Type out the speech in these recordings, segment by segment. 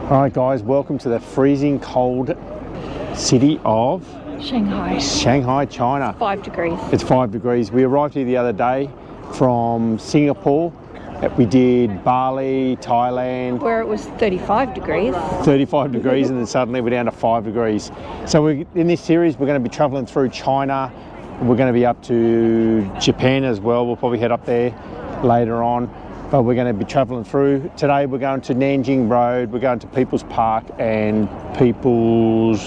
Alright guys, welcome to the freezing cold city of Shanghai, China. 5 degrees. It's 5 degrees. We arrived here the other day from Singapore. We did Bali, Thailand. Where it was 35 degrees. 35 degrees and then suddenly we're down to 5 degrees. So in this series we're going to be travelling through China. We're going to be up to Japan as well. We'll probably head up there later on. But we're going to be travelling through. Today we're going to Nanjing Road, we're going to People's Park and People's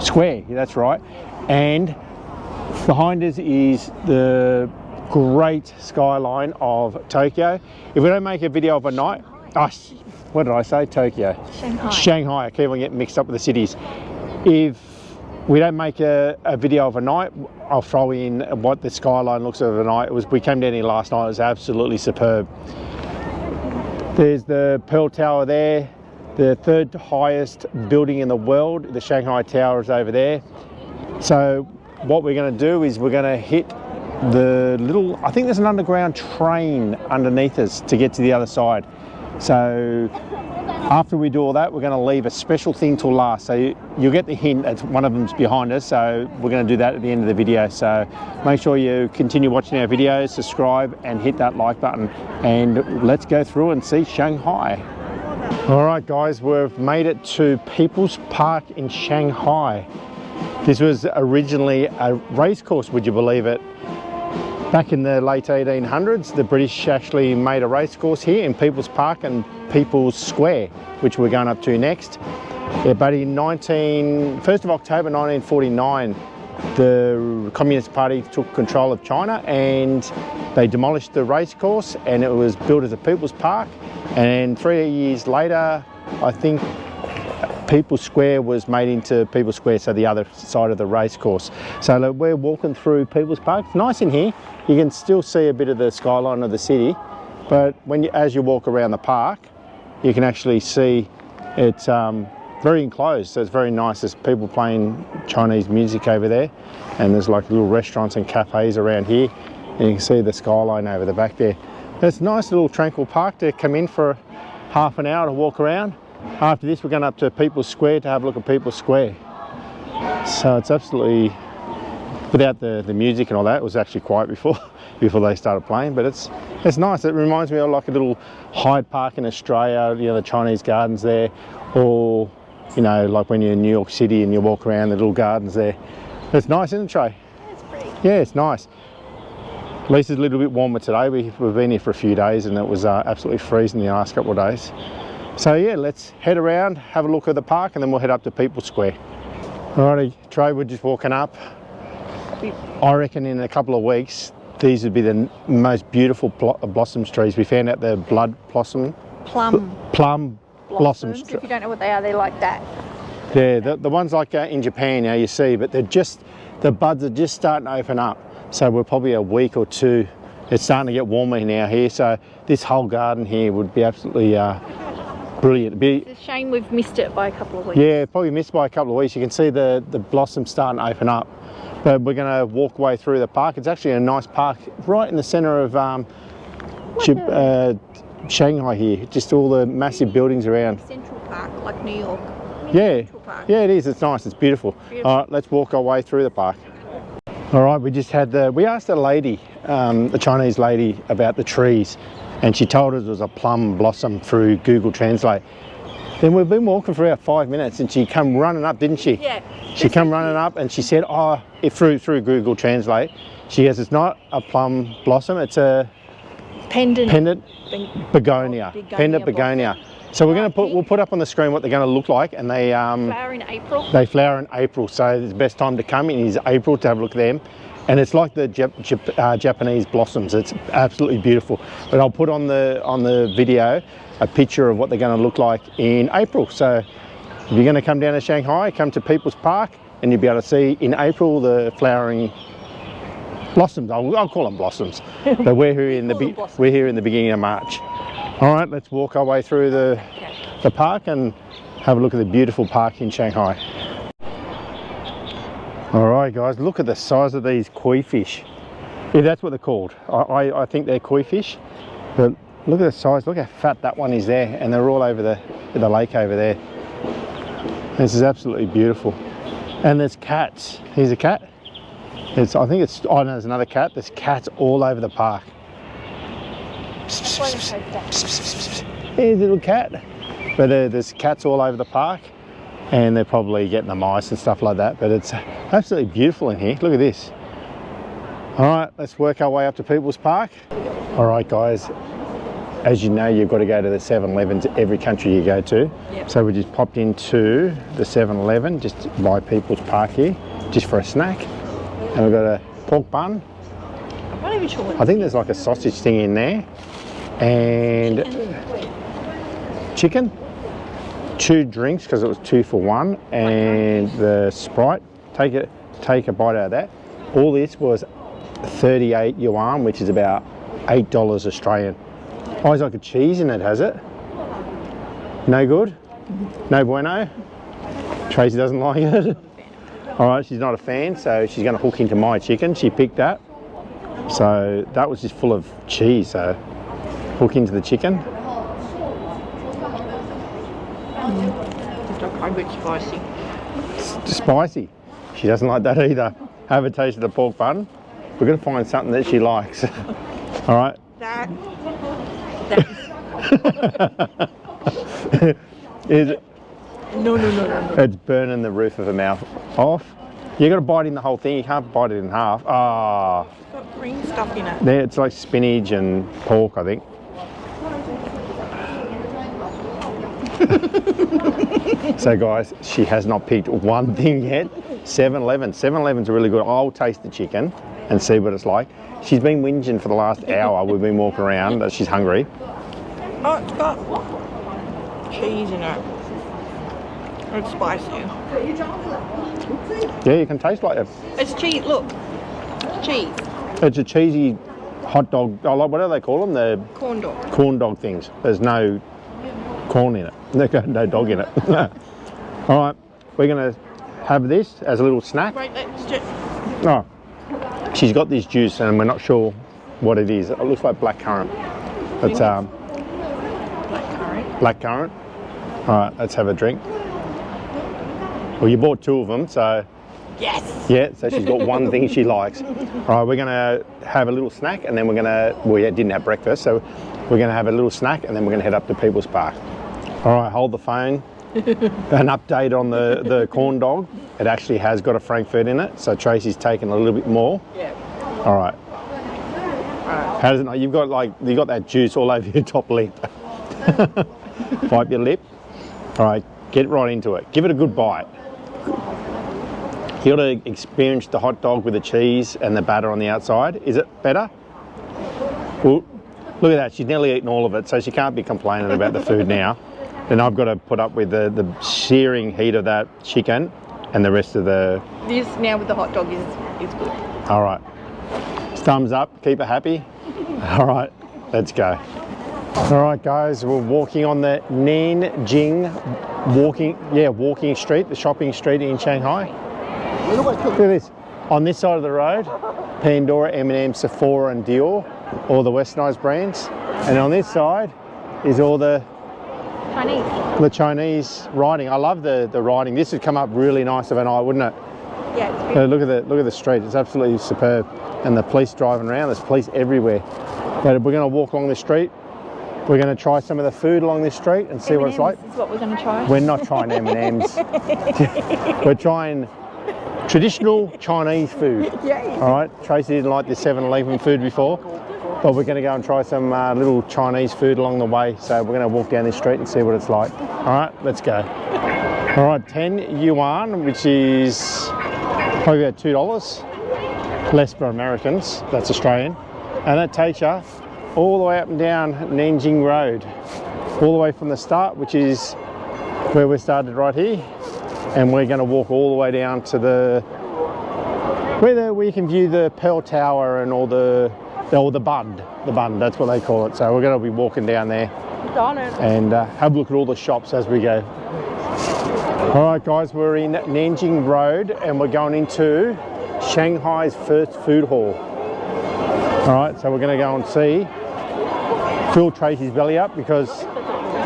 Square, yeah, that's right. And behind us is the great skyline of Tokyo. If we don't make a video of a night, what did I say? Tokyo. Shanghai, I keep on getting mixed up with the cities. If we don't make a video of a night, I'll throw in what the skyline looks like overnight. We came down here last night, it was absolutely superb. There's the Pearl Tower there, the third highest building in the world. The Shanghai Tower is over there. So what we're going to do is we're going to hit the little, I think there's an underground train underneath us to get to the other side. So after we do all that, we're going to leave a special thing till last. So you'll get the hint that one of them's behind us. So we're going to do that at the end of the video. So make sure you continue watching our videos, subscribe and hit that like button. And let's go through and see Shanghai. All right guys, we've made it to People's Park in Shanghai. This was originally a race course, would you believe it? Back in the late 1800s, the British actually made a race course here in People's Park and People's Square, which we're going up to next. Yeah, but in 1st of October 1949, the Communist Party took control of China and they demolished the race course and it was built as a People's Park. And 3 years later, I think People's Square was made into People's Square, so the other side of the race course. So look, we're walking through People's Park. It's nice in here. You can still see a bit of the skyline of the city, but as you walk around the park, you can actually see it's very enclosed, so it's very nice. There's people playing Chinese music over there, and there's like little restaurants and cafes around here, and you can see the skyline over the back there. It's a nice little tranquil park to come in for half an hour to walk around. After this, we're going up to People's Square to have a look at People's Square. So it's absolutely, without the music and all that, it was actually quiet before they started playing, but it's nice. It reminds me of like a little Hyde Park in Australia, you know, the Chinese gardens there, or, you know, like when you're in New York City and you walk around the little gardens there. It's nice, isn't it, Trey? It's pretty. Yeah, it's nice. At least it's a little bit warmer today. We've been here for a few days and it was absolutely freezing the last couple of days. So yeah, let's head around, have a look at the park, and then we'll head up to People's Square. Alrighty, Trey, we're just walking up. I reckon in a couple of weeks, these would be the most beautiful blossom trees. We found out the plum blossoms. If you don't know what they are, they're like that. Yeah, the ones like in Japan now you see, but the buds are just starting to open up. So we're probably a week or two. It's starting to get warmer now here, so this whole garden here would be absolutely brilliant. It's a shame we've missed it by a couple of weeks. Yeah, probably missed by a couple of weeks. You can see the blossoms starting to open up. But we're going to walk way through the park. It's actually a nice park right in the centre of Shanghai here. Just all the massive buildings around. Central Park, like New York. Yeah, yeah, it is. It's nice. It's beautiful. All right, let's walk our way through the park. All right, we asked a lady, a Chinese lady, about the trees, and she told us it was a plum blossom through Google Translate. Then we've been walking for about 5 minutes and she come running up, didn't she? Yeah. She come running up and she said, oh, through Google Translate, she goes, it's not a plum blossom, it's a pendant begonia. Pendant begonia. So we'll put up on the screen what they're going to look like, and they flower in April. They flower in April, so the best time to come in is April to have a look at them. And it's like the Japanese blossoms. It's absolutely beautiful. But I'll put on the video a picture of what they're going to look like in April. So if you're going to come down to Shanghai, come to People's Park, and you'll be able to see in April the flowering blossoms. I'll call them blossoms. But we're here in the beginning of March. All right, let's walk our way through the park and have a look at the beautiful park in Shanghai. All right, guys, look at the size of these koi fish. Yeah, that's what they're called. I think they're koi fish, but look at the size, look how fat that one is there, and they're all over the lake over there. This is absolutely beautiful. And there's cats. Here's a cat. I think it's, oh no, there's another cat. There's cats all over the park. Here's a little cat. But there's cats all over the park, and they're probably getting the mice and stuff like that, but it's absolutely beautiful in here. Look at this. All right, let's work our way up to People's Park. All right, guys, as you know, you've got to go to the 7-Elevens every country you go to. Yep. So we just popped into the 7-Eleven just by People's Park here, just for a snack. And we've got a pork bun. I'm not even sure what I think there's like a sausage thing in there. And chicken. 2 drinks, because it was 2 for 1. And the Sprite. Take a bite out of that. All this was 38 yuan, which is about $8 Australian. Oh, there's like a cheese in it, has it? No good? No bueno? Tracy doesn't like it? All right, she's not a fan, so she's going to hook into my chicken. She picked that. So that was just full of cheese, so hook into the chicken. It's a bit spicy. It's spicy. She doesn't like that either. Have a taste of the pork bun. We're going to find something that she likes. All right. That. Is it? No. It's burning the roof of her mouth off. You got to bite in the whole thing. You can't bite it in half. Ah. It's got green stuff in it. There, it's like spinach and pork, I think. So guys, she has not picked one thing yet. 7-Eleven. 7-Eleven's really good. I'll taste the chicken and see what it's like. She's been whinging for the last hour. We've been walking around that she's hungry. Oh, it's got cheese in it. It's spicy. Yeah, you can taste like it. It's cheese, look. Cheese. It's a cheesy hot dog. Oh, like, what do they call them? The Corn dog. corn dog things. There's no corn in it. No dog in it. All right, we're going to have this as a little snack. Wait, let's just... Oh, she's got this juice and we're not sure what it is. It looks like blackcurrant. It's Blackcurrant. blackcurrant. All right, let's have a drink. Well, you bought 2 of them, so Yes. yeah, so she's got one thing she likes. All right, we're gonna have a little snack and then we're gonna, well, yeah, didn't have breakfast, so we're gonna have a little snack and then we're gonna head up to People's Park. All right, hold the phone. An update on the corn dog. It actually has got a Frankfurt in it, so Tracy's taken a little bit more. Yeah. All right. Alright. How does it know? You've got that juice all over your top lip. Wipe your lip. All right, get right into it. Give it a good bite. You got to experience the hot dog with the cheese and the batter on the outside. Is it better? Well, look at that. She's nearly eaten all of it, so she can't be complaining about the food now. Then I've got to put up with the searing heat of that chicken and the rest of the... This now with the hot dog is good. All right. Thumbs up. Keep her happy. All right. Let's go. All right, guys. We're walking on the Nanjing walking street, the shopping street in Shanghai. Look at this. On this side of the road, Pandora, M&M, Sephora and Dior, all the westernized brands. And on this side is all the Chinese writing. I love the writing. This would come up really nice of an eye, wouldn't it? Yeah, it's beautiful. Look at the street. It's absolutely superb. And the police driving around. There's police everywhere. But we're going to walk along the street. We're going to try some of the food along this street and see what it's like. This is what we're going to try. We're not trying M&Ms. We're trying traditional Chinese food. Yay. All right. Tracy didn't like the 7-Eleven food before, but we're going to go and try some little Chinese food along the way. So we're going to walk down this street and see what it's like. All right, let's go. All right, 10 yuan, which is probably about $2. Less for Americans, that's Australian. And that takes you all the way up and down Nanjing Road, all the way from the start, which is where we started right here. And we're going to walk all the way down to where you can view the Pearl Tower and all the Bund, that's what they call it. So we're going to be walking down there and have a look at all the shops as we go. All right, guys, we're in Nanjing Road and we're going into Shanghai's first food hall. All right, so we're going to go and see fill Tracy's belly up because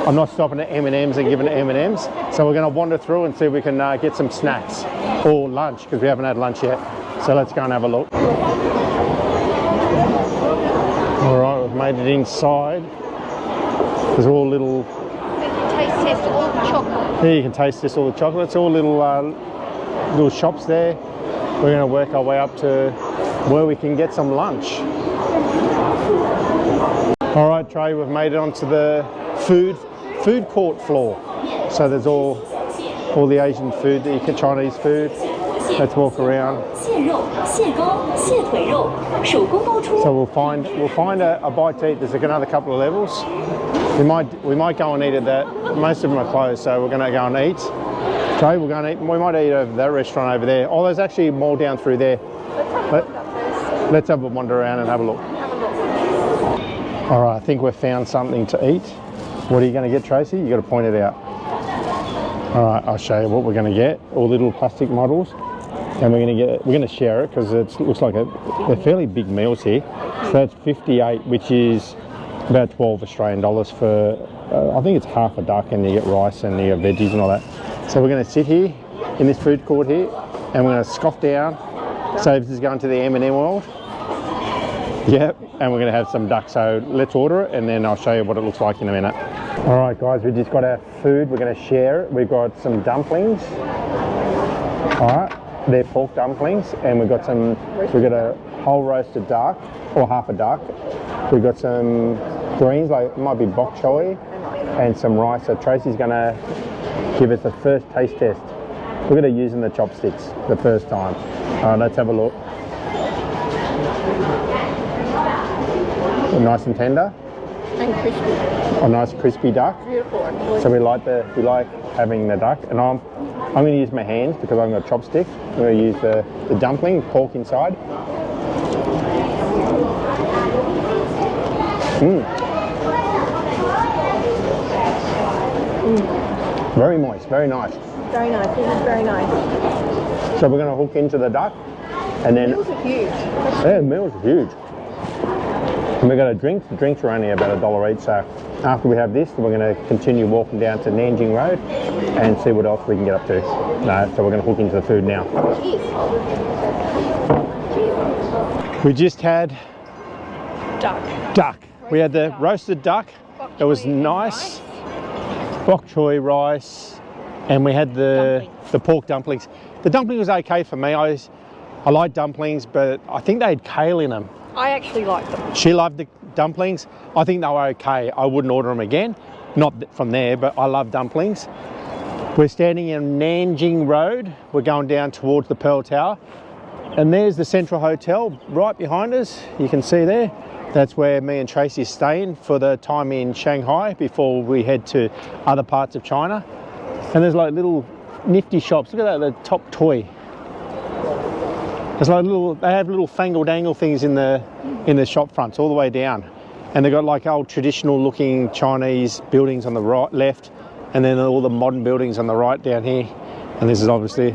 I'm not stopping at M&M's and giving it M&M's. So we're going to wander through and see if we can get some snacks or lunch because we haven't had lunch yet. So let's go and have a look. All right, we've made it inside. There's all little... Taste test all the chocolate. Here you can taste this, all the chocolates, all little little shops there. We're going to work our way up to where we can get some lunch. All right, Trey, we've made it onto the food court floor. So there's all the Asian food, the Chinese food. Let's walk around. So we'll find a bite to eat. There's like another couple of levels. We might go and eat at that. Most of them are closed, so we're going to go and eat. Trey, we're going to eat. We might eat over that restaurant over there. Oh, there's actually more down through there. Let's have a wander around and have a look. All right, I think we've found something to eat. What are you going to get, Tracy? You got to point it out. All right, I'll show you what we're going to get. All little plastic models, and we're going to share it because it looks like they're fairly big meals here. So that's 58, which is about 12 Australian dollars for. I think it's half a duck, and you get rice and you get veggies and all that. So we're going to sit here in this food court here, and we're going to scoff down. So this is going to the M&M world. Yep, and we're going to have some duck. So let's order it, and then I'll show you what it looks like in a minute. All right, guys, we just got our food. We're going to share it. We've got some dumplings. All right, they're pork dumplings, and we've got a whole roasted duck or half a duck. We've got some greens, like it might be bok choy, and some rice. So Tracy's going to give us a first taste test. We're going to use the chopsticks the first time. All right, let's have a look. Nice and tender. And crispy. A nice crispy duck. Beautiful. So we like having the duck, and I'm going to use my hands because I've got a chopstick. I'm going to use the dumpling, pork inside. Very moist, very nice. Very nice. This is very nice. So we're going to hook into the duck, and then The meals are huge. yeah, the meals are huge. And we've got a drink. The drinks are only about $1 each. So after we have this, we're going to continue walking down to Nanjing Road and see what else we can get up to. No, so we're going to hook into the food now. We just had duck. We had the roasted duck. It was nice. Bok choy rice, and we had the pork dumplings. The dumpling was okay for me. I like dumplings, but I think they had kale in them. I actually like them. She loved the dumplings. I think they were okay. I wouldn't order them again. Not from there, but I love dumplings. We're standing in Nanjing Road. We're going down towards the Pearl Tower. And there's the Central Hotel right behind us. You can see there. That's where me and Tracy are staying for the time in Shanghai before we head to other parts of China. And there's like little nifty shops. Look at that, the top toy. It's like they have little fangle dangle things in the shop fronts all the way down, and they've got like old traditional looking Chinese buildings on the right, left, and then all the modern buildings on the right down here. And this is obviously,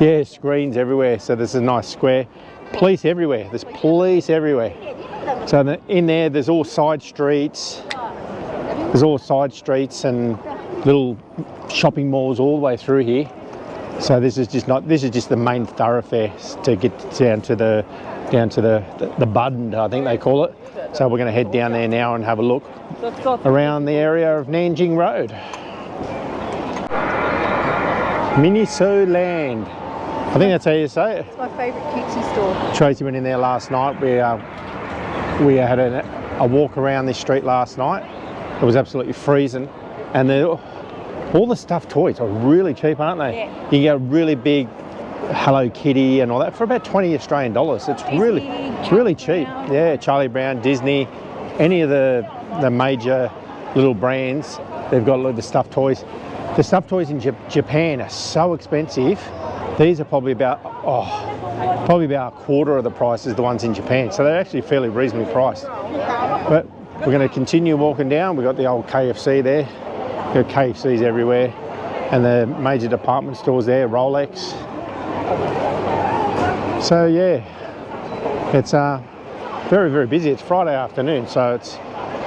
yeah, screens everywhere. So this is a nice square. Police everywhere. There's police everywhere. So in there, there's all side streets. There's all side streets and little shopping malls all the way through here. So this is just the main thoroughfare to get down to the Bund, I think they call it. So we're going to head down there now and have a look around the area of Nanjing Road. Miniso Land. I think that's how you say it. It's my favourite cutesy store. Tracy went in there last night. We had a walk around this street last night. It was absolutely freezing, and all the stuffed toys are really cheap, aren't they? Yeah. You can get a really big Hello Kitty and all that for about 20 Australian dollars. It's really cheap. Yeah, Charlie Brown, Disney, any of the major little brands, they've got the stuffed toys. The stuffed toys in Japan are so expensive. These are probably about a quarter of the price as the ones in Japan. So they're actually fairly reasonably priced. But we're going to continue walking down. We've got the old KFC there. We've got KFCs everywhere. And the major department stores there, Rolex. So yeah, it's very, very busy. It's Friday afternoon, so it's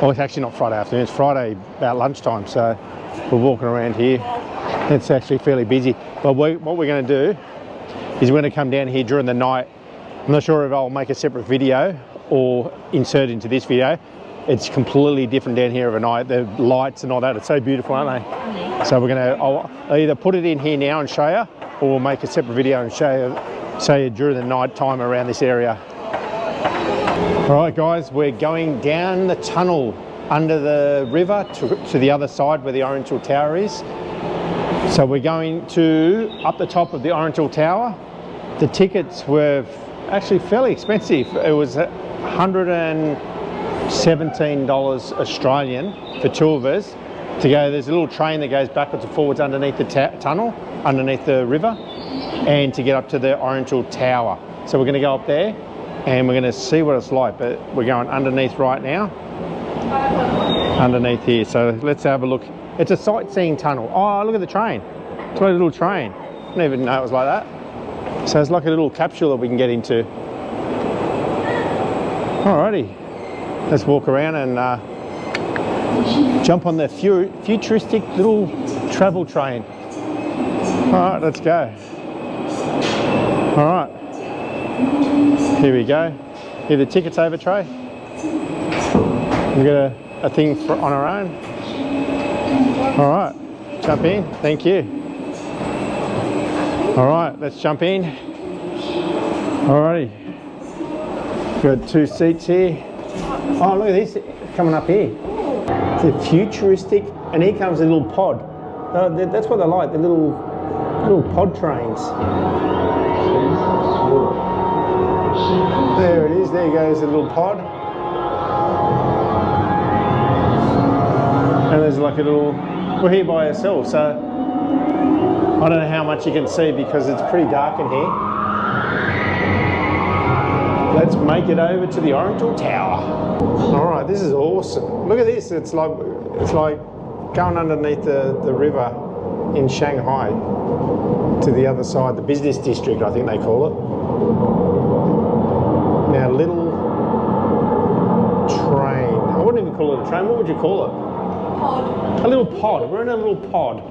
Well, it's actually not Friday afternoon, it's Friday about lunchtime, so we're walking around here. It's actually fairly busy. But what we're going to do is we're going to come down here during the night. I'm not sure if I'll make a separate video or insert into this video. It's completely different down here overnight. The lights and all that, it's so beautiful, aren't they? So we're going to, I'll either put it in here now and show you, or we'll make a separate video and show you during the night time around this area. All right guys, we're going down the tunnel under the river to the other side where the Oriental Tower is. So we're going to up the top of the Oriental Tower. The tickets were actually fairly expensive. It was $117 Australian for two of us to go. There's a little train that goes backwards and forwards underneath the tunnel, underneath the river, and to get up to the Oriental Tower. So we're going to go up there and we're going to see what it's like, but we're going underneath right now, underneath here. So let's have a look. It's a sightseeing tunnel. Oh, look at the train. It's like a little train. I didn't even know it was like that. So it's like a little capsule that we can get into. Alrighty, let's walk around and jump on the futuristic little travel train. Alright, let's go. Alright. Here we go. Here, the tickets over tray. We've got a thing on our own. All right, jump in. Thank you. All right, let's jump in. All righty. Got two seats here. Oh, look at this coming up here. It's a futuristic, and here comes a little pod. That's what they like, the little pod trains. There it is, there goes the little pod. And there's like a little, we're here by ourselves, so I don't know how much you can see because it's pretty dark in here. Let's make it over to the Oriental Tower. All right, this is awesome. Look at this, it's like going underneath the river in Shanghai to the other side, the business district, I think they call it. Now, little train. I wouldn't even call it a train. What would you call it? Pod. A little pod. We're in a little pod.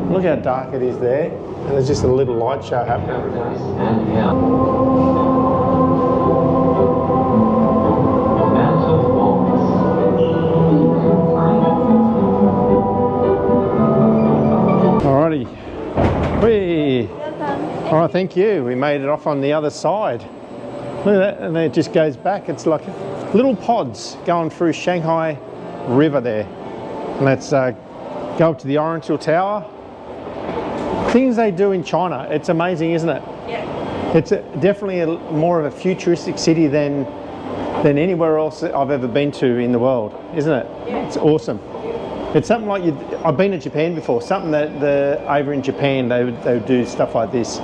Look how dark it is there. And there's just a little light show happening. Alrighty. Whee! All right, thank you. We made it off on the other side. Look at that, and then it just goes back. It's like little pods going through Shanghai River there. And let's go up to the Oriental Tower. Things they do in China, it's amazing, isn't it? Yeah. It's definitely more of a futuristic city than anywhere else that I've ever been to in the world, isn't it? Yeah. It's awesome. It's something like I've been to Japan before, something that over in Japan they would do stuff like this.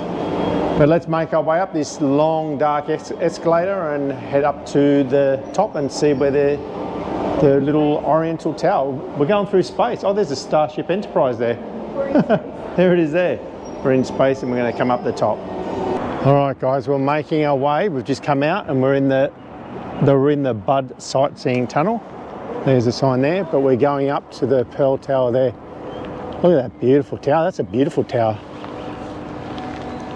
But let's make our way up this long dark escalator and head up to the top and see where the little Oriental Tower. We're going through space. Oh, there's a Starship Enterprise there. There it is there. We're in space and we're going to come up the top. All right guys, we're making our way. We've just come out and we're in the Bud sightseeing tunnel. There's a sign there, but we're going up to the Pearl Tower there. Look at that beautiful tower. That's a beautiful tower.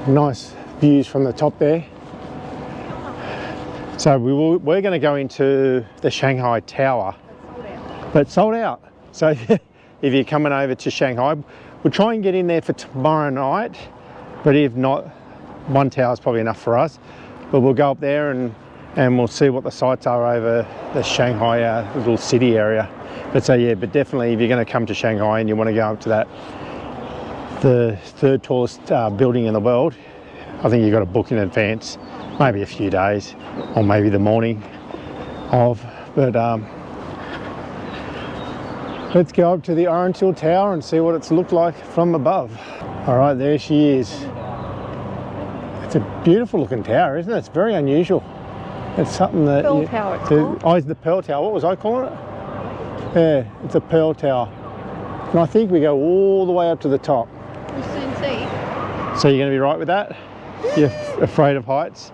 Nice views from the top there. So we're going to go into the Shanghai Tower, but sold out. So if you're coming over to Shanghai, we'll try and get in there for tomorrow night, but if not, one tower is probably enough for us. But we'll go up there and we'll see what the sights are over the Shanghai little city area. But so yeah, but definitely if you're going to come to Shanghai and you want to go up to the third tallest building in the world, I think you've got to book in advance, maybe a few days or maybe the morning of. But let's go up to the Oriental Tower and see what it's looked like from above. All right, there she is. It's a beautiful looking tower, isn't it? It's very unusual. It's something that Pearl Tower it's called. Oh, it's the Pearl Tower. What was I calling it? Yeah, it's a Pearl Tower. And I think we go all the way up to the top. We'll soon see. So you're going to be right with that? You're afraid of heights?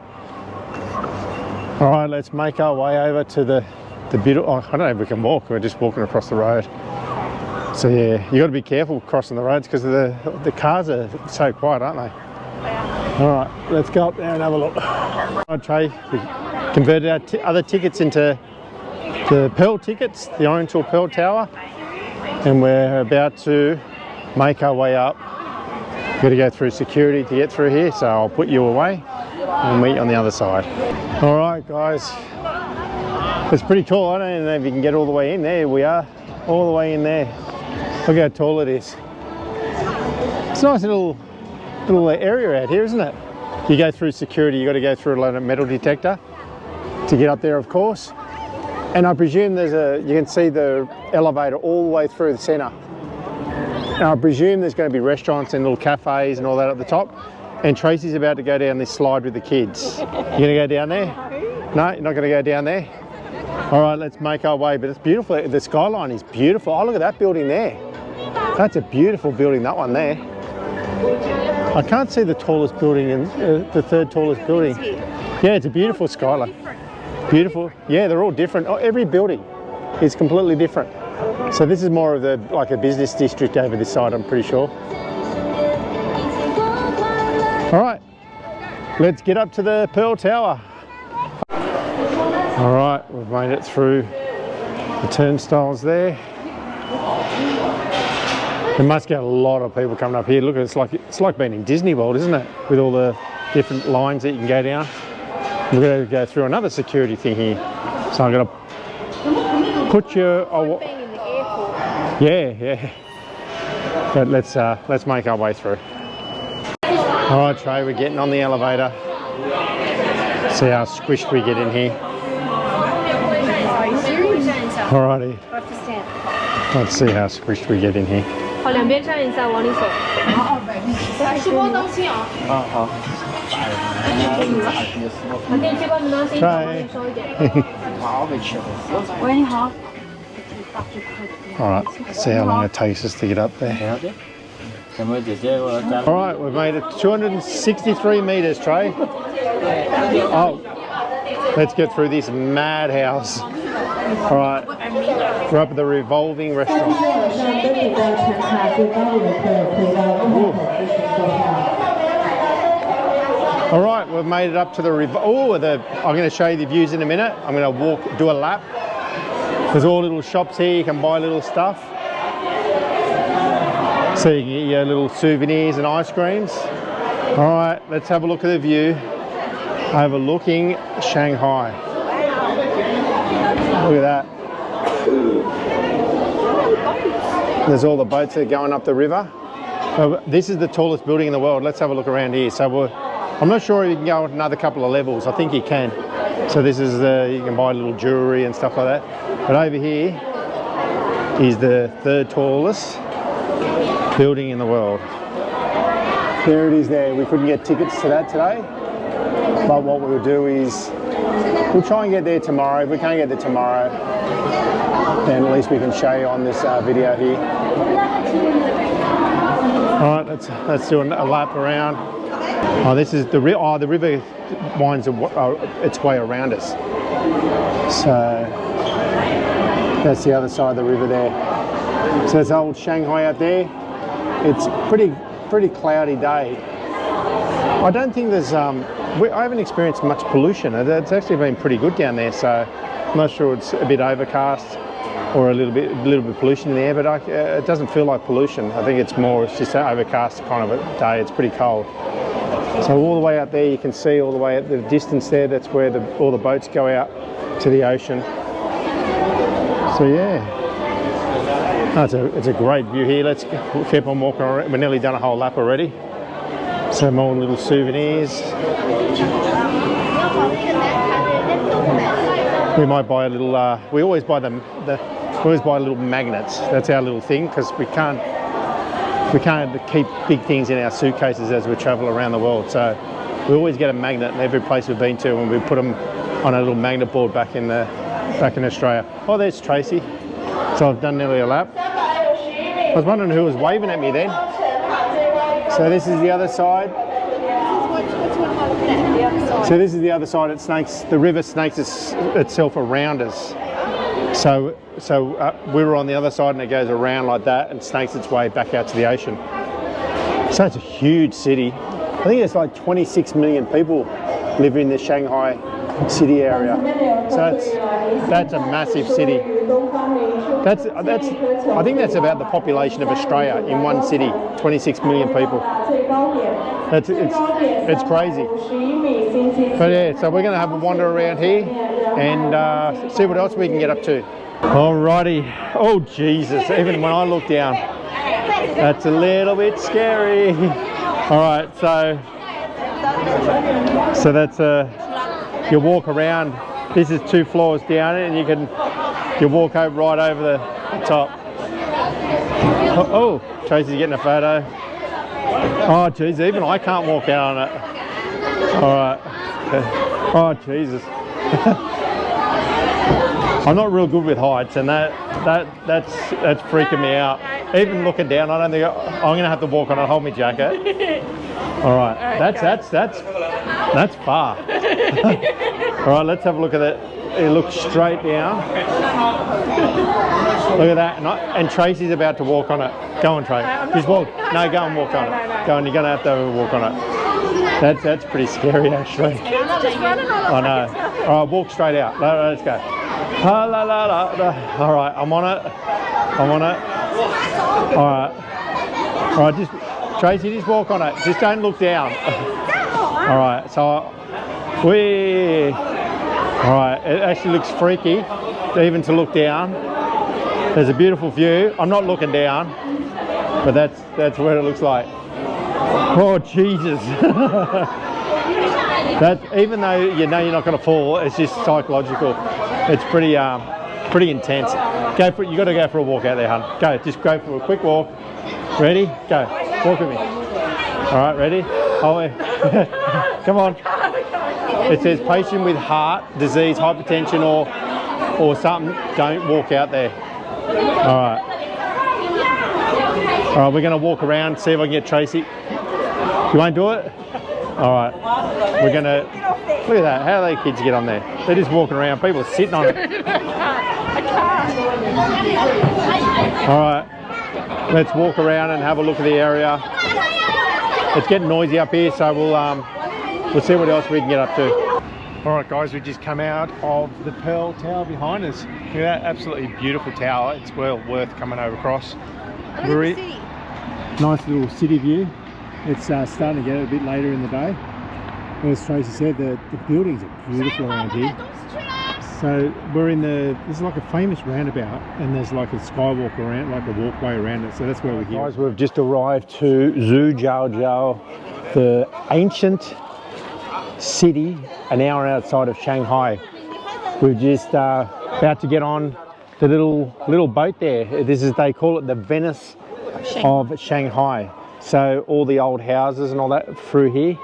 All right, let's make our way over to the the beautiful, I don't know if we can walk, we're just walking across the road. So yeah, you got to be careful crossing the roads because the cars are so quiet, aren't they? All right, let's go up there and have a look. Right, Trey, we converted our other tickets into the Pearl tickets, the Oriental Pearl Tower, and we're about to make our way up. We've got to go through security to get through here, so I'll put you away and meet you on the other side. All right, guys, it's pretty tall. I don't even know if you can get all the way in. There we are, all the way in there. Look how tall it is. It's a nice little area out here, isn't it? You go through security, you got to go through a metal detector to get up there, of course. And I presume you can see the elevator all the way through the centre. And I presume there's going to be restaurants and little cafes and all that at the top. And Tracy's about to go down this slide with the kids. You going to go down there? No, you're not going to go down there? All right, let's make our way. But it's beautiful. The skyline is beautiful. Oh, look at that building there. That's a beautiful building, that one there. I can't see the tallest building, the third tallest building. Yeah, it's a beautiful skyline. Beautiful. Yeah, they're all different. Oh, every building is completely different. So this is more of like a business district over this side, I'm pretty sure. All right, let's get up to the Pearl Tower. All right, we've made it through the turnstiles there. There must get a lot of people coming up here. Look, it's like being in Disney World, isn't it? With all the different lines that you can go down. We're going to go through another security thing here. So I'm going to put your... Oh, Being in the airport. yeah. But let's make our way through. All right, Trey, we're getting on the elevator. See how squished we get in here. Are you serious? Alrighty. Let's see how squished we get in here. 好，两边站一下，往里走。时光灯芯啊。好。把电器关门灯芯往里收一点。喂，你好。Alright, see how long it takes us to get up there. Alright, we've made it 263 metres, Trey. Oh, let's get through this madhouse. Alright, we're up at the revolving restaurant. Alright, we've made it up to the I'm going to show you the views in a minute. I'm going to do a lap. There's all little shops here, you can buy little stuff. So you can get your little souvenirs and ice creams. Alright, let's have a look at the view overlooking Shanghai. Look at that. There's all the boats that are going up the river. This is the tallest building in the world. Let's have a look around here. So I'm not sure if you can go another couple of levels. I think you can. So this is you can buy little jewellery and stuff like that. But over here is the third tallest building in the world. There it is there. We couldn't get tickets to that today. But what we'll do is we'll try and get there tomorrow. If we can't get there tomorrow, then at least we can show you on this video here. All right, let's do a lap around. Oh, this is the river winds its way around us. So that's the other side of the river there. So it's old Shanghai out there. It's pretty cloudy day. I don't think there's I haven't experienced much pollution. It's actually been pretty good down there, so I'm not sure it's a bit overcast or a little bit pollution in the air, but it doesn't feel like pollution. I think it's just an overcast kind of a day. It's pretty cold. So all the way out there, you can see all the way at the distance there, that's where all the boats go out to the ocean. So yeah, it's a great view here. Let's keep on walking around. We've nearly done a whole lap already. So more little souvenirs. We might buy a little, we always buy little magnets. That's our little thing, because we can't keep big things in our suitcases as we travel around the world. So we always get a magnet in every place we've been to, and we put them on a little magnet board back in Australia. Oh, there's Tracy. So I've done nearly a lap. I was wondering who was waving at me then. So this is the other side. So this is the other side. The river snakes itself around us. So we were on the other side and it goes around like that and snakes its way back out to the ocean. So it's a huge city. I think it's like 26 million people live in the Shanghai city area. So that's a massive city. I think that's about the population of Australia in one city, 26 million people. It's crazy. But yeah, so we're going to have a wander around here and see what else we can get up to. Alrighty. Oh Jesus, even when I look down, that's a little bit scary. Alright, so that's you walk around. This is 2 floors down and you walk right over the top. Oh, Tracy's getting a photo. Oh geez, even I can't walk out on it. Alright. Oh Jesus. I'm not real good with heights and that's freaking me out. Even looking down, I don't think I'm gonna have to walk on it. Hold my jacket. Alright, that's far. Alright, let's have a look at it. It looks straight down. Look at that. And Tracy's about to walk on it. Go on, Tracy. Just walk. No, go and walk on it. Go on, you're going to have to walk on it. That's pretty scary, actually. I know. Alright, walk straight out. Let's go. La, la, la, la, la. Alright, I'm on it. I'm on it. Alright. Alright, just, Tracy, just walk on it. Just don't look down. Alright, so Alright, it actually looks freaky even to look down. There's a beautiful view. I'm not looking down, but that's what it looks like. Oh Jesus. That, even though you know you're not going to fall, it's just psychological. It's pretty intense. Go for it. You got to go for a walk out there, hun. Go, just go for a quick walk. Ready? Go. Walk with me. Alright, ready? Come on. It says patient with heart disease, hypertension or something, don't walk out there. Alright. Alright, we're going to walk around, see if I can get Tracy. You won't do it? Alright. We're going to... Look at that. How do they kids get on there? They're just walking around. People are sitting on it. Alright. Let's walk around and have a look at the area. It's getting noisy up here, so we'll see what else we can get up to. Alright guys, we just come out of the Pearl Tower behind us. Look at that absolutely beautiful tower. It's well worth coming over across. Look at the city. Nice little city view. It's starting to get a bit later in the day. As Tracy said, the buildings are beautiful around here. So we're in this is like a famous roundabout and there's like a skywalk around, like a walkway around it. So that's where we're here. Guys, we've just arrived to Zhujiajiao, the ancient city an hour outside of Shanghai. We're just about to get on the little boat there. They call it the Venice of Shanghai. So all the old houses and all that through here,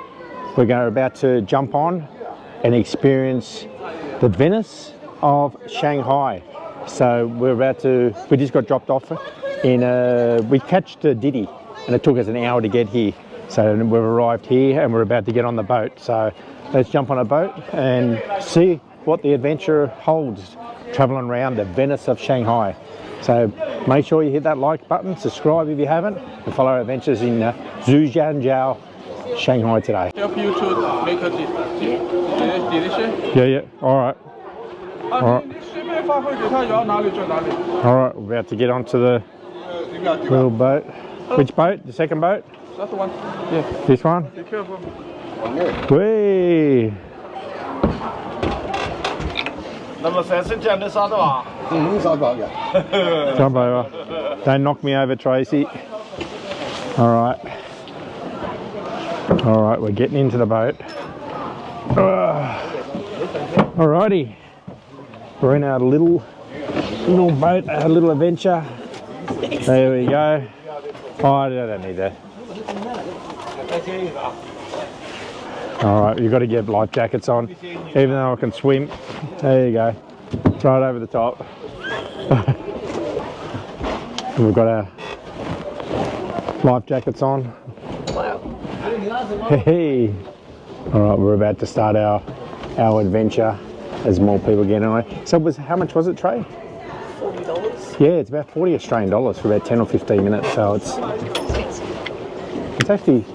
we're about to jump on and experience the Venice of Shanghai. So we just got dropped off we catched a Didi and it took us an hour to get here. So we've arrived here and we're about to get on the boat. So let's jump on a boat and see what the adventure holds traveling around the Venice of Shanghai. So make sure you hit that like button, subscribe if you haven't, and follow our adventures in Zhujiajiao, Shanghai today. Help you to make a delicious? Yeah, all right. All right, we're about to get onto the little boat. Which boat? The second boat? That's the one. Yeah. This one? Be careful. Whee! Jump over. Don't knock me over, Tracy. Alright. Alright, we're getting into the boat. Alrighty. We're in our little boat, our little adventure. There we go. Oh, I don't need that. Alright, you've got to get life jackets on. Even though I can swim. There you go. It's right over the top. We've got our life jackets on. Hey! Alright, we're about to start our adventure as more people get on. So how much was it, Trey? Yeah, it's about 40 Australian dollars for about 10 or 15 minutes. So it's actually,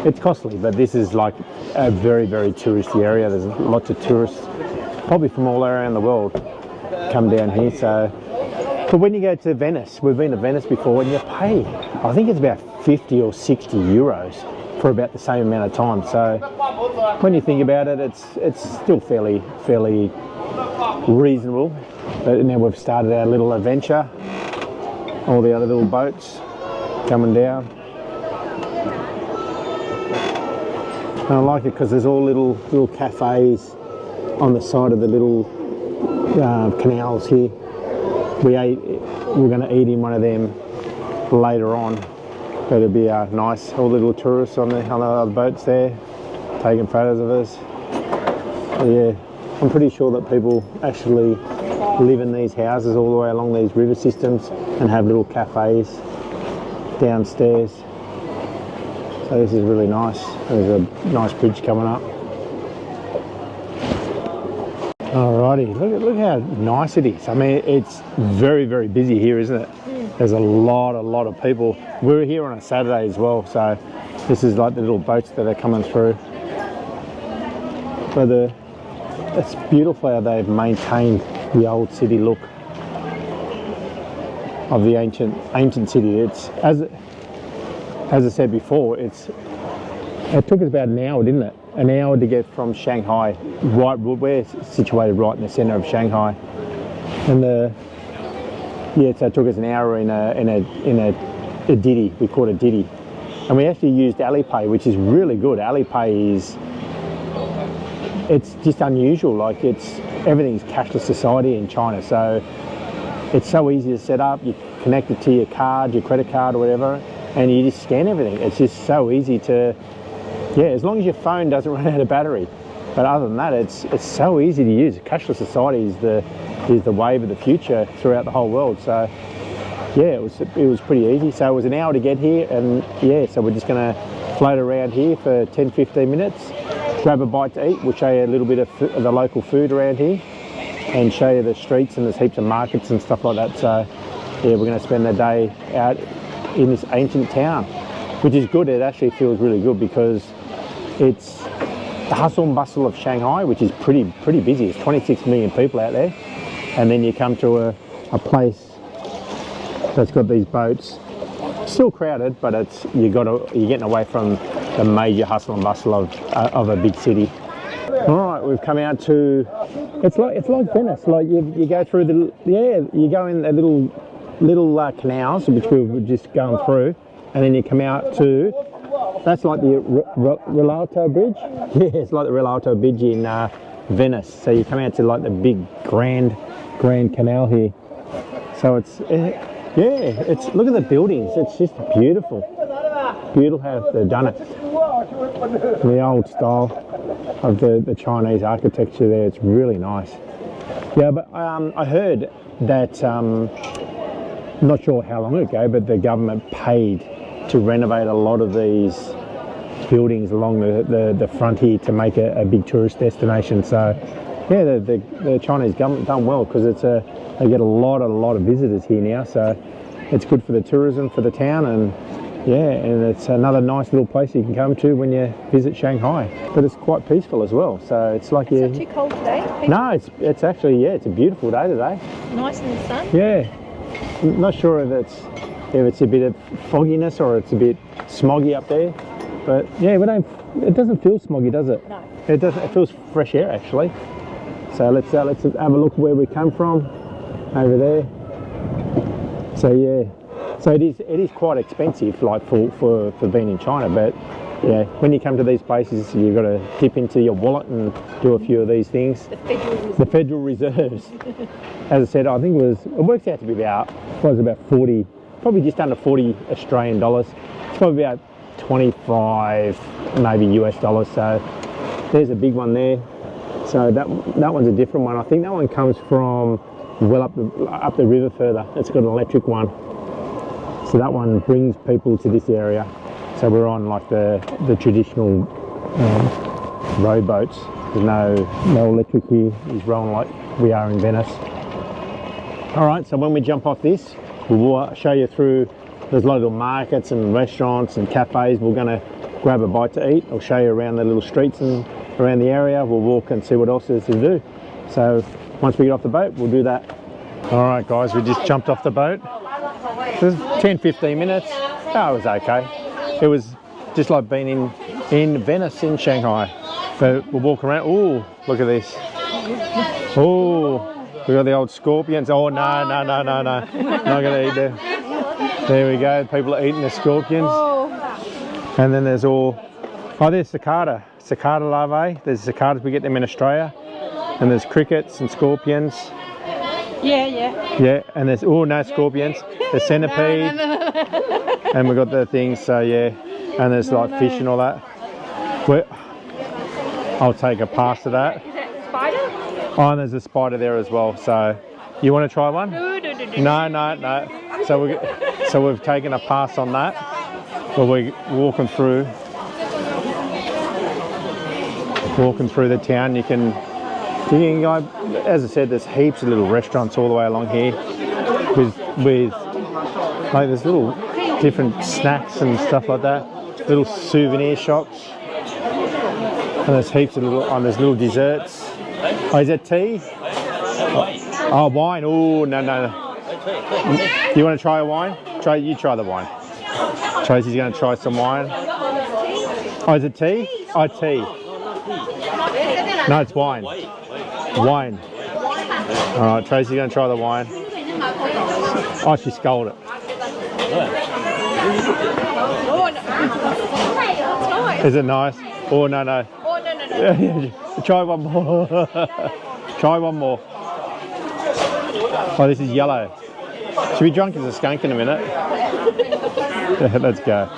it's costly, but this is like a very, very touristy area. There's lots of tourists, probably from all around the world, come down here. So, but when you go to Venice, we've been to Venice before, and you pay, I think it's about 50 or 60 euros for about the same amount of time. So when you think about it, it's still fairly reasonable. But now we've started our little adventure. All the other little boats coming down. And I like it because there's all little cafes on the side of the little canals here. We're going to eat in one of them later on. But it'll be nice. All the little tourists on the other boats there, taking photos of us. So yeah, I'm pretty sure that people actually live in these houses all the way along these river systems and have little cafes downstairs. So this is really nice. There's a nice bridge coming up. Alrighty, look how nice it is. I mean, it's very, very busy here, isn't it? There's a lot of people. We're here on a Saturday as well, so this is like the little boats that are coming through. But it's beautiful how they've maintained the old city look of the ancient city. It's as I said before, it took us about an hour, didn't it? An hour to get from Shanghai. We're situated right in the centre of Shanghai, and so it took us an hour in a ditty. We called it ditty, and we actually used Alipay, which is really good. Alipay it's just unusual. Like everything's cashless society in China, so it's so easy to set up. You connect it to your card, your credit card or whatever, and you just scan everything. It's just so easy to, as long as your phone doesn't run out of battery. But other than that, it's so easy to use. Cashless society is the wave of the future throughout the whole world. So yeah, it was pretty easy. So it was an hour to get here, and so we're just going to float around here for 10-15 minutes, grab a bite to eat. We'll show you a little bit of the local food around here and show you the streets, and there's heaps of markets and stuff like that. So yeah, we're going to spend the day out in this ancient town, which is good. It actually feels really good because it's the hustle and bustle of Shanghai, which is pretty busy. It's 26 million people out there, and then you come to a place that's got these boats, still crowded, but you're getting away from the major hustle and bustle of a big city. All right, we've come out to, it's like Venice. Like you go through you go in the little canals, which we were just going through, and then you come out to, that's like the Rialto Bridge. Yeah, it's like the Rialto Bridge in Venice. So you come out to like the big grand canal here. So look at the buildings. It's just beautiful. Beautiful how they've done it. The old style of the Chinese architecture there. It's really nice. Yeah, but I heard that, not sure how long ago, but the government paid to renovate a lot of these buildings along the front here to make a big tourist destination. So yeah, the Chinese government done well, because they get a lot of visitors here now. So it's good for the tourism for the town, and it's another nice little place you can come to when you visit Shanghai. But it's quite peaceful as well. So it's like It's not too cold today. No, it's actually it's a beautiful day today. Nice in the sun. Yeah, I'm not sure if it's a bit of fogginess or it's a bit smoggy up there, but yeah, it doesn't feel smoggy, does it? No. It doesn't. It feels fresh air actually. So let's have a look where we come from, over there. So yeah, so it is quite expensive, like for being in China, but yeah, when you come to these places, you've got to dip into your wallet and do a few of these things. The Federal Reserves. As I said, I think it works out to be about 40, probably just under 40 Australian dollars. It's probably about 25 maybe US dollars. So there's a big one there. So that one's a different one. I think that one comes from well up the river further. It's got an electric one. So that one brings people to this area. So we're on like the traditional rowboats. There's no electric here. It's rolling like we are in Venice. All right, so when we jump off this, we'll show you through. There's a lot of little markets and restaurants and cafes. We're going to grab a bite to eat. I'll show you around the little streets and around the area. We'll walk and see what else there is to do. So once we get off the boat, we'll do that. All right, guys, we just jumped off the boat. It was 10-15 minutes. Oh, it was okay. It was just like being in Venice in Shanghai. So we'll walk around. Oh, look at this. Oh, we got the old scorpions. Oh, no. Not going to eat them. There we go. People are eating the scorpions. And then there's all... Oh, there's cicada larvae. There's cicadas. We get them in Australia. And there's crickets and scorpions. Yeah, and there's... Oh, no scorpions. There's centipede. And we got the things, so yeah. And there's like fish and all that. I'll take a pass to that. Is it spider? Oh, and there's a spider there as well. So, you want to try one? No. So we've taken a pass on that. But we're walking through the town. You can go, as I said, there's heaps of little restaurants all the way along here with like there's little different snacks and stuff like that. Little souvenir shops. And there's heaps of there's little desserts. Oh, is that tea? Oh, wine. Oh, no. You want to try a wine? You try the wine. Tracy's going to try some wine. Oh, is it tea? Oh, tea. No, it's wine. Wine. All right, Tracy's going to try the wine. Oh, she scolded it. Is it nice? Oh, no. Try one more. Try one more. Oh, this is yellow. Should be drunk as a skunk in a minute. Let's go.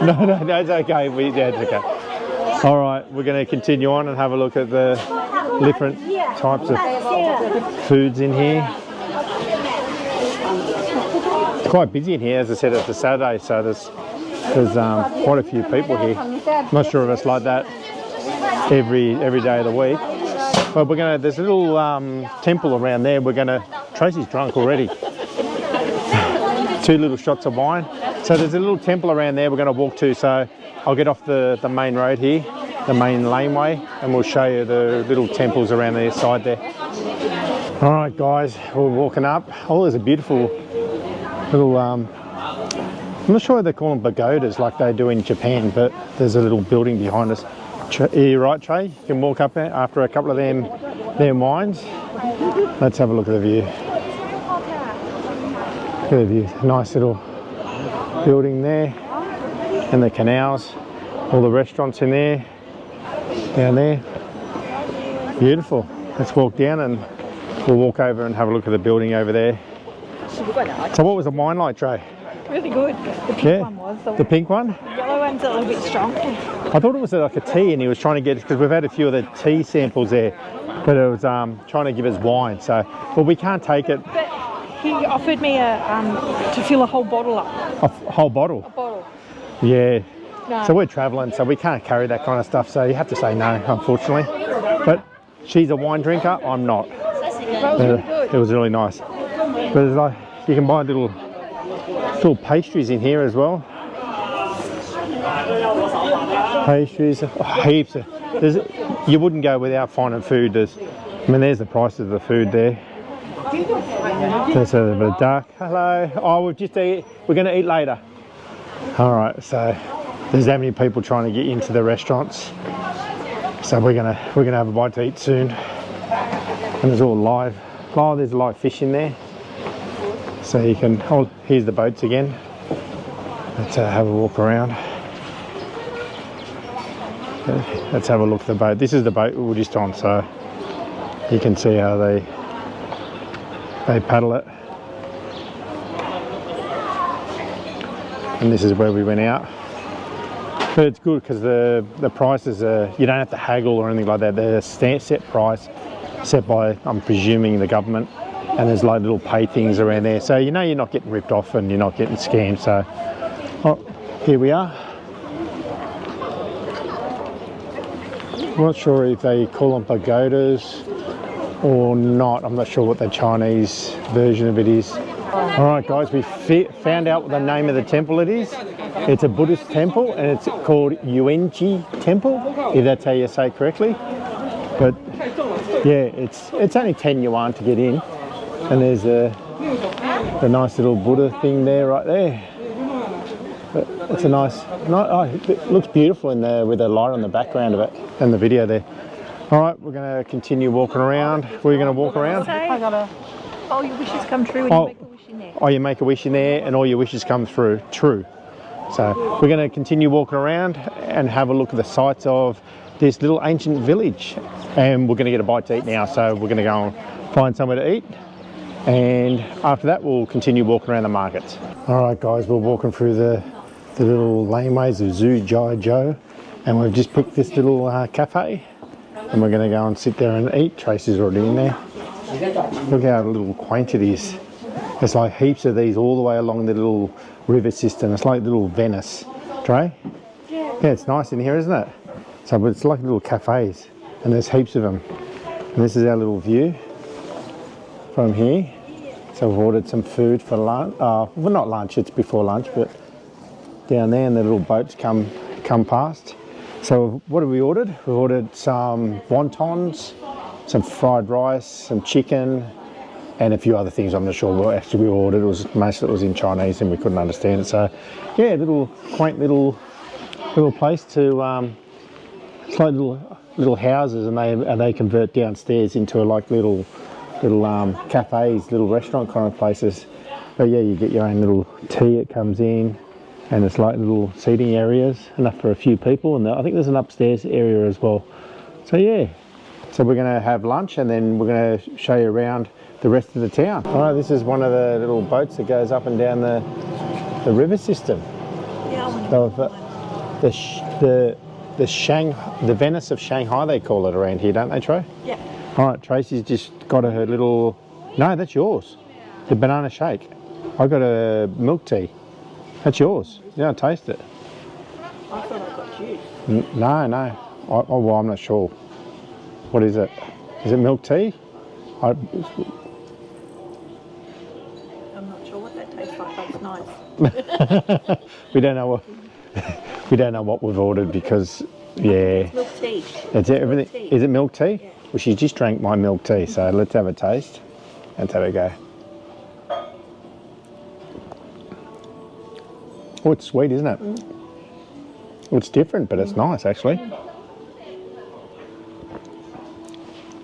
No, it's okay. It's okay. All right, we're going to continue on and have a look at the different types of foods in here. It's quite busy in here, as I said, it's a Saturday, so there's quite a few people here. Not sure if it's like that every day of the week. But there's a little temple around there. Tracy's drunk already. 2 little shots of wine. So there's a little temple around there we're going to walk to. So I'll get off the main road here, the main laneway, and we'll show you the little temples around the side there. All right, guys, we're walking up. Oh, there's a beautiful little, I'm not sure what they call them, pagodas like they do in Japan, but there's a little building behind us. You're right, Trey? You can walk up there after a couple of them wines. Let's have a look at the view. Look at the view. Nice little building there. And the canals. All the restaurants in there. Down there. Beautiful. Let's walk down and we'll walk over and have a look at the building over there. So what was the wine like, Trey? Really good. The pink one was. The pink one? The yellow one's a little bit stronger. I thought it was like a tea, and he was trying to get, because we've had a few of the tea samples there, but it was trying to give us wine. So, well, we can't take it. But he offered me to fill a whole bottle up. A whole bottle? A bottle. Yeah. No. So we're travelling, so we can't carry that kind of stuff. So you have to say no, unfortunately. But she's a wine drinker. I'm not. That was really good. It was really nice. But there's like, you can buy little pastries in here as well. Pastries, heaps of. You wouldn't go without finding food. There's the prices of the food there. There's a bit of duck. Hello. Oh, we're going to eat later. All right. So there's that many people trying to get into the restaurants. So we're gonna have a bite to eat soon. And there's all live. Oh, there's live fish in there. So you can. Oh, here's the boats again. Let's have a walk around. Let's have a look at the boat. This is the boat we were just on, so you can see how they paddle it. And this is where we went out. But it's good because the prices are, you don't have to haggle or anything like that. They're a set price set by, I'm presuming, the government. And there's like little pay things around there. So you know you're not getting ripped off and you're not getting scammed. So here we are. I'm not sure if they call them pagodas or not. I'm not sure what the Chinese version of it is. All right, guys, we found out what the name of the temple it is. It's a Buddhist temple, and it's called Yuanji Temple, if that's how you say it correctly. But yeah, it's only 10 yuan to get in, and there's the nice little Buddha thing there, right there. But it's a nice, oh, it looks beautiful in there with the light on the background of it and the video there. All right, we're going to continue walking around. Where are you going to walk around? All your wishes come true when you make a wish in there. Oh, you make a wish in there and all your wishes come through. True. So we're going to continue walking around and have a look at the sights of this little ancient village. And we're going to get a bite to eat now, so we're going to go and find somewhere to eat. And after that, we'll continue walking around the markets. All right, guys, we're walking through the little laneways of Zhujiajiao, and we've just picked this little cafe, and we're going to go and sit there and eat. Tracy's already in there. Look how little quaint it is. There's like heaps of these all the way along the little river system. It's like little Venice. Trey? Yeah, it's nice in here, isn't it? So, but it's like little cafes, and there's heaps of them. And this is our little view from here. So we've ordered some food for lunch. Well, not lunch, it's before lunch, but down there, and the little boats come past. So what have we ordered? We ordered some wontons, some fried rice, some chicken, and a few other things. I'm not sure what actually we ordered. Most of it was in Chinese and we couldn't understand it. So yeah, little quaint little place to it's like little houses, and they convert downstairs into like little cafes, little restaurant kind of places. But yeah, you get your own little tea. It comes in, and it's like little seating areas, enough for a few people. And I think there's an upstairs area as well. So yeah. So we're going to have lunch, and then we're going to show you around the rest of the town. All right, this is one of the little boats that goes up and down the river system. Yeah, I want to the Venice of Shanghai, they call it around here, don't they, Trey? Yeah. All right, Tracy's just got her little. No, that's yours. The banana shake. I got a milk tea. That's yours. Yeah, taste it. I thought I got you. No. Well, I'm not sure. What is it? Is it milk tea? I'm not sure what that tastes like, but it's nice. We don't know what we've ordered because yeah. Milk tea. It's everything. Tea. Is it milk tea? Yeah. Well, she just drank my milk tea, so let's have a taste. Let's have a go. Oh, it's sweet, isn't it? Mm. Well, it's different, but it's nice actually.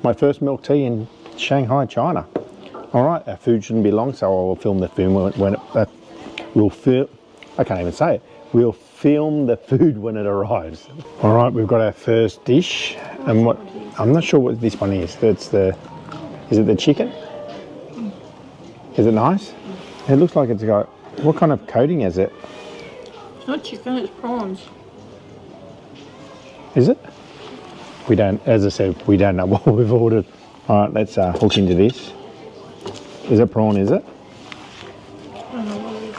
My first milk tea in Shanghai, China. All right, our food shouldn't be long, so I will film the food when it. I can't even say it. We'll film the food when it arrives. All right, we've got our first dish, and what I'm not sure what this one is. Is it the chicken? Is it nice? It looks like it's got. What kind of coating is it? It's not chicken, it's prawns. Is it? We don't, as I said, we don't know what we've ordered. All right, let's hook into this. Is it prawn, is it? I don't know what it is.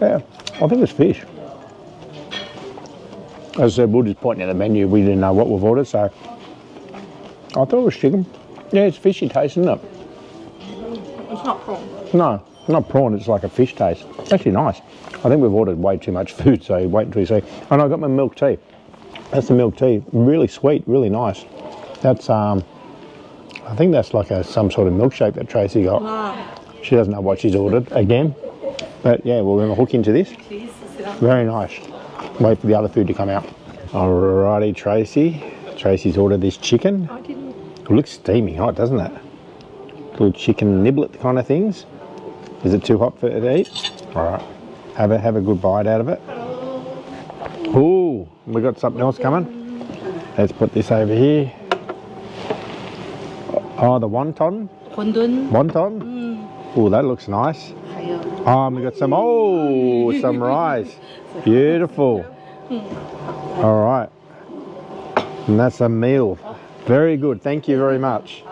Yeah, I think it's fish. As I said, we're just pointing at the menu. We didn't know what we've ordered, so I thought it was chicken. Yeah, it's fishy taste, isn't it? It's not prawn. No, not prawn. It's like a fish taste. It's actually nice. I think we've ordered way too much food, so wait until you see. And I got my milk tea. That's the milk tea. Really sweet, really nice. That's I think that's like some sort of milkshake that Tracy got. No. She doesn't know what she's ordered again. But yeah, we're going to hook into this. Very nice. Wait for the other food to come out. Alrighty, Tracy. Tracy's ordered this chicken. I didn't. It looks steamy hot, doesn't it? Little chicken niblet kind of things. Is it too hot for it to eat? All right. Have a good bite out of it. Ooh, we got something else coming. Let's put this over here. Oh, the wonton. Wonton. Oh, that looks nice. We got some. Oh, some rice. Beautiful. All right. And that's a meal. Very good. Thank you very much.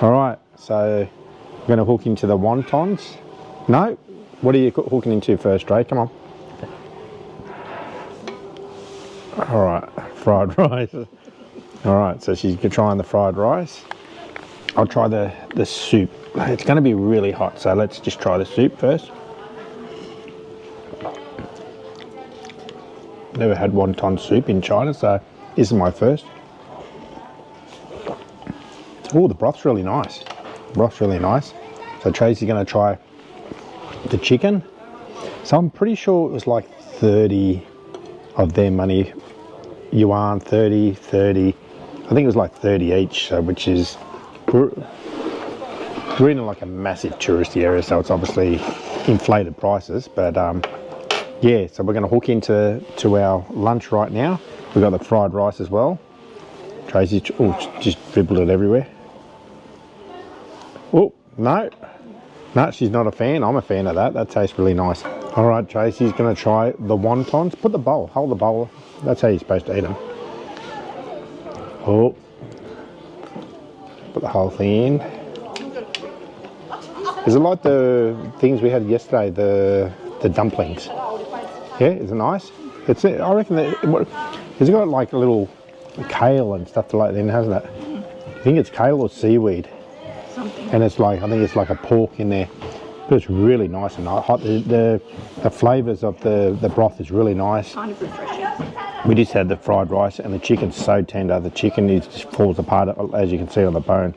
All right. So we're going to hook into the wontons. No. What are you hooking into first, Ray? Come on. All right, fried rice. All right, so she's trying the fried rice. I'll try the soup. It's going to be really hot, so let's just try the soup first. Never had wonton soup in China, so this is my first. Oh, the broth's really nice. Broth's really nice. So Tracy's going to try the chicken. So I'm pretty sure it was like 30 of their money, yuan, 30. I think it was like 30 each, so which is, we're in like a massive touristy area, so it's obviously inflated prices, but yeah, so we're going to hook into our lunch right now. We've got the fried rice as well. Tracy, oh, just dribbled it everywhere. Oh, no, she's not a fan. I'm a fan of that. That tastes really nice. All right, Tracy's going to try the wontons. Put the bowl, hold the bowl. That's how you're supposed to eat them. Oh, put the whole thing in. Is it like the things we had yesterday, the dumplings? Yeah, is it nice? It's, I reckon that it's got like a little kale and stuff like that in, hasn't it? I think it's kale or seaweed. Something. And it's like, I think it's like a pork in there. But it's really nice and hot. The flavours of the broth is really nice. Kind of refreshing. We just had the fried rice and the chicken's so tender. The chicken just falls apart, as you can see on the bone.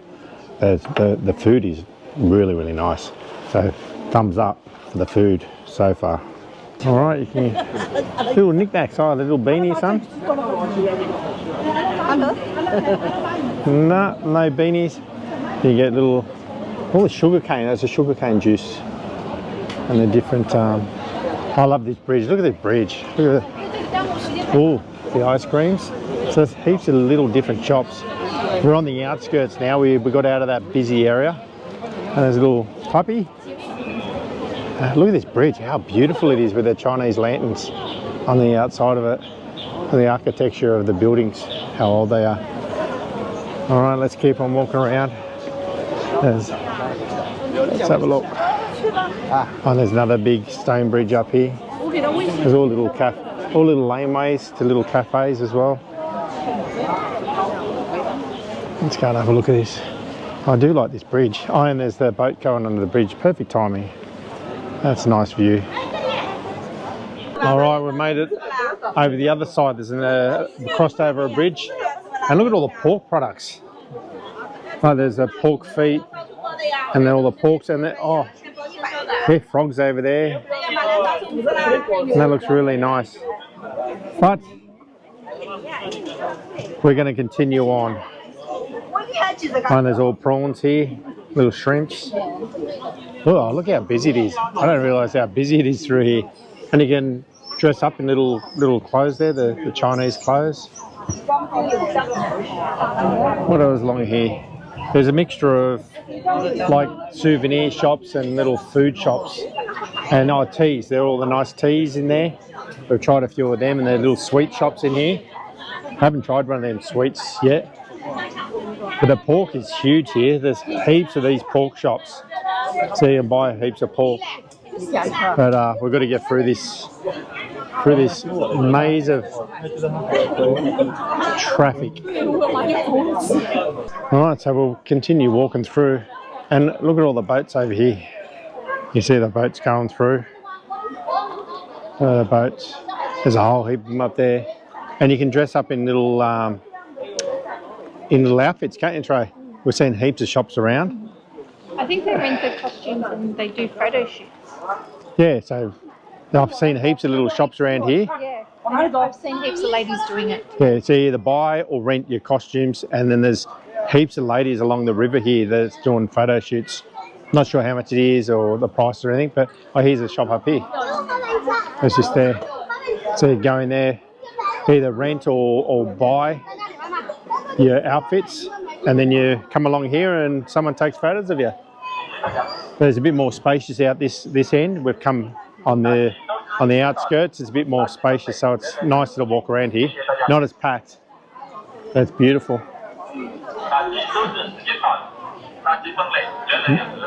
The food is really, really nice. So thumbs up for the food so far. All right, you can little knickknacks. Oh, the little beanie, son. No beanies. You get little, all the sugar cane. There's a sugar cane juice, and the different. I love this bridge. Look at this bridge. Look at it. Oh, the ice creams. So there's heaps of little different shops. We're on the outskirts now. We got out of that busy area, and there's a little puppy. Look at this bridge, how beautiful it is with the Chinese lanterns on the outside of it. And the architecture of the buildings, how old they are. All right, let's keep on walking around. Let's have a look. Oh, there's another big stone bridge up here. There's all little laneways to little cafes as well. Let's go and have a look at this. I do like this bridge. Oh, and there's the boat going under the bridge. Perfect timing. That's a nice view. All right, we've made it over the other side. There's crossed over a bridge. And look at all the pork products. Oh, there's the pork feet and then all the porks and there frogs over there. And that looks really nice. But we're going to continue on. And there's all prawns here, little shrimps. Oh, look how busy it is. I don't realise how busy it is through here. And you can dress up in little clothes there, the Chinese clothes. What else along here? There's a mixture of like souvenir shops and little food shops. And teas, they're all the nice teas in there. We've tried a few of them, and there are little sweet shops in here. I haven't tried one of them sweets yet. But the pork is huge here. There's heaps of these pork shops. So you can buy heaps of pork. But we've got to get through this maze of traffic. All right, so we'll continue walking through. And look at all the boats over here. You see the boats going through. The boats. There's a whole heap of them up there. And you can dress up in little outfits, can't you, Trey? We're seeing heaps of shops around. I think they rent the costumes and they do photo shoots. Yeah, so I've seen heaps of little shops around here. Yeah, I've seen heaps of ladies doing it. Yeah, so you either buy or rent your costumes, and then there's heaps of ladies along the river here that's doing photo shoots. Not sure how much it is or the price or anything, but here's a shop up here. It's just there. So you go in there, either rent or buy your outfits, and then you come along here and someone takes photos of you. There's a bit more spacious out this end. We've come on the outskirts. It's a bit more spacious, so it's nicer to walk around here. Not as packed. It's beautiful.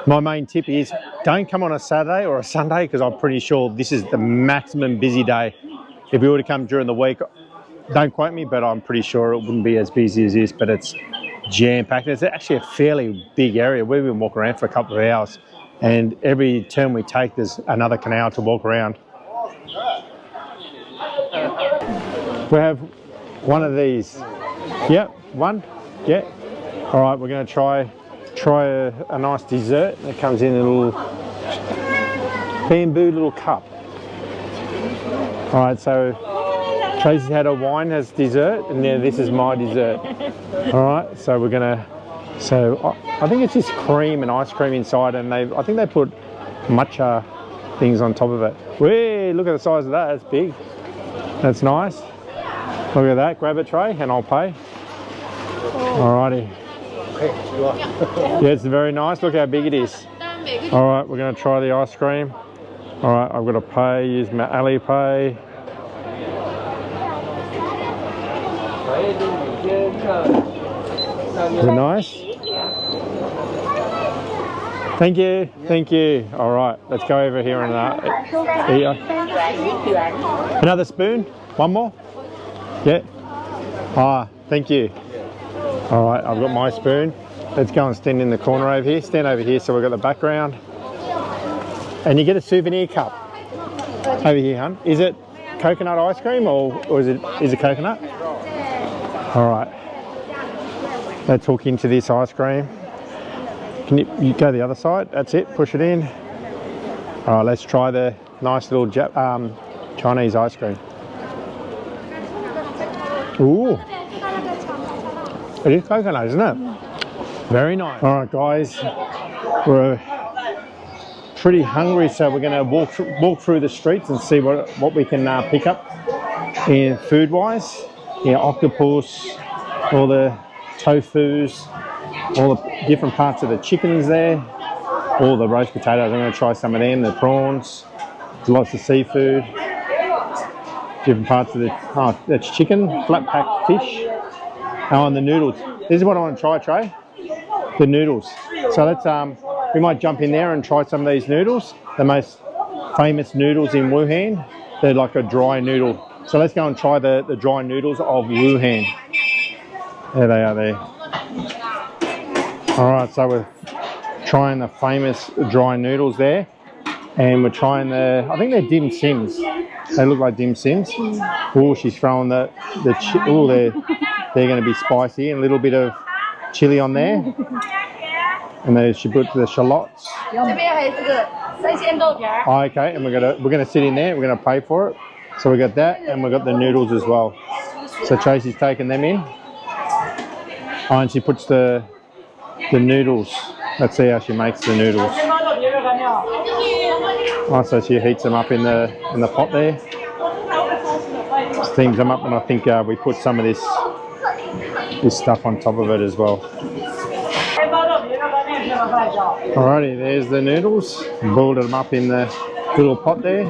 My main tip is don't come on a Saturday or a Sunday, because I'm pretty sure this is the maximum busy day. If you were to come during the week, don't quote me, but I'm pretty sure it wouldn't be as busy as this, but it's jam-packed. It's actually a fairly big area. We've been walking around for a couple of hours, and every turn we take, there's another canal to walk around. We have one of these. Yep, one. Yeah. All right, we're going to try a nice dessert. It comes in a little bamboo little cup. All right, so Tracy's had a wine as dessert, and now this is my dessert. All right, so we're gonna. So I think it's just cream and ice cream inside, and I think they put matcha things on top of it. Whee! Look at the size of that. That's big. That's nice. Look at that. Grab it, Trey, and I'll pay. Alrighty. Yeah, it's very nice. Look how big it is. All right, we're gonna try the ice cream. All right, I've got to pay. Use my Alipay. Is it nice? Thank you, thank you. All right, let's go over here and another spoon. One more. Yeah. Ah, thank you. All right, I've got my spoon. Let's go and stand in the corner over here. Stand over here so we've got the background. And you get a souvenir cup over here, hun. Is it coconut ice cream or is it coconut? All right. Let's hook into this ice cream. Can you go the other side? That's it. Push it in. All right. Let's try the nice little Chinese ice cream. Ooh. It is coconut, isn't it? Very nice. All right, guys. We're pretty hungry, so we're going to walk through the streets and see what we can pick up in food-wise. Yeah, octopus, all the tofus, all the different parts of the chickens there, all the roast potatoes. I'm going to try some of them, the prawns, lots of seafood, different parts of that's chicken, flat pack fish, and the noodles. This is what I want to try, Trey, the noodles. So let's we might jump in there and try some of these noodles, the most famous noodles in Wuhan. They're like a dry noodle. So let's go and try the dry noodles of Wuhan. There they are there. All right, so we're trying the famous dry noodles there. And we're trying I think they're dim sims. They look like dim sims. Oh, she's throwing they're going to be spicy and a little bit of chili on there. And then she put the shallots. Oh, okay, and we're gonna sit in there. We're gonna pay for it. So we got that, and we got the noodles as well. So Tracy's taking them in. Oh, and she puts the noodles. Let's see how she makes the noodles. Oh, so she heats them up in the pot there. Steams them up, and I think we put some of this stuff on top of it as well. Alrighty, there's the noodles. Boiled them up in the little pot there,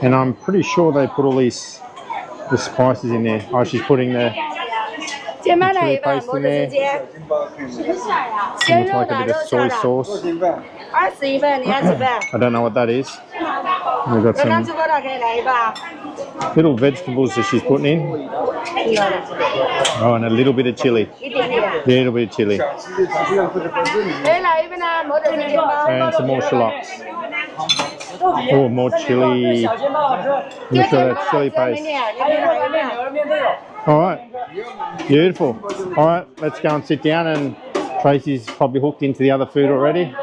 and I'm pretty sure they put all the spices in there. Oh, she's putting the chili paste in there. Looks like a bit of soy sauce. I don't know what that is. We've got some little vegetables that she's putting in. Oh, and a little bit of chili. A little bit of chili. And some more shallots. Oh, more chili. Make sure that's chili paste. All right. Beautiful. All right, let's go and sit down. And Tracy's probably hooked into the other food already.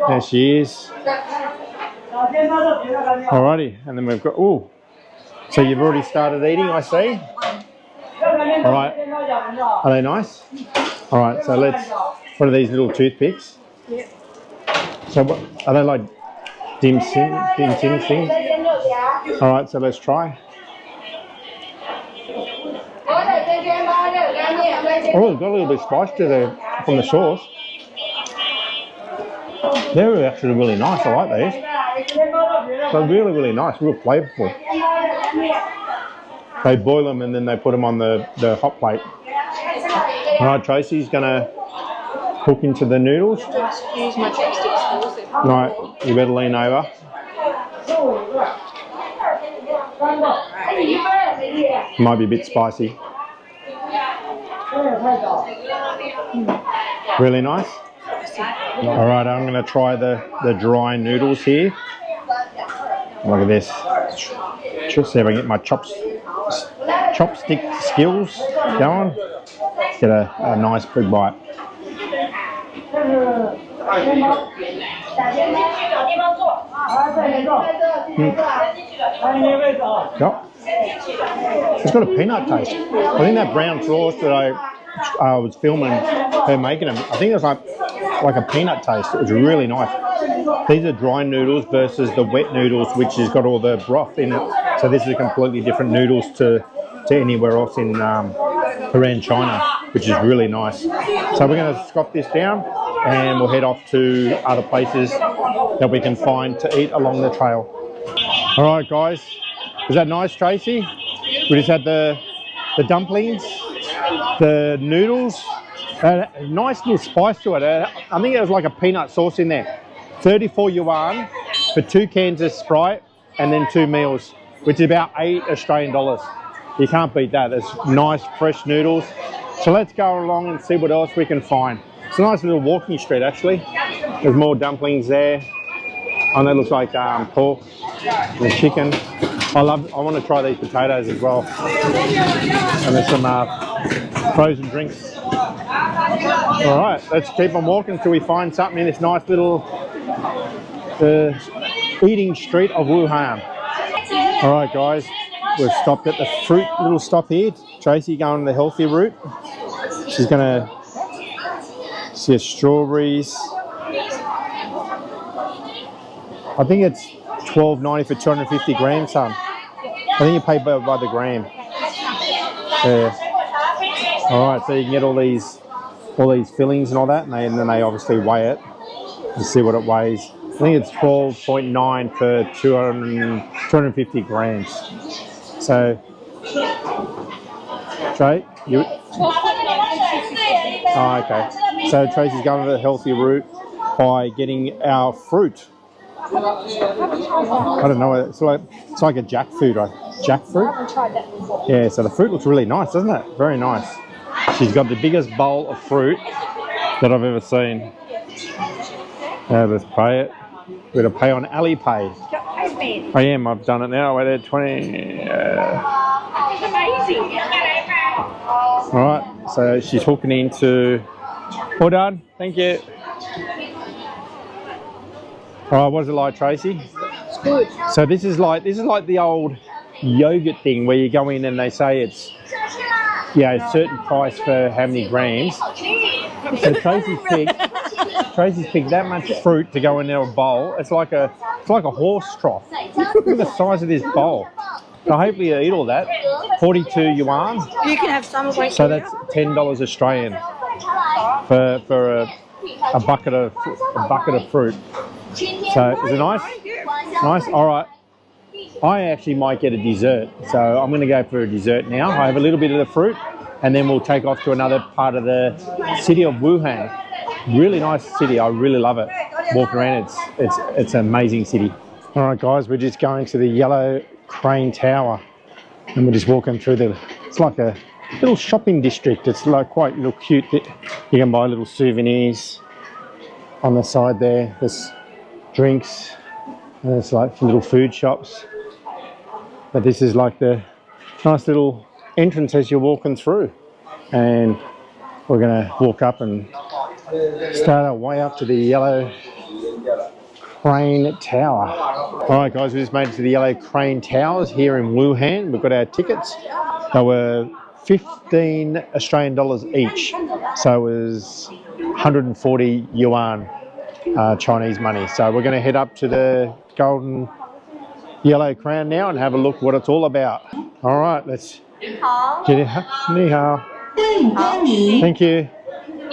There she is. Alrighty, and then we've got, oh, so you've already started eating, I see. Alright, are they nice? Alright, so what are these little toothpicks? So what, are they like dim sum things? Alright, so let's try. Oh, it's got a little bit of spice to from the sauce. They're actually really nice. I like these. They're really, really nice. Real flavourful. They boil them and then they put them on the hot plate. All right, Tracy's going to hook into the noodles. Use my chopsticks. Right, you better lean over. Might be a bit spicy. Really nice. All right, I'm going to try the dry noodles here. Look at this. Just see if I can get my chopstick skills going. Get a nice big bite. Yep. It's got a peanut taste. I think that brown sauce that I was filming her making them, I think it was like a peanut taste. It was really nice. These are dry noodles versus the wet noodles, which has got all the broth in it. So this is completely different noodles to anywhere else in around China, which is really nice. So we're going to scoff this down and we'll head off to other places that we can find to eat along the trail. All right, guys. Was that nice, Tracy? We just had the dumplings, the noodles, a nice little spice to it. I think it was like a peanut sauce in there. 34 yuan for 2 cans of Sprite and then 2 meals, which is about 8 Australian dollars. You can't beat that. There's nice fresh noodles. So let's go along and see what else we can find. It's a nice little walking street actually. There's more dumplings there. Oh, that looks like pork and chicken. I want to try these potatoes as well. And there's some frozen drinks. All right, let's keep on walking until we find something in this nice little eating street of Wuhan. All right, guys, we've stopped at the fruit little stop here. Tracy going the healthy route. She's gonna see strawberries. I think it's $12.90 for 250 grams, son. I think you pay by the gram. Yeah. All right, so you can get all these fillings and all that, and then they obviously weigh it and see what it weighs. I think it's 12.9 for 250 grams. So, Trey, you? Oh, okay. So Tracy's going the healthy route by getting our fruit. I don't know. It's like a jackfruit, right? Jackfruit. I haven't tried that before. Yeah. So the fruit looks really nice, doesn't it? Very nice. She's got the biggest bowl of fruit that I've ever seen. Let's pay it. We're going to pay on Alipay. I am. I've done it now. We're there 20. All right. So she's hooking into. All done. Thank you. All right. What is it like, Tracy? It's good. So this is like the old yogurt thing where you go in and they say it's a certain price for how many grams. So Tracy's picked that much fruit to go in a bowl. It's like a horse trough. Look at the size of this bowl. So hopefully you eat all that. 42 yuan. You can have some of it. So that's $10 Australian for a bucket of fruit. So is it nice? Nice. All right. I actually might get a dessert, so I'm going to go for a dessert now. I have a little bit of the fruit, and then we'll take off to another part of the city of Wuhan. Really nice city. I really love it. Walk around, it's an amazing city. All right, guys, we're just going to the Yellow Crane Tower, and we're just walking through it's like a little shopping district. It's like quite little cute. You can buy little souvenirs on the side there. There's drinks, and there's like little food shops. But this is like the nice little entrance as you're walking through. And we're going to walk up and start our way up to the Yellow Crane Tower. All right, guys, we just made it to the Yellow Crane Towers here in Wuhan. We've got our tickets. They were 15 Australian dollars each. So it was 140 yuan Chinese money. So we're going to head up to the Golden Yellow Crown now and have a look what it's all about. All right, let's get it. Ni hao. Thank you.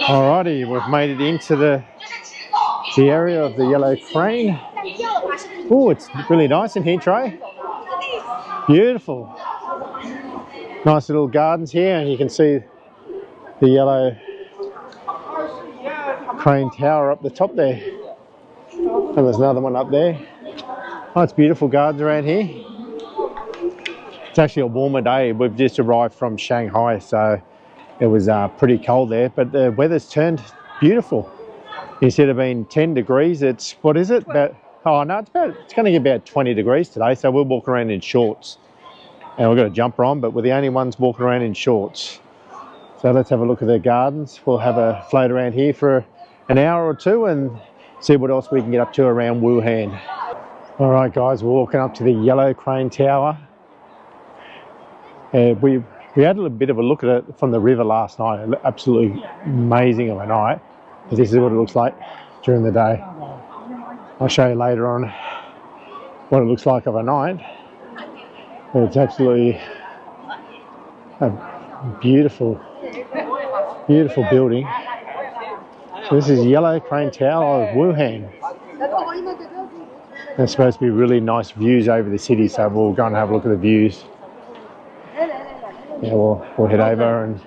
All righty, we've made it into the area of the Yellow Crane. Oh, it's really nice in here, Trey. Beautiful. Nice little gardens here, and you can see the Yellow Crane Tower up the top there. And there's another one up there. Oh, it's beautiful gardens around here. It's actually a warmer day. We've just arrived from Shanghai, so it was pretty cold there, but the weather's turned beautiful. Instead of being 10 degrees, it's, what is it? About, oh no, it's going to get about 20 degrees today, so we'll walk around in shorts. And we've got a jumper on, but we're the only ones walking around in shorts. So let's have a look at the gardens. We'll have a float around here for an hour or two and see what else we can get up to around Wuhan. All right, guys, we're walking up to the Yellow Crane Tower. We had a little bit of a look at it from the river last night. It looked absolutely amazing of a night. But this is what it looks like during the day. I'll show you later on what it looks like of a night. But it's absolutely a beautiful, beautiful building. So this is Yellow Crane Tower of Wuhan. There's supposed to be really nice views over the city, so we'll go and have a look at the views. Yeah, we'll head over and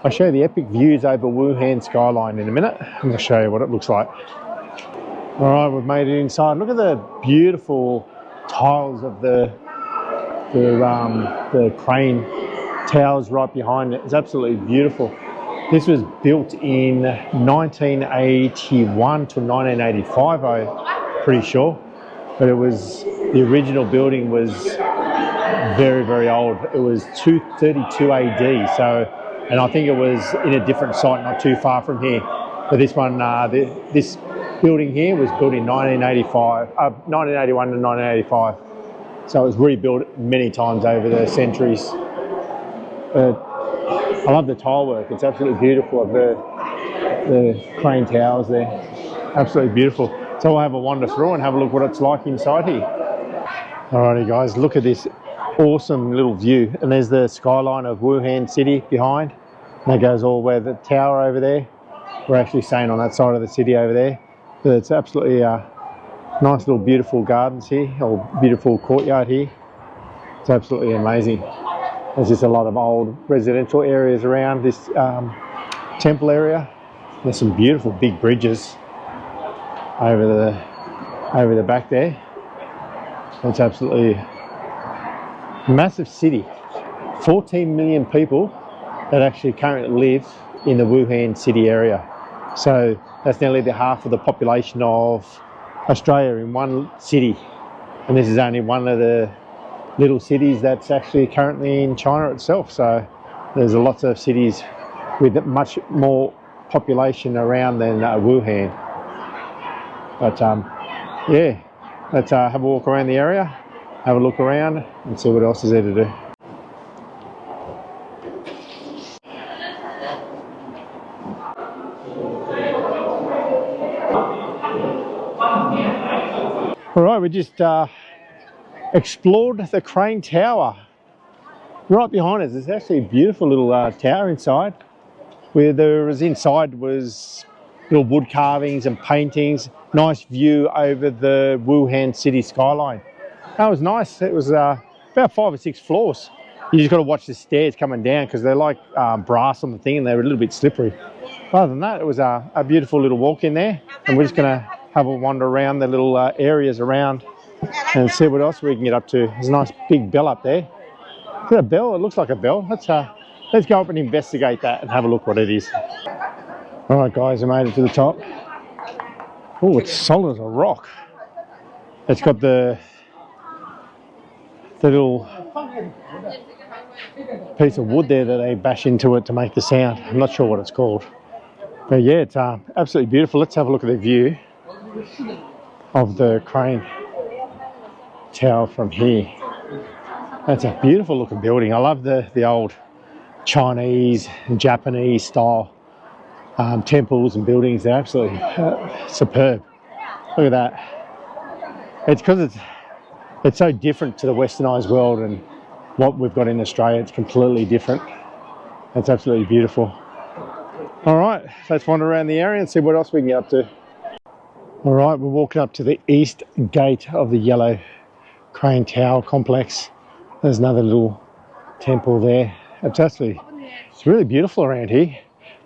I'll show you the epic views over Wuhan skyline in a minute. I'm going to show you what it looks like. All right, we've made it inside. Look at the beautiful tiles of the crane towers right behind it. It's absolutely beautiful. This was built in 1981 to 1985, I'm pretty sure. But it was, the original building was very, very old. It was 232 AD, so, and I think it was in a different site not too far from here. But this one, this building here was built in 1981 to 1985. So it was rebuilt many times over the centuries. But I love the tile work. It's absolutely beautiful of the crane towers there. Absolutely beautiful. So we'll have a wander through and have a look what it's like inside here. Alrighty guys, look at this awesome little view. And there's the skyline of Wuhan city behind. And that goes all the way to the tower over there. We're actually staying on that side of the city over there. But it's absolutely nice little beautiful gardens here, or beautiful courtyard here. It's absolutely amazing. There's just a lot of old residential areas around this temple area. There's some beautiful big bridges over the back there. It's absolutely massive city. 14 million people that actually currently live in the Wuhan city area. So that's nearly the half of the population of Australia in one city. And this is only one of the little cities that's actually currently in China itself. So there's lots of cities with much more population around than Wuhan. But yeah, let's have a walk around the area, have a look around and see what else is there to do. All right, we just explored the crane tower. Right behind us, there's actually a beautiful little tower inside. Where there was inside was little wood carvings and paintings. Nice view over the Wuhan city skyline. That was nice. It was about 5 or 6 floors. You just got to watch the stairs coming down because they're like brass on the thing and they're a little bit slippery. Other than that, it was a beautiful little walk in there, and we're just going to have a wander around the little areas around and see what else we can get up to. There's a nice big bell up there. Is that a bell? It looks like a bell. Let's go up and investigate that and have a look what it is. All right, guys, I made it to the top. Oh, it's solid as a rock. It's got the little piece of wood there that they bash into it to make the sound. I'm not sure what it's called. But yeah, it's absolutely beautiful. Let's have a look at the view of the crane tower from here. That's a beautiful looking building. I love the old Chinese and Japanese style temples and buildings. They're absolutely superb. Look at that. It's because it's so different to the westernized world and what we've got in Australia. It's completely different. It's absolutely beautiful. All right, let's wander around the area and see what else we can get up to. All right, we're walking up to the east gate of the Yellow Crane Tower complex. There's another little temple there. It's really beautiful around here.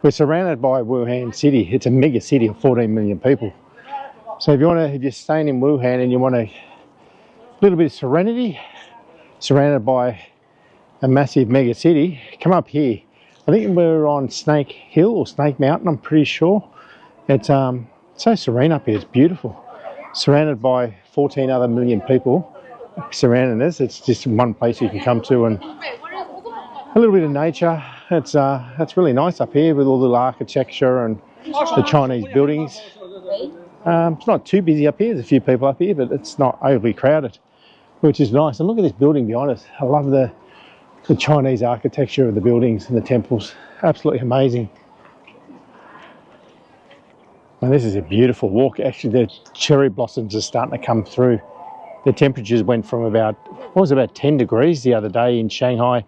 We're surrounded by Wuhan city. It's a mega city of 14 million people. So if you're staying in Wuhan and you want a little bit of serenity, surrounded by a massive mega city. Come up here. I think we're on Snake Hill or Snake Mountain, I'm pretty sure. It's so serene up here, it's beautiful. Surrounded by 14 other million people surrounding us. It's just one place you can come to and a little bit of nature. It's really nice up here with all the architecture and the Chinese buildings. It's not too busy up here. There's a few people up here, but it's not overly crowded, which is nice. And look at this building, to be honest. I love the Chinese architecture of the buildings and the temples. Absolutely amazing. And this is a beautiful walk. Actually, the cherry blossoms are starting to come through. The temperatures went from about 10 degrees the other day in Shanghai.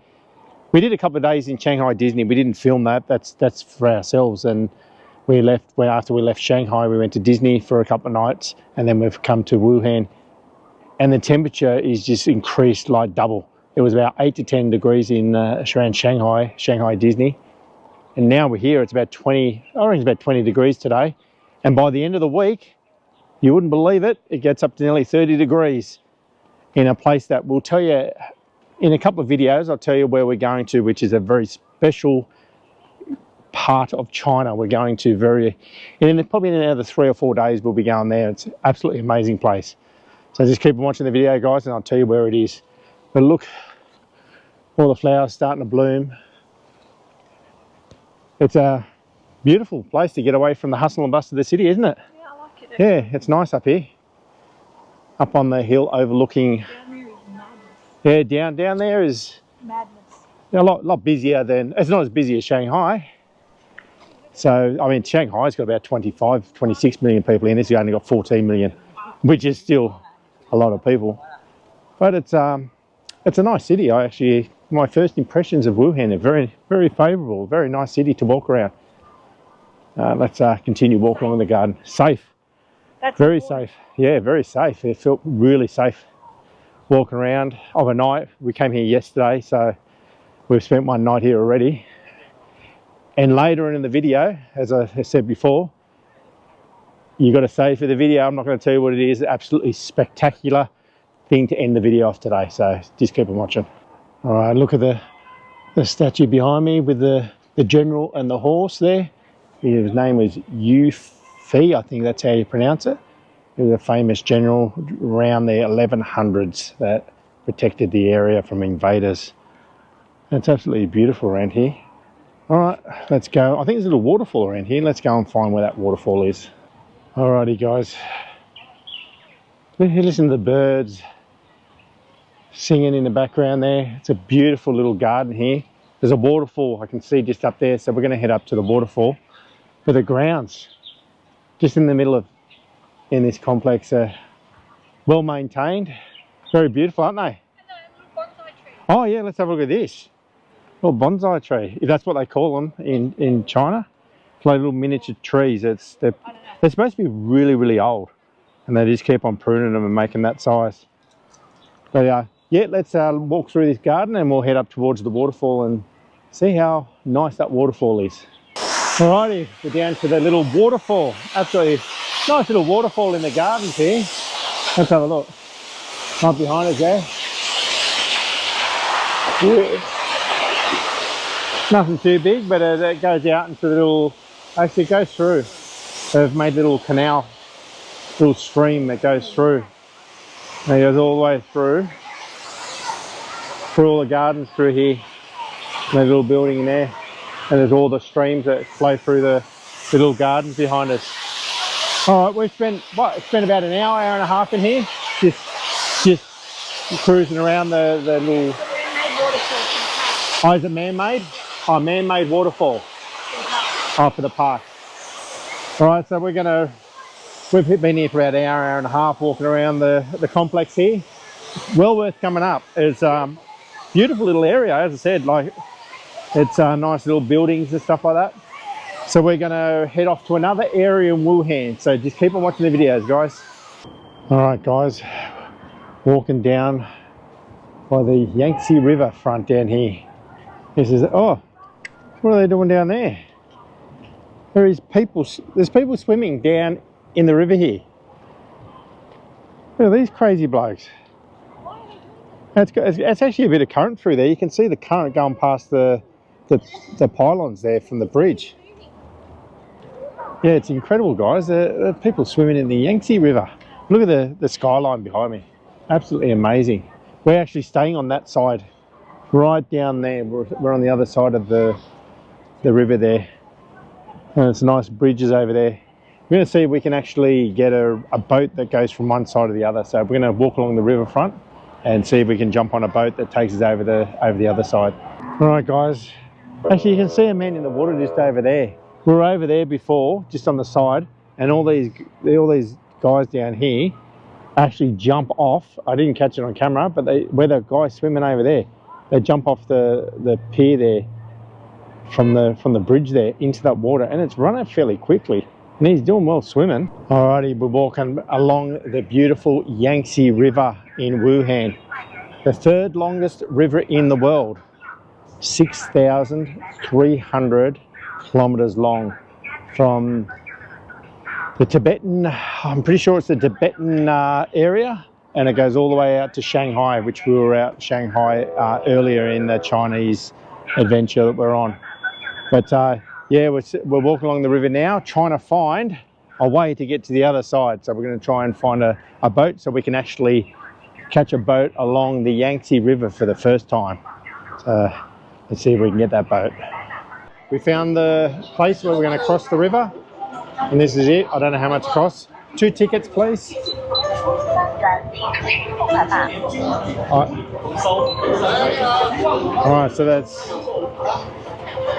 We did a couple of days in Shanghai Disney. We didn't film that. That's for ourselves. And we left, after we left Shanghai, we went to Disney for a couple of nights, and then we've come to Wuhan. And the temperature is just increased like double. It was about 8 to 10 degrees in around Shanghai Disney. And now we're here, it's about 20, I reckon it's about 20 degrees today. And by the end of the week, you wouldn't believe it, it gets up to nearly 30 degrees in a place that we'll tell you in a couple of videos. I'll tell you where we're going to, which is a very special part of China. We're going to probably in another 3 or 4 days we'll be going there. It's an absolutely amazing place. So just keep watching the video, guys, and I'll tell you where it is. But look, all the flowers starting to bloom. It's a beautiful place to get away from the hustle and bustle of the city, isn't it? Yeah, I like it. Yeah, it's nice up here. Up on the hill overlooking. Down there is madness. Yeah, down there is Madness. a lot busier than, it's not as busy as Shanghai. So, I mean, Shanghai's got about 25, 26 million people in this. You've only got 14 million, which is still a lot of people. But it's a nice city. My first impressions of Wuhan are very, very favourable. Very nice city to walk around. Let's continue walking along the garden. Safe. That's very important. safe. Yeah, very safe. It felt really safe walking around overnight. We came here yesterday, so we've spent one night here already. And later in the video, as I said before, you've got to say for the video, I'm not going to tell you what it is. Absolutely spectacular thing to end the video off today. So just keep on watching. All right, look at the statue behind me with the general and the horse there. His name was Yu Fi, I think that's how you pronounce it. He was a famous general around the 1100s that protected the area from invaders. It's absolutely beautiful around here. All right, let's go. I think there's a little waterfall around here. Let's go and find where that waterfall is. Alrighty, guys. Listen to the birds singing in the background there. It's a beautiful little garden here. There's a waterfall I can see just up there, so we're going to head up to the waterfall. But the grounds, just in the middle of, in this complex, are well maintained. Very beautiful, aren't they? Oh yeah, let's have a look at this. Little bonsai tree, if that's what they call them in China. It's like little miniature trees. They're supposed to be really, really old, and they just keep on pruning them and making that size. But yeah, let's walk through this garden and we'll head up towards the waterfall and see how nice that waterfall is. Alrighty, we're down to the little waterfall. Absolutely nice little waterfall in the gardens here. Let's have a look. Right behind us there. Yeah. Nothing too big, but it goes out into the little, actually it goes through. They've made a little canal, little stream that goes through. And it goes all the way through all the gardens through here. And there's a little building in there. And there's all the streams that flow through the little gardens behind us. All right, we've spent about an hour and a half in here, just cruising around the little. Oh, is it man-made? Oh, man-made waterfall. Oh, for the park. All right, so we've been here for about an hour and a half walking around the complex here. Well worth coming up. It's beautiful little area, as I said. Like, it's nice little buildings and stuff like that. So we're going to head off to another area in Wuhan. So just keep on watching the videos, guys. All right, guys, walking down by the Yangtze River front down here. This is, oh, what are they doing down there? There's people swimming down in the river here. Look at these crazy blokes. It's actually a bit of current through there. You can see the current going past the pylons there from the bridge. Yeah, it's incredible, guys. There are people swimming in the Yangtze River. Look at the skyline behind me. Absolutely amazing. We're actually staying on that side, right down there. We're on the other side of the river there. And it's nice bridges over there. We're going to see if we can actually get a boat that goes from one side to the other. So we're going to walk along the riverfront and see if we can jump on a boat that takes us over the other side. All right, guys. Actually, you can see a man in the water just over there. We were over there before, just on the side, and all these guys down here actually jump off. I didn't catch it on camera, but where the guy's swimming over there, they jump off the pier there from the bridge there into that water, and it's running fairly quickly. And he's doing well swimming. Alrighty, we're walking along the beautiful Yangtze River in Wuhan, the third longest river in the world, 6,300 kilometers long, from the Tibetan, I'm pretty sure it's the Tibetan area, and it goes all the way out to Shanghai, which we were out Shanghai earlier in the Chinese adventure that we're on. But yeah, we're walking along the river now, trying to find a way to get to the other side. So we're going to try and find a boat so we can actually catch a boat along the Yangtze River for the first time. So let's see if we can get that boat. We found the place where we're going to cross the river, and this is it. I don't know how much it costs. 2 tickets, please. Alright, so that's...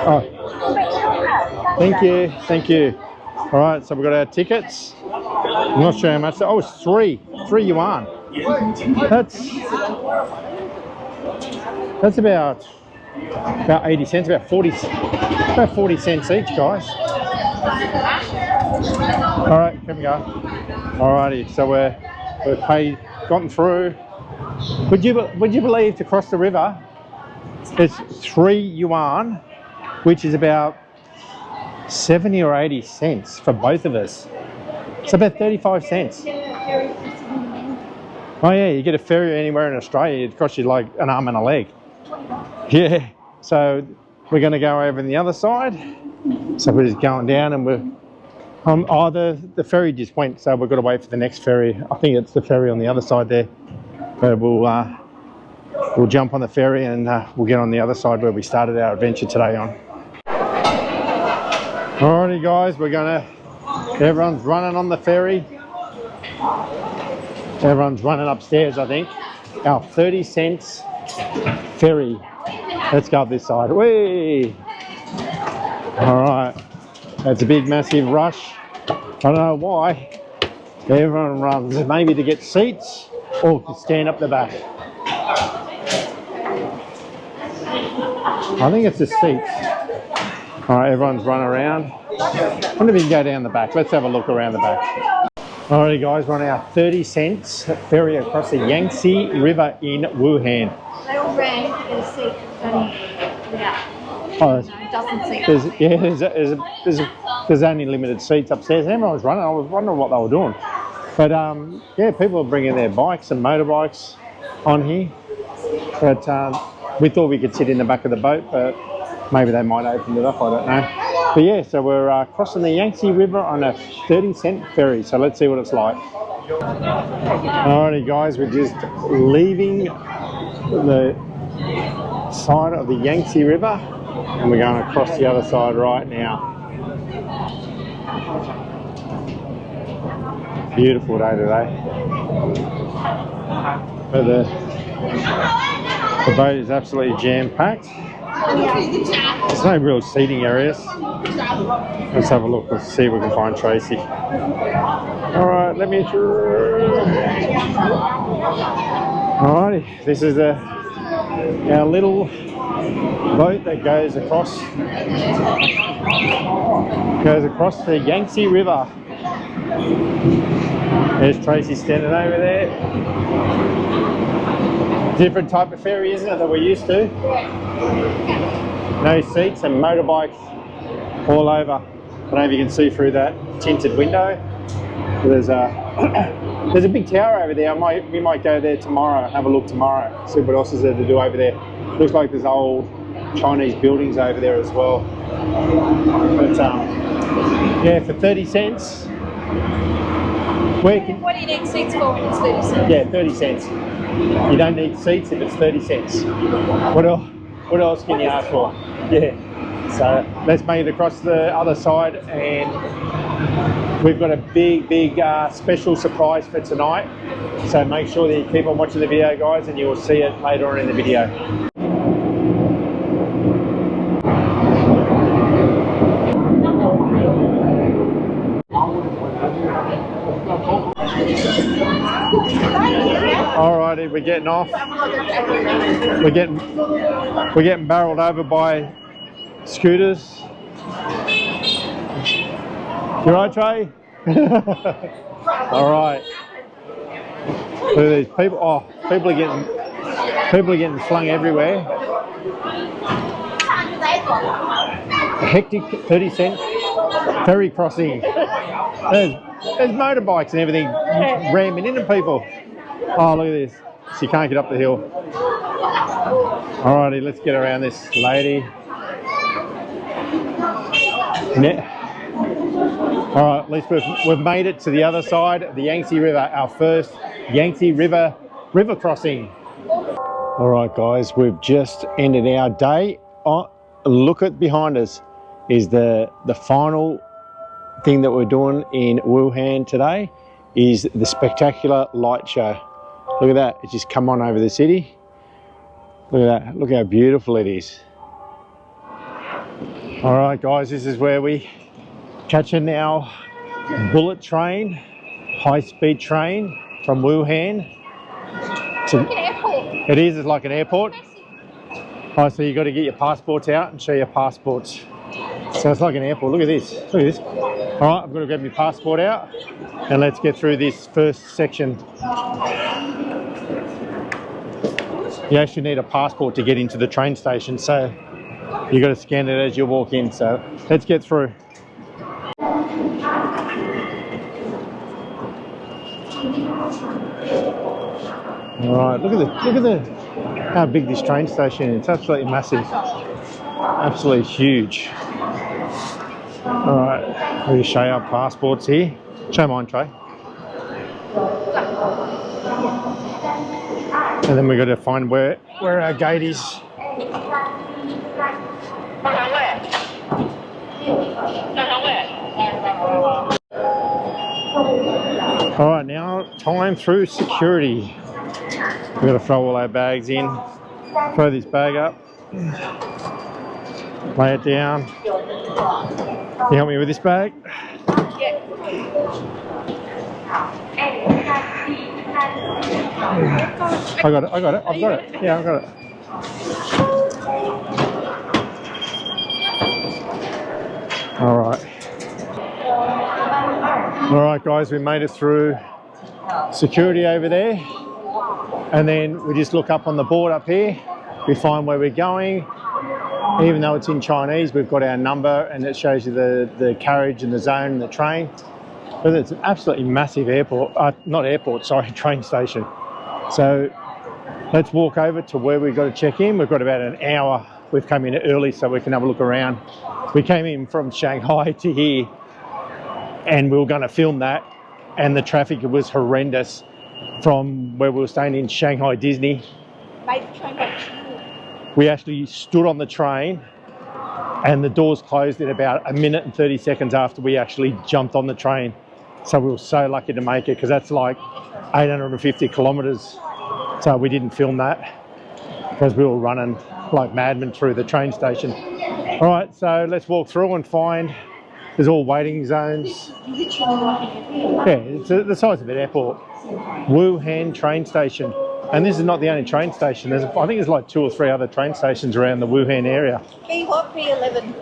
Oh, thank you. Alright, so we've got our tickets. I'm not sure how much. Oh, it's 3 yuan. That's about 80 cents, about 40 cents each, guys. Alright, here we go. Alrighty, so we're paid, gotten through. Would you believe to cross the river, it's 3 yuan, which is about 70 or 80 cents for both of us. It's about 35 cents. Oh yeah, you get a ferry anywhere in Australia, it costs you like an arm and a leg. Yeah, so we're going to go over on the other side. So we're just going down, and we're the ferry just went, so we've got to wait for the next ferry. I think it's the ferry on the other side there. But we'll jump on the ferry, and we'll get on the other side where we started our adventure today on. Alrighty, guys, everyone's running on the ferry. Everyone's running upstairs, I think. Our 30 cents ferry. Let's go up this side. Whee! Alright. That's a big, massive rush. I don't know why. Everyone runs, maybe to get seats or to stand up the back. I think it's the seats. Alright, everyone's run around. I wonder if we can go down the back. Let's have a look around the back. Alrighty, guys, we're on our 30 cents ferry across the Yangtze River in Wuhan. They all ran to get a seat. There's only limited seats upstairs. Everyone was running. I was wondering what they were doing. But yeah, people are bringing their bikes and motorbikes on here. But we thought we could sit in the back of the boat, but maybe they might open it up, I don't know. But yeah, so we're crossing the Yangtze River on a 30-cent ferry. So let's see what it's like. Alrighty, guys, we're just leaving the side of the Yangtze River, and we're going across the other side right now. Beautiful day today. But the boat is absolutely jam-packed. There's no real seating areas. Let's have a look. Let's see if we can find Tracy. Alright, let me through. Alrighty, this is our little boat that goes across the Yangtze River. There's Tracy standing over there. Different type of ferry, isn't it, that we're used to? No seats and motorbikes all over. I don't know if you can see through that tinted window. There's There's a big tower over there. We might go there tomorrow, have a look tomorrow, see what else is there to do over there. Looks like there's old Chinese buildings over there as well. But yeah, for 30 cents. What do you need seats for when it's 30 cents? Yeah, 30 cents. You don't need seats if it's 30 cents. What else can you ask for? Yeah. So let's make it across the other side, and we've got a big special surprise for tonight. So make sure that you keep on watching the video, guys, and you will see it later on in the video. Alrighty, we're getting off. We're getting barreled over by scooters. You right, Trey? All right. Look at these people. Oh, people are getting flung everywhere. A hectic 30-cent ferry crossing. There's motorbikes and everything ramming into people. Oh, look at this. She can't get up the hill. Alrighty, let's get around this lady. Alright, at least we've made it to the other side of the Yangtze River, our first Yangtze River crossing. Alright guys, we've just ended our day. Oh, look at behind us is the final thing that we're doing in Wuhan today is the spectacular light show. Look at that, it's just come on over the city. Look at that, look how beautiful it is. All right guys, this is where we catching our bullet train, high-speed train from Wuhan. It's like an airport. It is, it's like an airport. Oh, so you've got to get your passports out and show your passports. So it's like an airport, look at this, look at this. All right, I've got to grab my passport out and let's get through this first section. You actually need a passport to get into the train station, so you've got to scan it as you walk in, so let's get through. All right, look at how big this train station is. It's absolutely massive, absolutely huge. All right, we'll show our passports here. Show mine, Trey. And then we've got to find where our gate is. All right, now time through security. We've got to throw all our bags in, throw this bag up, lay it down. Can you help me with this bag? I got it, I've got it. Yeah, I've got it. All right. All right, guys, we made it through security over there. And then we just look up on the board up here. We find where we're going. Even though it's in Chinese, we've got our number and it shows you the carriage and the zone and the train. But it's an absolutely massive airport, not airport, sorry, train station. So let's walk over to where we've got to check in. We've got about an hour. We've come in early so we can have a look around. We came in from Shanghai to here and we were going to film that, and the traffic was horrendous from where we were staying in Shanghai Disney. We actually stood on the train and the doors closed in about a minute and 30 seconds after we actually jumped on the train. So we were so lucky to make it because that's like 850 kilometers. So we didn't film that because we were running like madmen through the train station. All right, so let's walk through and find, there's all waiting zones. Yeah, it's the size of an airport. Wuhan train station. And this is not the only train station. I think there's like 2 or 3 other train stations around the Wuhan area. B what? B11.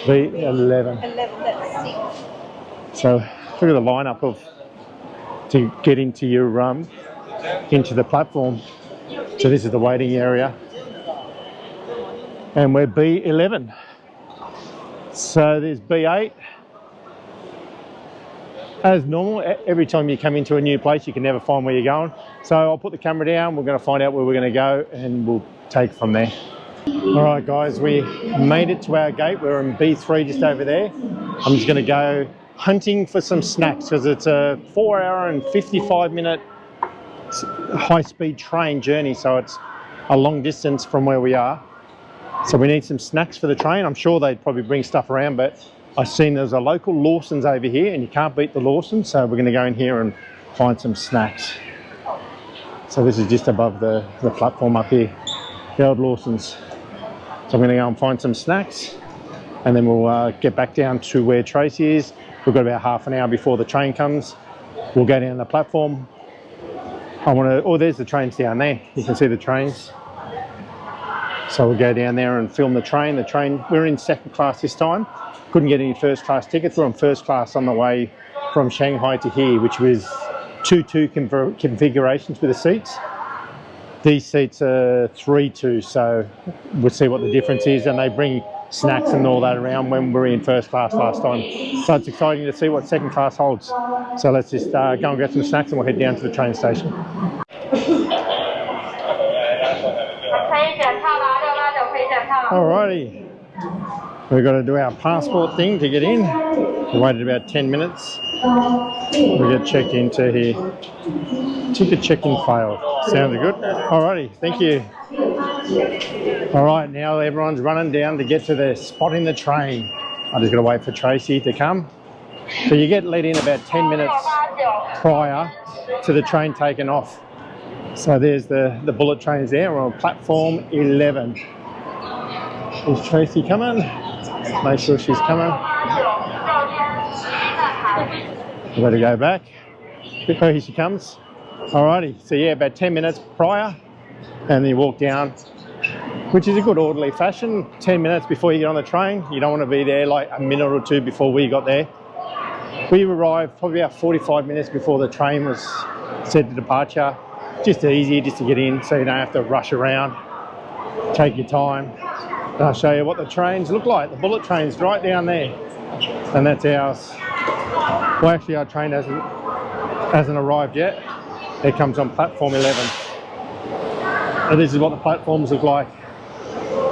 B11. 11, that's 6. So look at the lineup to get into your into the platform. So this is the waiting area. And we're B11. So there's B8. As normal, every time you come into a new place, you can never find where you're going. So I'll put the camera down, we're going to find out where we're going to go, and we'll take from there. All right, guys, we made it to our gate. We're in B3 just over there. I'm just going to go hunting for some snacks because it's a 4-hour and 55-minute high-speed train journey, so it's a long distance from where we are. So we need some snacks for the train. I'm sure they'd probably bring stuff around, but I've seen there's a local Lawson's over here, and you can't beat the Lawson's, so we're going to go in here and find some snacks. So this is just above the platform up here, the old Lawson's. So I'm going to go and find some snacks, and then we'll get back down to where Tracy is. We've got about half an hour before the train comes. We'll go down the platform. Oh, there's the trains down there. You can see the trains. So we'll go down there and film the train. We're in second class this time. Couldn't get any first class tickets. We're on first class on the way from Shanghai to here, which was 2-2 configurations with the seats. These seats are 3-2, so we'll see what the difference is, and they bring snacks and all that around when we were in first class last time. So it's exciting to see what second class holds. So let's just go and get some snacks and we'll head down to the train station. Alrighty, we've got to do our passport thing to get in. We waited about 10 minutes. We get checked into here. Ticket check-in failed. Sounds good. Alrighty, thank you. Alright, now everyone's running down to get to their spot in the train. I just got to wait for Tracy to come. So you get let in about 10 minutes prior to the train taking off. So there's the bullet trains there. We're on platform 11. Is Tracy coming? Make sure she's coming. We've got to go back. Oh, here she comes. Alrighty, so yeah, about 10 minutes prior, and then you walk down, which is a good orderly fashion. 10 minutes before you get on the train. You don't want to be there like a minute or two before we got there. We arrived probably about 45 minutes before the train was set to departure. Just easy just to get in so you don't have to rush around. Take your time. And I'll show you what the trains look like. The bullet train's right down there, and that's ours. Well, actually our train hasn't arrived yet. It comes on platform 11. And this is what the platforms look like.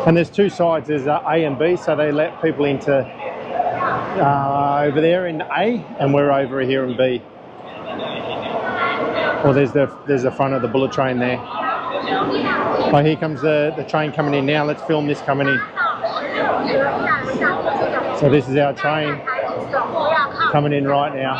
And there's two sides, there's A and B, so they let people into over there in A, and we're over here in B. Well, there's the front of the bullet train there. Oh, here comes the train coming in now. Let's film this coming in. So this is our train coming in right now.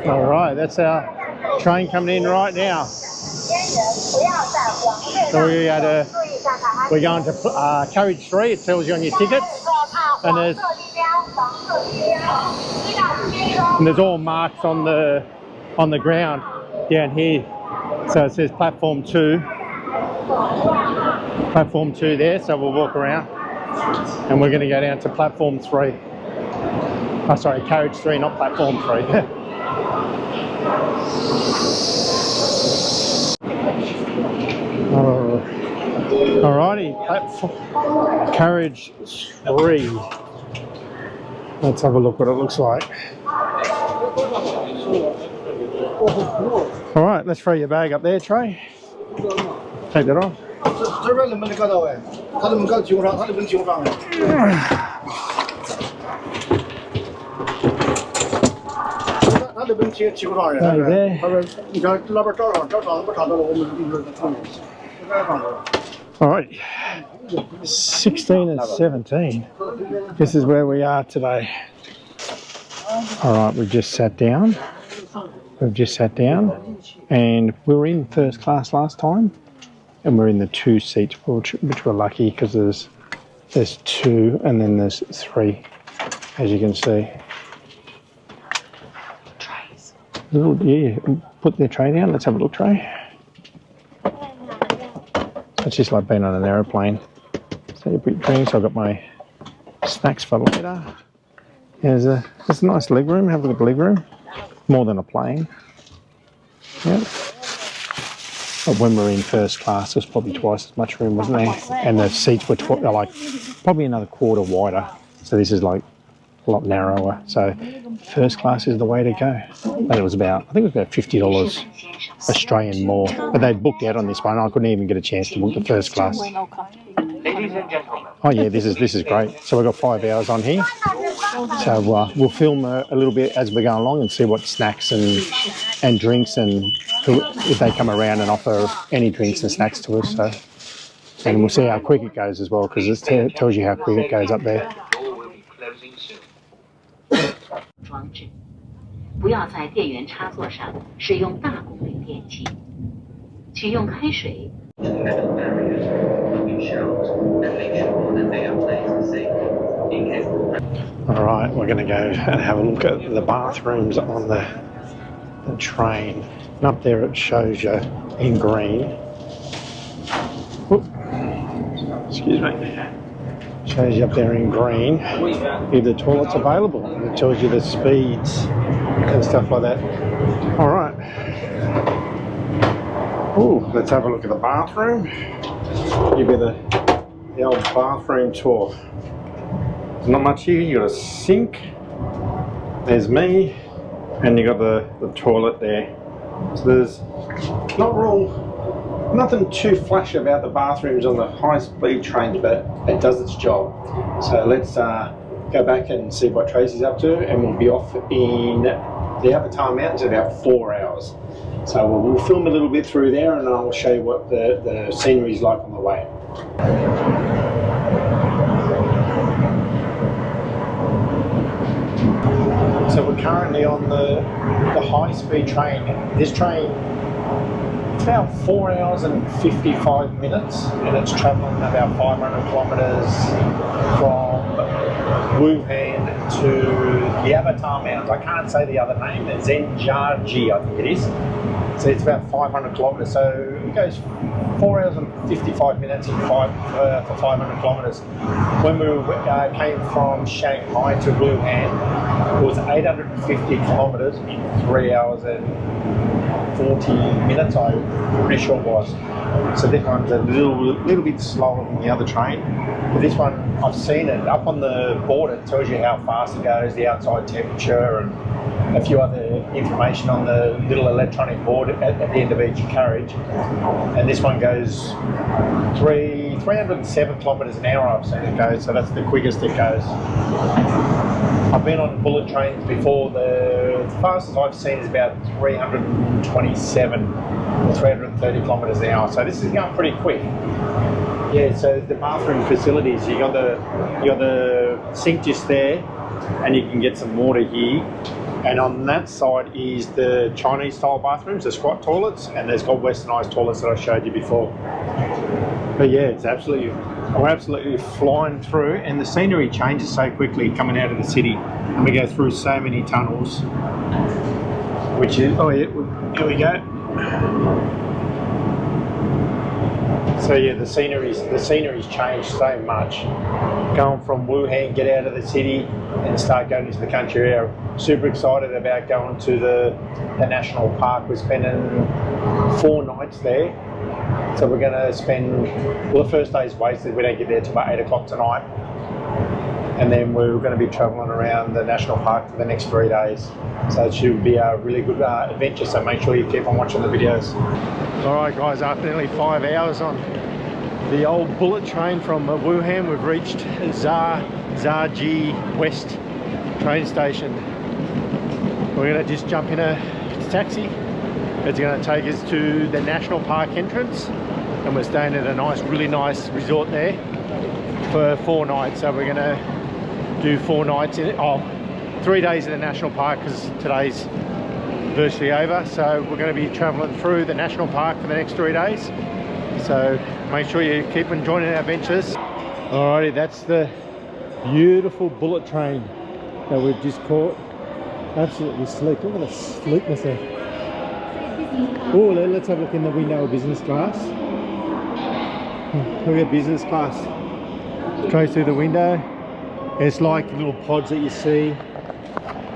All right, that's our train coming in right now. So we're going to carriage 3. It tells you on your tickets, and there's all marks on the ground down here. So it says platform 2 there. So we'll walk around, and we're going to go down to platform 3. Oh, sorry, carriage 3, not platform 3. Alrighty, platform carriage 3. Let's have a look what it looks like. Alright, let's throw your bag up there, Trey. Take that off. Alright, 16 and 17. This is where we are today. Alright, we've just sat down. And we were in first class last time, and we're in the 2 seats, which we're lucky because there's 2 and then there's 3, as you can see. Yeah, put the tray down. Let's have a look, Trey. It's just like being on an aeroplane. So you put your drinks. I've got my snacks for later. There's a nice leg room. Have a look at the leg room. more than a plane. Yeah. But when we were in first class, there was probably twice as much room, wasn't there? And the seats were like probably another quarter wider. So this is like a lot narrower. So first class is the way to go. And it was about, I think it was about $50 Australian more. But they booked out on this one. I couldn't even get a chance to book the first class. Oh yeah, this is great. So we've got 5 hours on here. So we'll film a little bit as we go along and see what snacks and drinks and if they come around and offer any drinks and snacks to us. So, and we'll see how quick it goes as well, because it tells you how quick it goes up there. 装置，不要在电源插座上使用大功率电器，取用开水。 All right, we're going to go and have a look at the bathrooms on the train. And up there it shows you in green. Whoop. Excuse me. Shows you up there in green if the toilet's available. It tells you the speeds and stuff like that. All right. Ooh, let's have a look at the bathroom. Give you the old bathroom tour. There's not much here. You got a sink. There's me, and you got the toilet there. So there's nothing too flash about the bathrooms on the high-speed trains, but it does its job. So let's go back and see what Tracy's up to, and we'll be off in the Avatar Mountains in about 4 hours. So we'll film a little bit through there, and I'll show you what the scenery is like on the way. So we're currently on the high-speed train. This train, it's about 4 hours and 55 minutes, and it's travelling about 500 kilometres from Wuhan to the Avatar Mountains. I can't say the other name, Zhangjiajie, I think it is. So it's about 500 kilometres. So it goes 4 hours and 55 minutes for 500 kilometres. When we came from Shanghai to Wuhan, it was 850 kilometres in 3 hours and 40 minutes, I'm pretty sure it was. So this one's a little bit slower than the other train. But this one, I've seen it up on the board. It tells you how fast it goes, the outside temperature, and a few other information on the little electronic board at the end of each carriage. And this one goes 307 kilometres an hour, I've seen it go, so that's the quickest it goes. I've been on bullet trains before. The fastest I've seen is about 327 or 330 kilometres an hour, so this is going pretty quick. Yeah, so the bathroom facilities, you got the sink just there, and you can get some water here. And on that side is the Chinese style bathrooms, the squat toilets, and there's got westernised toilets that I showed you before. But yeah, we're absolutely flying through, and the scenery changes so quickly coming out of the city, and we go through so many tunnels, which is, oh yeah, here we go. So yeah, the scenery's changed so much. Going from Wuhan, get out of the city and start going into the country area. Super excited about going to the national park. We're spending 4 nights there. So we're going to spend, well, the first day's wasted. We don't get there till about 8 o'clock tonight. And then we're going to be travelling around the national park for the next 3 days. So it should be a really good adventure, so make sure you keep on watching the videos. Alright guys, after nearly 5 hours on the old bullet train from Wuhan, we've reached Zhangjiajie West train station. We're going to just jump in a taxi. It's going to take us to the national park entrance, and we're staying at a really nice resort there for 4 nights. So we're going to do 4 nights in it. 3 days in the national park because today's virtually over. So we're going to be travelling through the national park for the next 3 days. So make sure you keep enjoying our adventures. Alrighty, that's the beautiful bullet train that we've just caught. Absolutely sleek. Look at the sleekness there. Oh, let's have a look in the window of business class. Look at business class. Goes through the window. It's like little pods that you see.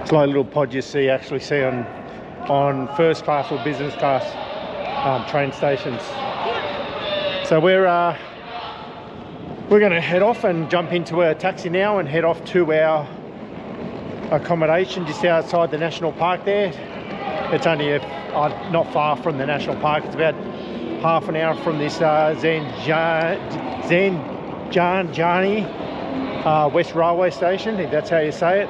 It's like little pods you actually see on on first class or business class train stations. So we're going to head off and jump into a taxi now and head off to our accommodation just outside the national park there. It's only not far from the national park. It's about half an hour from this Zhangjiajie West Railway Station, if that's how you say it.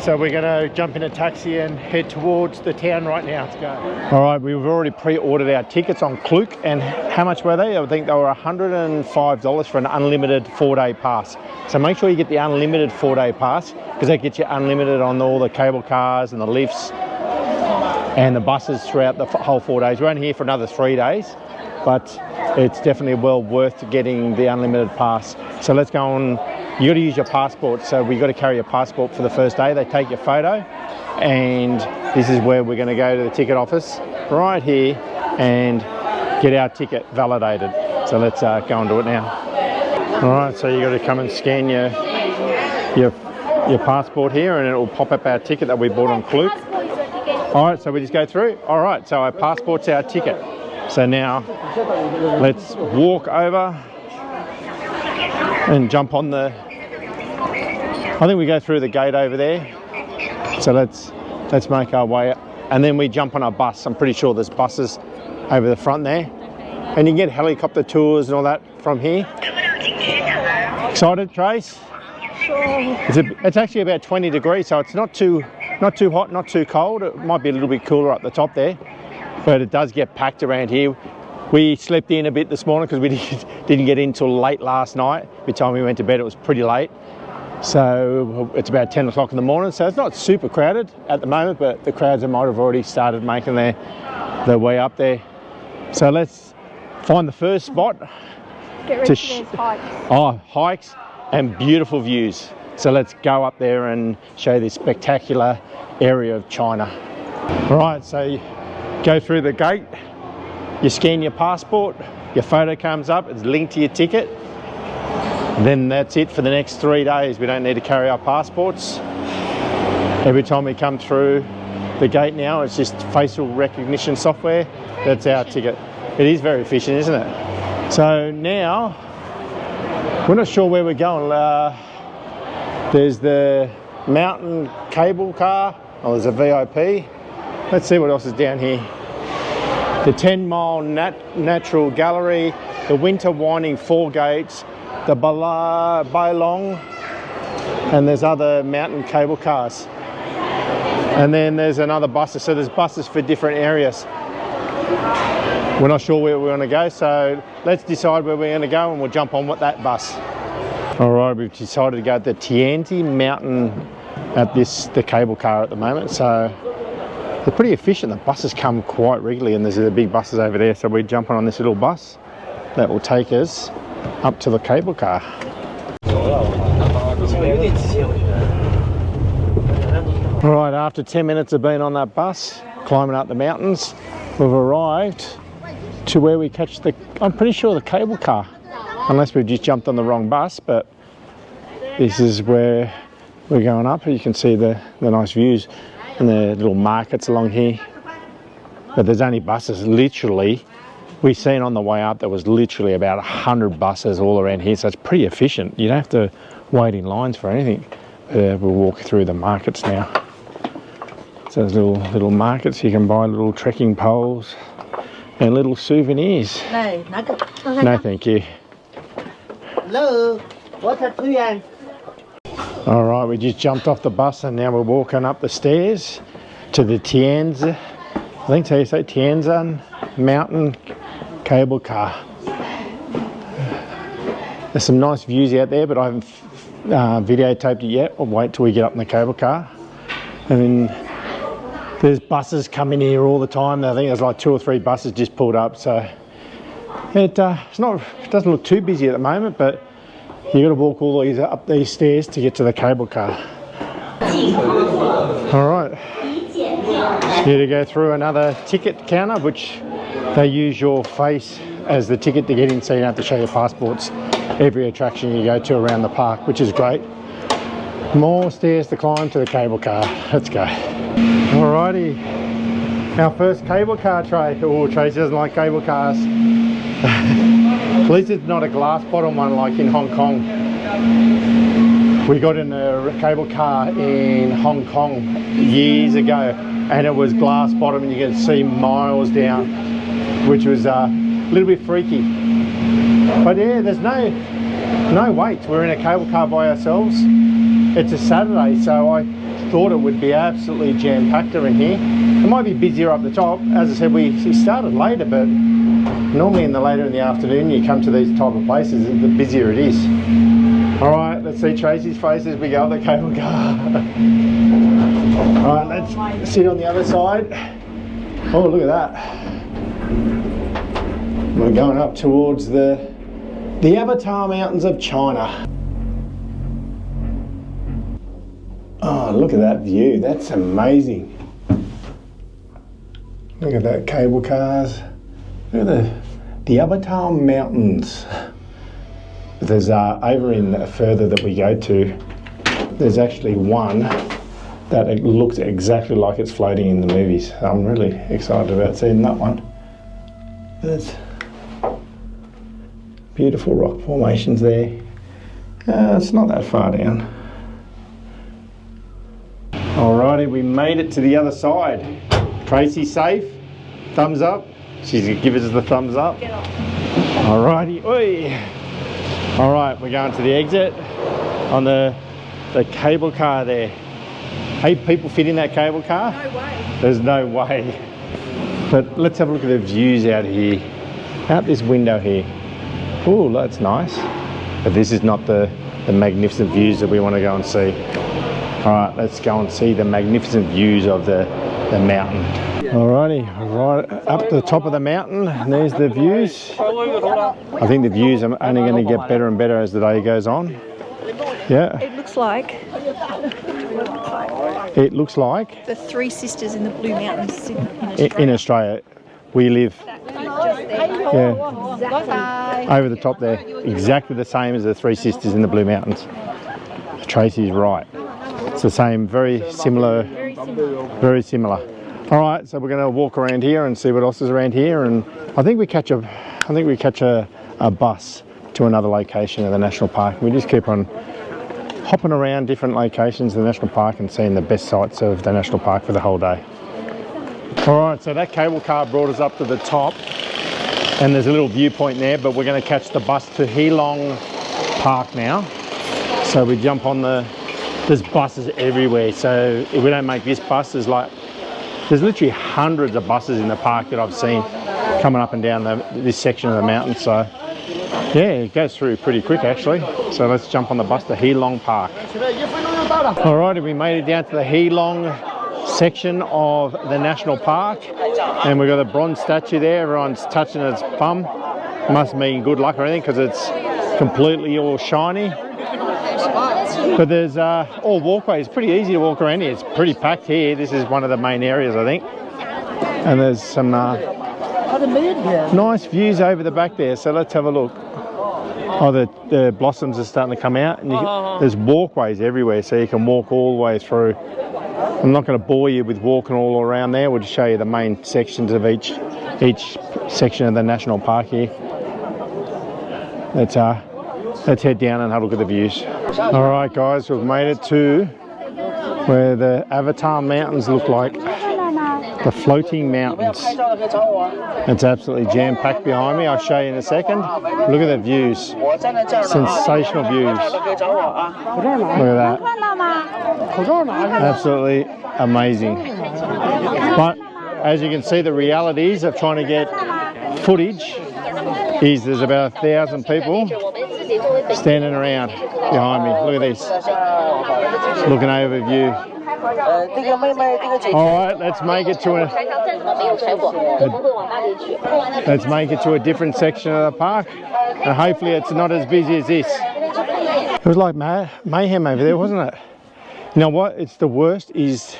So we're going to jump in a taxi and head towards the town right now. Let's go. All right, we've already pre-ordered our tickets on Klook, and how much were they? I think they were $105 for an unlimited 4-day pass. So make sure you get the unlimited 4-day pass, because that gets you unlimited on all the cable cars and the lifts and the buses throughout the whole 4 days. We're only here for another 3 days, but it's definitely well worth getting the unlimited pass. So let's go on. You got to use your passport, so we got to carry your passport for the first day. They take your photo, and this is where we're going to go to the ticket office right here and get our ticket validated. So let's go and do it now. All right, so you got to come and scan your passport here, and it will pop up our ticket that we bought on Klook. All right, so we just go through. All right, so our passport's our ticket. So now let's walk over and jump on the, I think we go through the gate over there. So let's make our way, and then we jump on a bus. I'm pretty sure there's buses over the front there, and you can get helicopter tours and all that from here. Excited, Trace? Sure. It's actually about 20 degrees, so it's not too hot, not too cold. It might be a little bit cooler up the top there, but it does get packed around here. We slept in a bit this morning because we didn't get in till late last night. By the time we went to bed, it was pretty late. So it's about 10 o'clock in the morning, so it's not super crowded at the moment, but the crowds might have already started making their way up there. So let's find the first spot. Get ready for those hikes. Oh, hikes and beautiful views. So let's go up there and show this spectacular area of China. All right, so you go through the gate, you scan your passport, your photo comes up, it's linked to your ticket. Then that's it for the next 3 days. We don't need to carry our passports. Every time we come through the gate now, it's just facial recognition software. That's our ticket. It is very efficient, isn't it? So now, we're not sure where we're going. There's the mountain cable car. Oh, there's a VIP. Let's see what else is down here. The 10-mile natural gallery, the winter winding 4 gates, the Bailong, and there's other mountain cable cars. And then there's another buses, so there's buses for different areas. We're not sure where we're going to go, so let's decide where we're going to go and we'll jump on with that bus. All right, we've decided to go to the Tianzi Mountain at the cable car at the moment, so they're pretty efficient. The buses come quite regularly, and there's the big buses over there, so we're jumping on this little bus that will take us up to the cable car. All right, after 10 minutes of being on that bus, climbing up the mountains, we've arrived to where we catch I'm pretty sure the cable car, unless we've just jumped on the wrong bus, but this is where we're going up. You can see the nice views and the little markets along here. But there's only buses, literally. We seen on the way up, there was literally about 100 buses all around here, so it's pretty efficient. You don't have to wait in lines for anything. We'll walk through the markets now. So there's little markets. You can buy little trekking poles and little souvenirs. No, thank you. Hello, water 2 yuan. All right, we just jumped off the bus and now we're walking up the stairs to the Tianzi, I think so you say Tianzi Mountain Cable Car. There's some nice views out there, but I haven't videotaped it yet. I'll wait till we get up in the cable car. And then there's buses coming here all the time. I think there's like 2 or 3 buses just pulled up, so it doesn't look too busy at the moment, but you got to walk all these up these stairs to get to the cable car. All right, here to go through another ticket counter, which they use your face as the ticket to get in, so you don't have to show your passports every attraction you go to around the park, which is great. More stairs to climb to the cable car. Let's go. Alrighty, our first cable car tray. Oh, Tracy doesn't like cable cars. At least it's not a glass bottom one like in Hong Kong. We got in a cable car in Hong Kong years ago, and it was glass bottom and you could see miles down, which was a little bit freaky. But yeah, there's no wait. We're in a cable car by ourselves. It's a Saturday, so I thought it would be absolutely jam-packed in here. It might be busier up the top. As I said, we started later, but normally later in the afternoon you come to these type of places, the busier it is. All right, let's see Tracy's face as we go up the cable car. All right, let's sit on the other side. Oh, look at that. We're going up towards the Avatar Mountains of China. Oh, look at that view. That's amazing. Look at that cable cars. Look at the Avatar Mountains. There's over in further that we go to, there's actually one that it looks exactly like it's floating in the movies. I'm really excited about seeing that one. There's beautiful rock formations there. It's not that far down. Alrighty, we made it to the other side. Tracy safe, thumbs up. She's gonna give us the thumbs up. Alrighty, oi. Alright, we're going to the exit on the cable car there. 8 people fit in that cable car? No way. There's no way. But let's have a look at the views out here. Out this window here. Oh, that's nice. But this is not the magnificent views that we want to go and see. Alright, let's go and see the magnificent views of the mountain. Alrighty, right up to the top of the mountain, and there's the views. I think the views are only going to get better and better as the day goes on. Yeah. It looks like the 3 sisters in the Blue Mountains in Australia. We live over the top there, exactly the same as the 3 sisters in the Blue Mountains. Tracy's right. It's the same, very similar. All right, so we're going to walk around here and see what else is around here, and I think we catch a bus to another location of the national park. We just keep on hopping around different locations in the national park and seeing the best sights of the national park for the whole day. All right, so that cable car brought us up to the top, and there's a little viewpoint there, but we're going to catch the bus to Heilong Park now. So we jump on there's buses everywhere. So if we don't make this bus, there's literally hundreds of buses in the park that I've seen coming up and down this section of the mountain. So yeah, it goes through pretty quick actually. So let's jump on the bus to Heilong Park. Alrighty, we made it down to the Heilong section of the national park, and we've got a bronze statue there. Everyone's touching its bum. Must mean good luck or anything because it's completely all shiny. But there's all walkways, pretty easy to walk around here. It's pretty packed here. This is one of the main areas, I think. And there's some nice views over the back there, so let's have a look. Oh, the blossoms are starting to come out, and there's walkways everywhere, so you can walk all the way through. I'm not going to bore you with walking all around there. We'll just show you the main sections of each section of the national park here. Let's head down and have a look at the views. All right, guys, we've made it to where the Avatar Mountains look like. The floating mountains. It's absolutely jam-packed behind me. I'll show you in a second. Look at the views. Sensational views. Look at that. Absolutely amazing. But as you can see, the realities of trying to get footage is there's about 1,000 people standing around behind me. Look at this. Looking over view. Alright, let's make it to a different section of the park, and hopefully it's not as busy as this. It was like mayhem over there, wasn't it? You know what, it's the worst is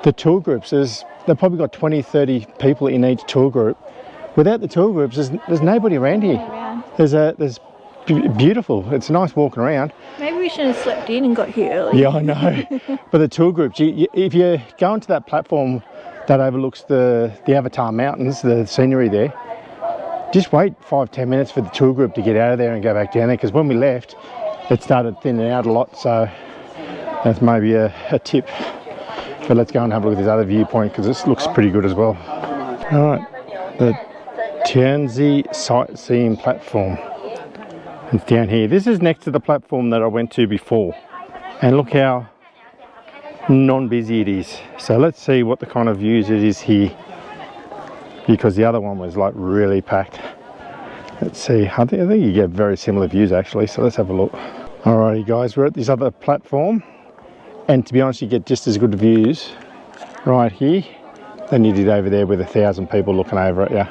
the tour groups. They've probably got 20-30 people in each tour group. Without the tour groups, there's nobody around here. There's beautiful. It's nice walking around. Maybe we shouldn't have slept in and got here early. Yeah, I know. But the tour groups, if you go onto that platform that overlooks the Avatar Mountains, the scenery there, just wait 5-10 minutes for the tour group to get out of there and go back down there, because when we left, it started thinning out a lot, so that's maybe a tip. But let's go and have a look at this other viewpoint, because this looks pretty good as well. All right, the Tianzi sightseeing platform. It's down here. This is next to the platform that I went to before, and look how non-busy it is. So let's see what the kind of views it is here, because the other one was like really packed. Let's see. I think you get very similar views actually, so let's have a look. Alrighty guys, we're at this other platform, and to be honest, you get just as good views right here than you did over there with 1,000 people looking over at you,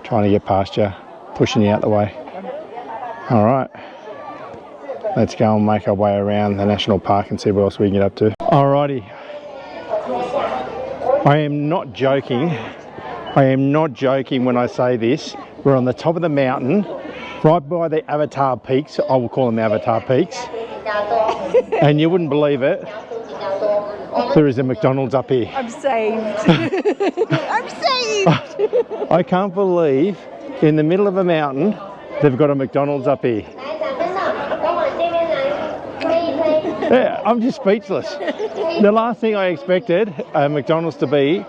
trying to get past you, pushing you out the way. Alright, let's go and make our way around the national park and see what else we can get up to. Alrighty, I am not joking. I am not joking when I say this. We're on the top of the mountain, right by the Avatar Peaks. I will call them Avatar Peaks. And you wouldn't believe it, there is a McDonald's up here. I'm saved. I'm saved. I can't believe in the middle of a mountain they've got a McDonald's up here. Yeah, I'm just speechless. The last thing I expected a McDonald's to be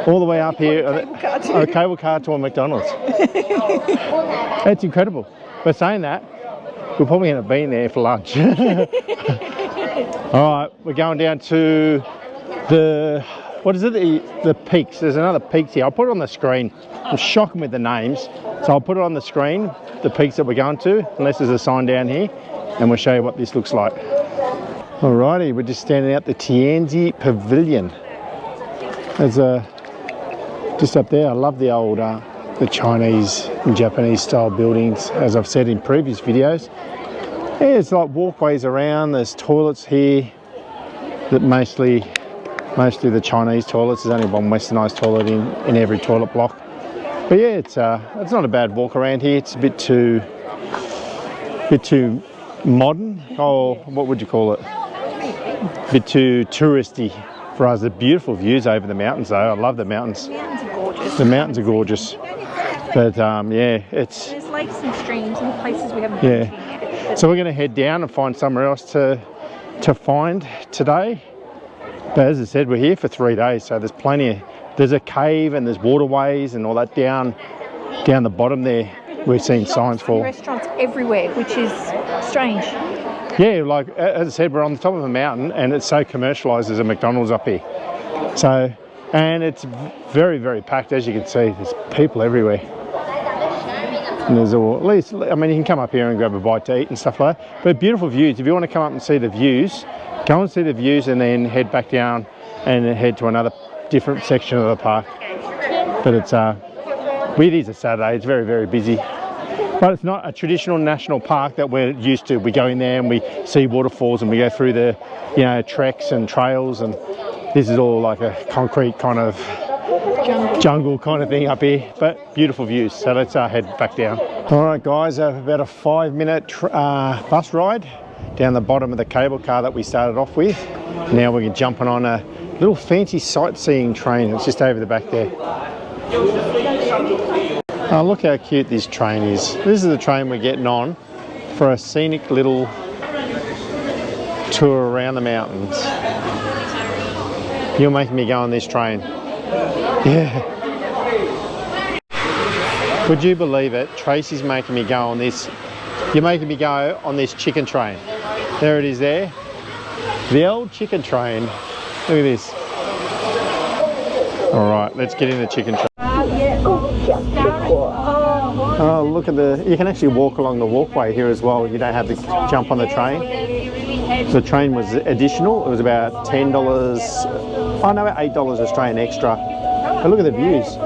all the way up here, a cable car to a McDonald's. That's incredible. But saying that, we'll probably end up being there for lunch. Alright, we're going down to the, what is it, the peaks. There's another peaks here. I'll put it on the screen. I'm shocking with the names, so I'll put it on the screen, the peaks that we're going to, unless there's a sign down here, and we'll show you what this looks like. Alrighty, we're just standing out the Tianzi Pavilion. There's just up there. I love the old the Chinese and Japanese style buildings, as I've said in previous videos. Yeah, it's like walkways around. There's toilets here that mostly the Chinese toilets. There's only one westernized toilet in every toilet block. But yeah, it's not a bad walk around here. It's a bit too modern, or what would you call it? A bit too touristy for us. The beautiful views over the mountains though. I love the mountains. The mountains are gorgeous. The mountains are gorgeous. But yeah, There's lakes and streams and places we haven't been to yet. So we're going to head down and find somewhere else to find today. But as I said, we're here for 3 days, so there's plenty. There's a cave and there's waterways and all that down the bottom there. We've seen signs for Restaurants everywhere, which is strange. Yeah, like as I said, we're on the top of a mountain and it's so commercialised. There's a McDonald's up here. So, and it's very, very packed, as you can see. There's people everywhere. And there's all, at least, I mean, you can come up here and grab a bite to eat and stuff like that. But beautiful views. If you want to come up and see the views, go and see the views and then head back down and head to another different section of the park. But it's, it is a Saturday. It's very, very busy. But it's not a traditional national park that we're used to. We go in there and we see waterfalls and we go through the, you know, treks and trails, and this is all like a concrete kind of jungle kind of thing up here, but beautiful views. So let's head back down. All right guys, about a 5-minute bus ride down the bottom of the cable car that we started off with. Now we're jumping on a little fancy sightseeing train. It's just over the back there. Oh, look how cute this train is. This is the train we're getting on for a scenic little tour around the mountains. You're making me go on this train. Yeah. Would you believe it? Tracy's making me go on this. You're making me go on this chicken train. There it is there. The old chicken train. Look at this. All right, let's get in the chicken train. Oh, look at you can actually walk along the walkway here as well. You don't have to jump on the train. The train was additional. It was about $10, oh no, $8 Australian extra. But look at the views.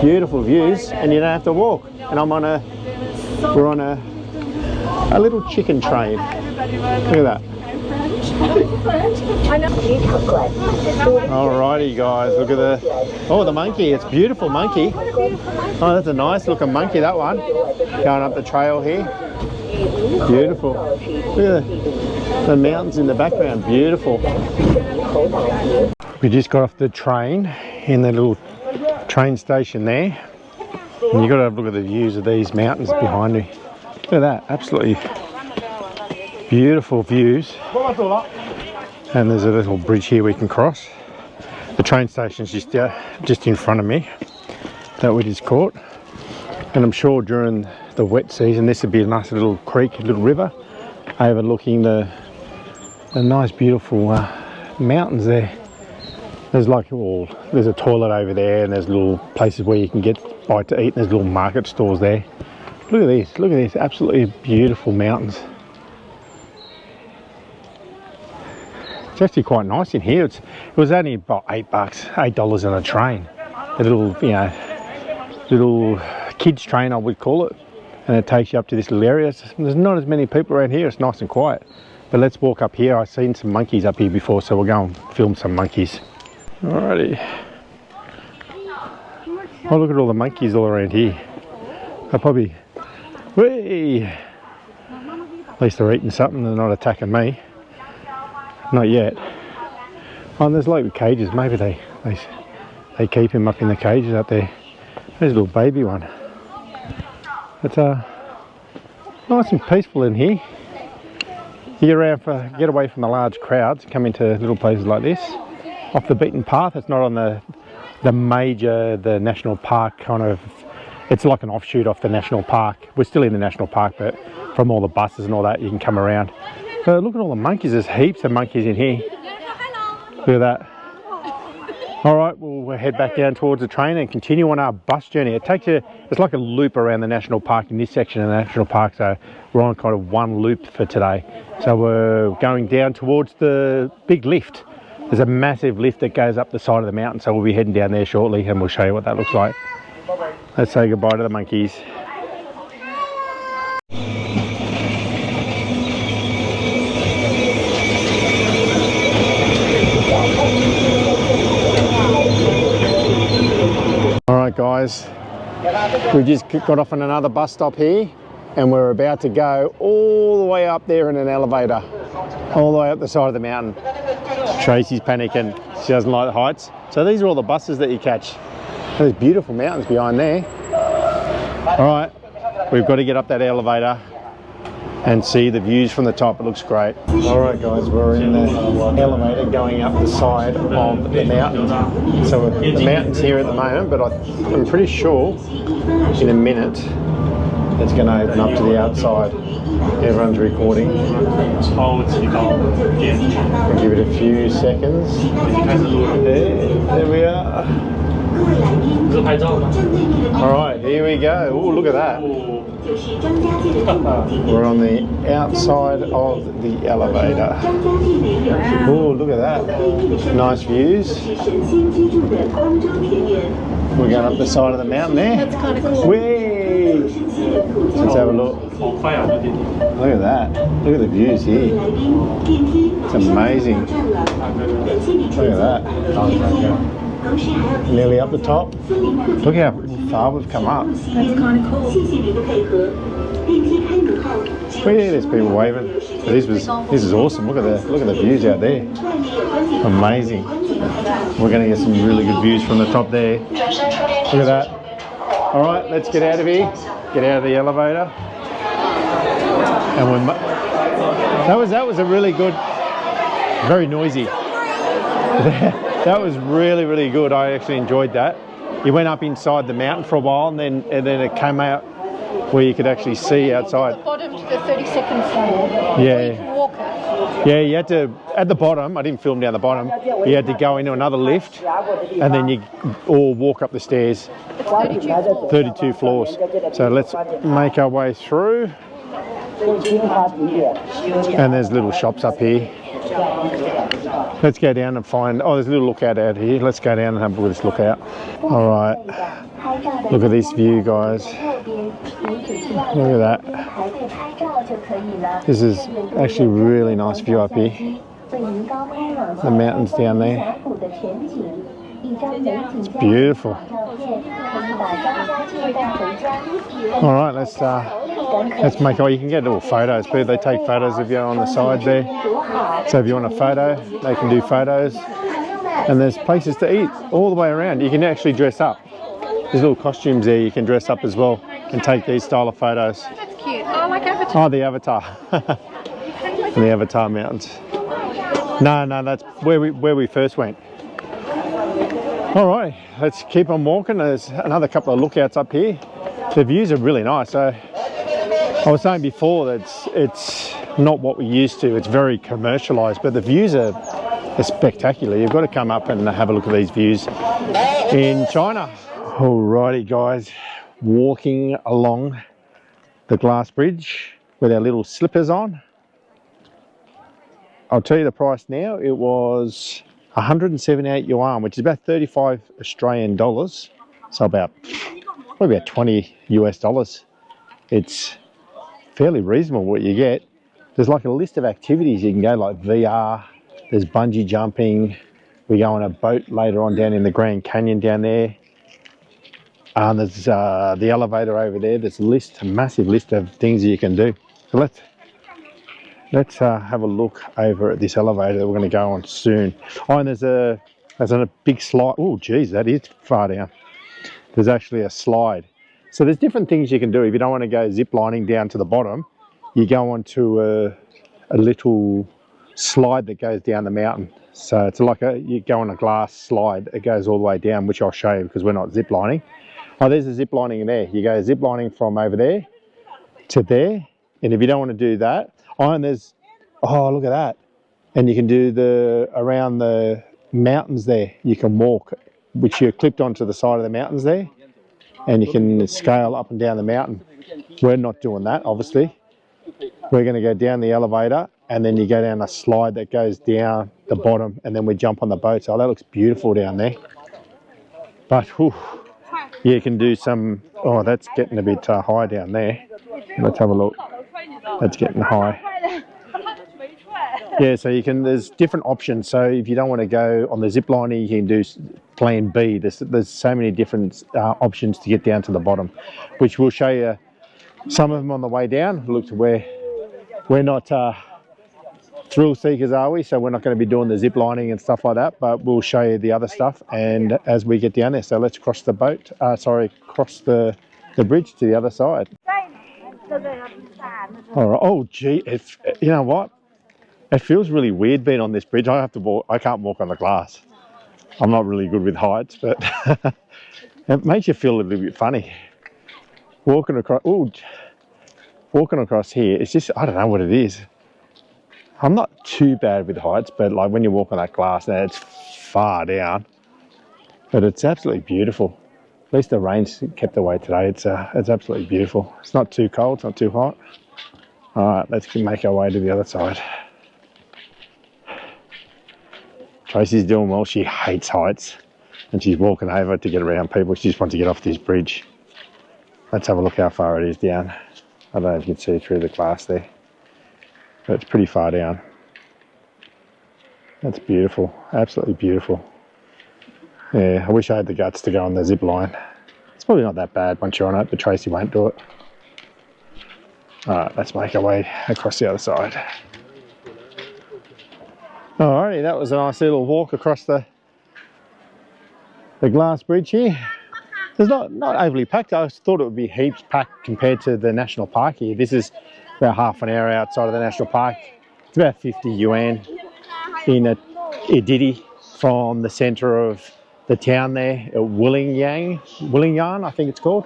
Beautiful views, and you don't have to walk. And we're on a little chicken train. Look at that. Alrighty guys, look at the monkey. It's a beautiful monkey. Oh, that's a nice looking monkey, that one. Going up the trail here. Beautiful. Look at the mountains in the background. Beautiful. We just got off the train in the little train station there. And you've got to have a look at the views of these mountains behind me. Look at that. Absolutely beautiful views. And there's a little bridge here we can cross. The train station's just in front of me that we just caught. And I'm sure during the wet season this would be a nice little creek, a little river overlooking the nice beautiful mountains there. There's there's a toilet over there, and there's little places where you can get bite to eat, and there's little market stores there. Look at these absolutely beautiful mountains. It's actually quite nice in here. It was only about $8 on a train. A little, little kids train I would call it. And it takes you up to this little area. There's not as many people around here. It's nice and quiet. But let's walk up here. I've seen some monkeys up here before, so we'll go and film some monkeys. Alrighty. Oh, look at all the monkeys all around here. They're probably... Whee! At least they're eating something. They're not attacking me. Not yet. Oh, and there's like cages. Maybe they keep him up in the cages up there. There's a little baby one. It's nice and peaceful in here. You get away from the large crowds, come into little places like this, off the beaten path. It's not on the national park kind of. It's like an offshoot off the national park. We're still in the national park, but from all the buses and all that, you can come around. But look at all the monkeys. There's heaps of monkeys in here. Look at that. All right, we'll head back down towards the train and continue on our bus journey. It's like a loop around the national park in this section of the national park, so we're on kind of one loop for today. So we're going down towards the big lift. There's a massive lift that goes up the side of the mountain, so we'll be heading down there shortly and we'll show you what that looks like. Let's say goodbye to the monkeys. Alright guys, we just got off on another bus stop here and we're about to go all the way up there in an elevator, all the way up the side of the mountain. Tracy's panicking, she doesn't like the heights. So these are all the buses that you catch. There's beautiful mountains behind there. Alright, we've got to get up that elevator and see the views from the top. It looks great. Alright guys, we're in the elevator going up the side of the mountain. So the mountain's here at the moment, but I'm pretty sure in a minute it's going to open up to the outside. Everyone's recording. I'll give it a few seconds. There we are. Alright, here we go. Oh, look at that. We're on the outside of the elevator. Oh, look at that. Nice views. We're going up the side of the mountain there. That's kind of cool. Whee! Let's have a look. Look at that. Look at the views here. It's amazing. Look at that. Nearly up the top. Look how far we've come up. That's kind of cool. Well, yeah, there's people waving. But this is awesome. Look at the views out there. Amazing. We're going to get some really good views from the top there. Look at that. All right, let's get out of here. Get out of the elevator. And that was a really good. Very noisy. That was really, really good. I actually enjoyed that. You went up inside the mountain for a while, and then it came out where you could actually see outside. The bottom to the 32nd floor. Yeah. You can walk it. Yeah, you had to, at the bottom, I didn't film down the bottom, you had to go into another lift and then you all walk up the stairs. It's 32 floors. 32 floors. So let's make our way through. And there's little shops up here. Let's go down and find, oh, there's a little lookout out here. Let's go down and have a look at this lookout. All right, look at this view, guys. Look at that. This is actually a really nice view up here. The mountains down there. It's beautiful. All right, let's make. Oh, you can get little photos, but they take photos of you on the side there. So if you want a photo, they can do photos. And there's places to eat all the way around. You can actually dress up. There's little costumes there. You can dress up as well and take these style of photos. That's cute. Oh, like Avatar. Oh, the Avatar. The Avatar Mountains. No, that's where we first went. All right, let's keep on walking. There's another couple of lookouts up here. The views are really nice. So I was saying before that it's not what we used to. It's very commercialized, but the views are spectacular. You've got to come up and have a look at these views in China. Alrighty guys, walking along the glass bridge with our little slippers on. I'll tell you the price now. It was 178 yuan, which is about 35 Australian dollars. So probably about 20 US dollars. It's fairly reasonable what you get. There's like a list of activities you can go, like VR, there's bungee jumping. We go on a boat later on down in the Grand Canyon down there. There's the elevator over there. There's a massive list of things you can do. So let's have a look over at this elevator that we're going to go on soon. Oh, and there's a big slide. Oh, geez, that is far down. There's actually a slide. So there's different things you can do. If you don't want to go zip lining down to the bottom, you go onto a little slide that goes down the mountain. So it's like you go on a glass slide. It goes all the way down, which I'll show you because we're not zip lining. Oh, there's a zip lining in there. You go zip lining from over there to there. And if you don't want to do that, and there's, oh, look at that. And you can do around the mountains there. You can walk, which you're clipped onto the side of the mountains there. And you can scale up and down the mountain. We're not doing that, obviously. We're going to go down the elevator and then you go down a slide that goes down the bottom and then we jump on the boat. So that looks beautiful down there. But, whew, yeah, you can do some, oh, that's getting a bit high down there. Let's have a look. That's getting high. Yeah, so there's different options. So if you don't want to go on the zip line, you can do plan B. There's so many different options to get down to the bottom, which we'll show you some of them on the way down. Look, we're not thrill seekers, are we? So we're not going to be doing the zip lining and stuff like that, but we'll show you the other stuff and as we get down there. So let's cross the boat, cross the bridge to the other side. All right. Oh, gee, you know what? It feels really weird being on this bridge. I can't walk on the glass. I'm not really good with heights, but it makes you feel a little bit funny. Walking across here, it's just, I don't know what it is. I'm not too bad with heights, but like when you walk on that glass now, it's far down. But it's absolutely beautiful. At least the rain's kept away today. It's absolutely beautiful. It's not too cold, it's not too hot. All right, let's make our way to the other side. Tracy's doing well. She hates heights and she's walking over to get around people. She just wants to get off this bridge. Let's have a look how far it is down. I don't know if you can see through the glass there, but it's pretty far down. That's beautiful, absolutely beautiful. Yeah, I wish I had the guts to go on the zip line. It's probably not that bad once you're on it, but Tracy won't do it. All right, let's make our way across the other side. Alrighty, that was a nice little walk across the glass bridge here. It's not overly packed. I thought it would be heaps packed compared to the national park here. This is about half an hour outside of the national park. It's about 50 yuan in a ditty from the centre of the town there, Wuhan, I think it's called.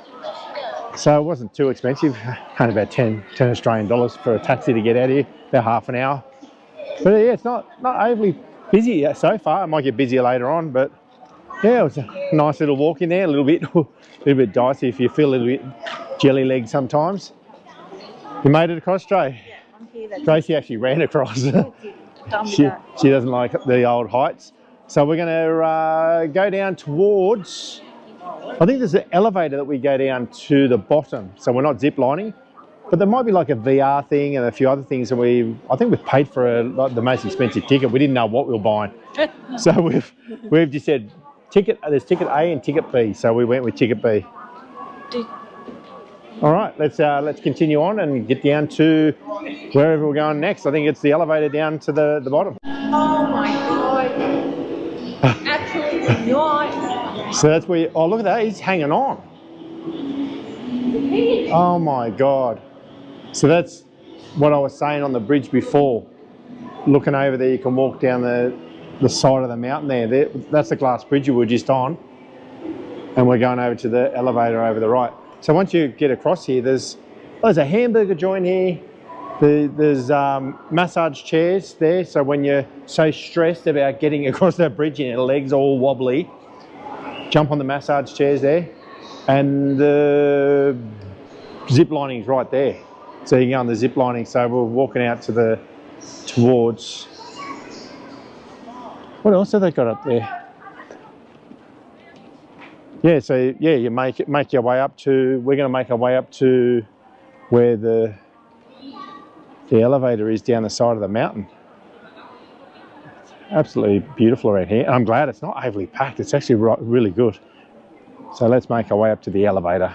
So it wasn't too expensive, only about 10 Australian dollars for a taxi to get out of here, about half an hour. But yeah, it's not overly busy so far. It might get busier later on, but yeah, it was a nice little walk in there. A little bit dicey if you feel a little bit jelly legged sometimes. You made it across, Trey? Tracy actually ran across. She doesn't like the old heights. So we're going to go down towards, I think there's an elevator that we go down to the bottom. So we're not zip lining. But there might be like a VR thing and a few other things. And I think we've paid for the most expensive ticket. We didn't know what we were buying. So we've just said there's ticket A and ticket B, so we went with ticket B. All right, let's continue on and get down to wherever we're going next. I think it's the elevator down to the bottom. Oh my god. Absolutely not. So that's where, oh look at that, he's hanging on. Oh my God. So that's what I was saying on the bridge before. Looking over there, you can walk down the side of the mountain there. That's the glass bridge you were just on. And we're going over to the elevator over the right. So once you get across here, there's a hamburger joint here. There's massage chairs there. So when you're so stressed about getting across that bridge and your legs all wobbly, jump on the massage chairs there. And the zip lining's right there. So you can go on the zip lining. So we're walking out towards, what else have they got up there? Yeah, so yeah, you make your way up to, we're going to make our way up to where the elevator is down the side of the mountain. Absolutely beautiful around here. I'm glad it's not overly packed. It's actually really good. So let's make our way up to the elevator.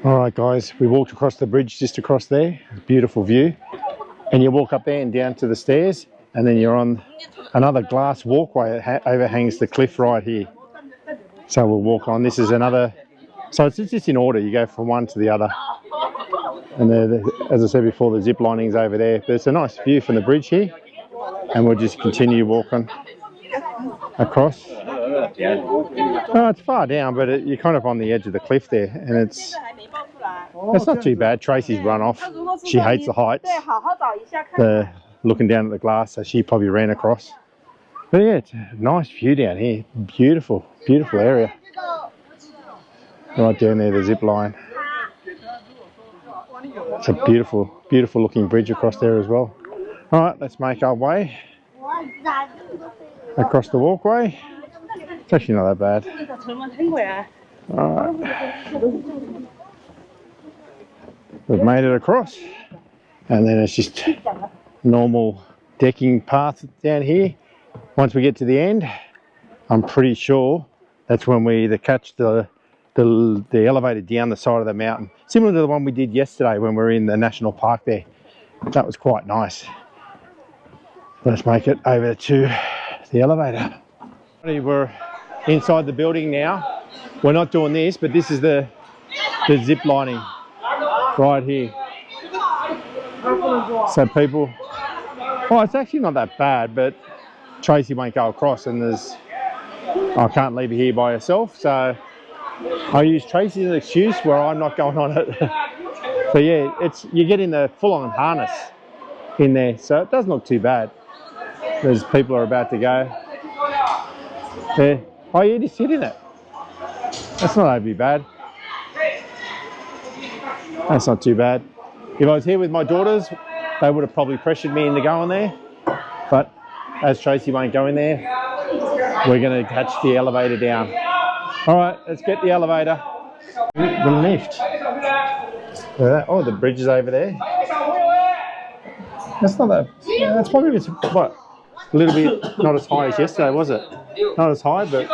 All right, guys, we walked across the bridge just across there. Beautiful view. And you walk up there and down to the stairs, and then you're on another glass walkway that overhangs the cliff right here. So we'll walk on. This is another, so it's just in order. You go from one to the other. And there, as I said before, the zip lining's over there. But it's a nice view from the bridge here. And we'll just continue walking across. Oh, it's far down, but you're kind of on the edge of the cliff there. And it's not too bad. Tracy's run off. She hates the heights. Looking down at the glass, so she probably ran across. But yeah, it's a nice view down here. Beautiful, beautiful area. Right down there, the zip line. It's a beautiful, beautiful looking bridge across there as well. All right, let's make our way across the walkway. It's actually not that bad. All right. We've made it across. And then it's just normal decking path down here. Once we get to the end, I'm pretty sure that's when we either catch the elevator down the side of the mountain. Similar to the one we did yesterday when we were in the national park there. That was quite nice. Let's make it over to the elevator. We're inside the building now. We're not doing this, but this is the zip lining right here. So people, oh, it's actually not that bad, but Tracy won't go across, and I can't leave her here by herself, so I use Tracy as an excuse where I'm not going on it. So yeah, you get in the full-on harness in there, so it doesn't look too bad. There's people are about to go. Yeah. Oh, you just sit in it. That's not overly bad. That's not too bad. If I was here with my daughters, they would have probably pressured me into going there. But as Tracy won't go in there, we're going to catch the elevator down. All right, let's get the elevator. The lift. Oh, the bridge is over there. That's not that. Yeah, that's probably what, a little bit not as high as yesterday, was it? Not as high, but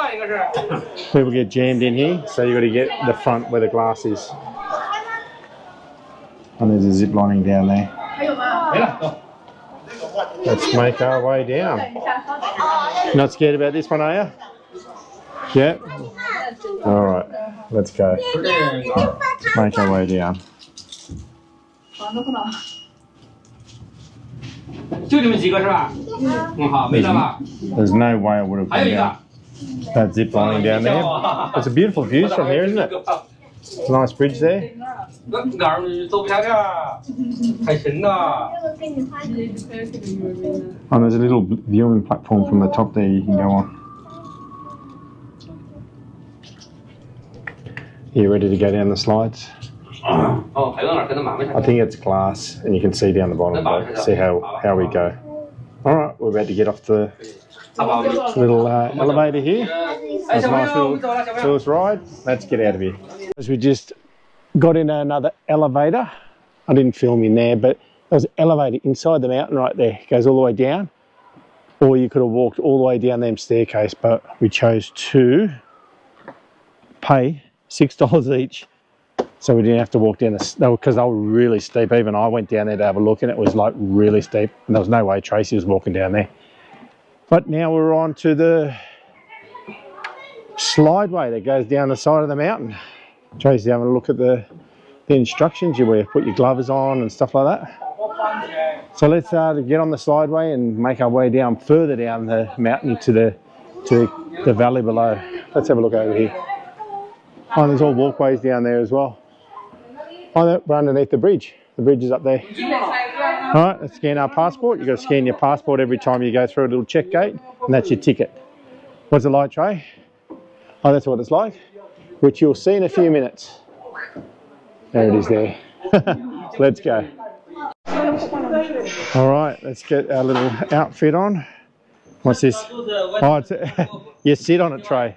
people get jammed in here, so you've got to get the front where the glass is. And there's a zip lining down there. Let's make our way down. Not scared about this one, are you? Yeah? Alright, let's go. Make our way down. There's no way I would have gone down that zip lining down there. It's a beautiful view from here, isn't it? It's a nice bridge there. Oh, there's a little viewing platform from the top there you can go on. Are you ready to go down the slides? I think it's glass and you can see down the bottom, but see how we go. Alright, we're about to get off the little elevator here. That's a nice little tourist ride. Let's get out of here. As we just got in another elevator, I didn't film in there, but there was an elevator inside the mountain right there. It goes all the way down. or you could have walked all the way down them staircase, but we chose to pay $6 each, so we didn't have to walk down because they were really steep. Even I went down there to have a look and it was like really steep, and there was no way Tracy was walking down there. But now we're on to the slideway that goes down the side of the mountain. Tracy's having a look at the instructions. You put your gloves on and stuff like that. So let's get on the slideway and make our way down further down the mountain to the valley below. Let's have a look over here. Oh, there's all walkways down there as well. Oh, we're underneath the bridge. The bridge is up there. All right, let's scan our passport. You've got to scan your passport every time you go through a little check gate, and that's your ticket. What's it like, Trey? Oh, that's what it's like, which you'll see in a few minutes. There it is there. Let's go. All right, let's get our little outfit on. What's this? Oh, you sit on it, Trey.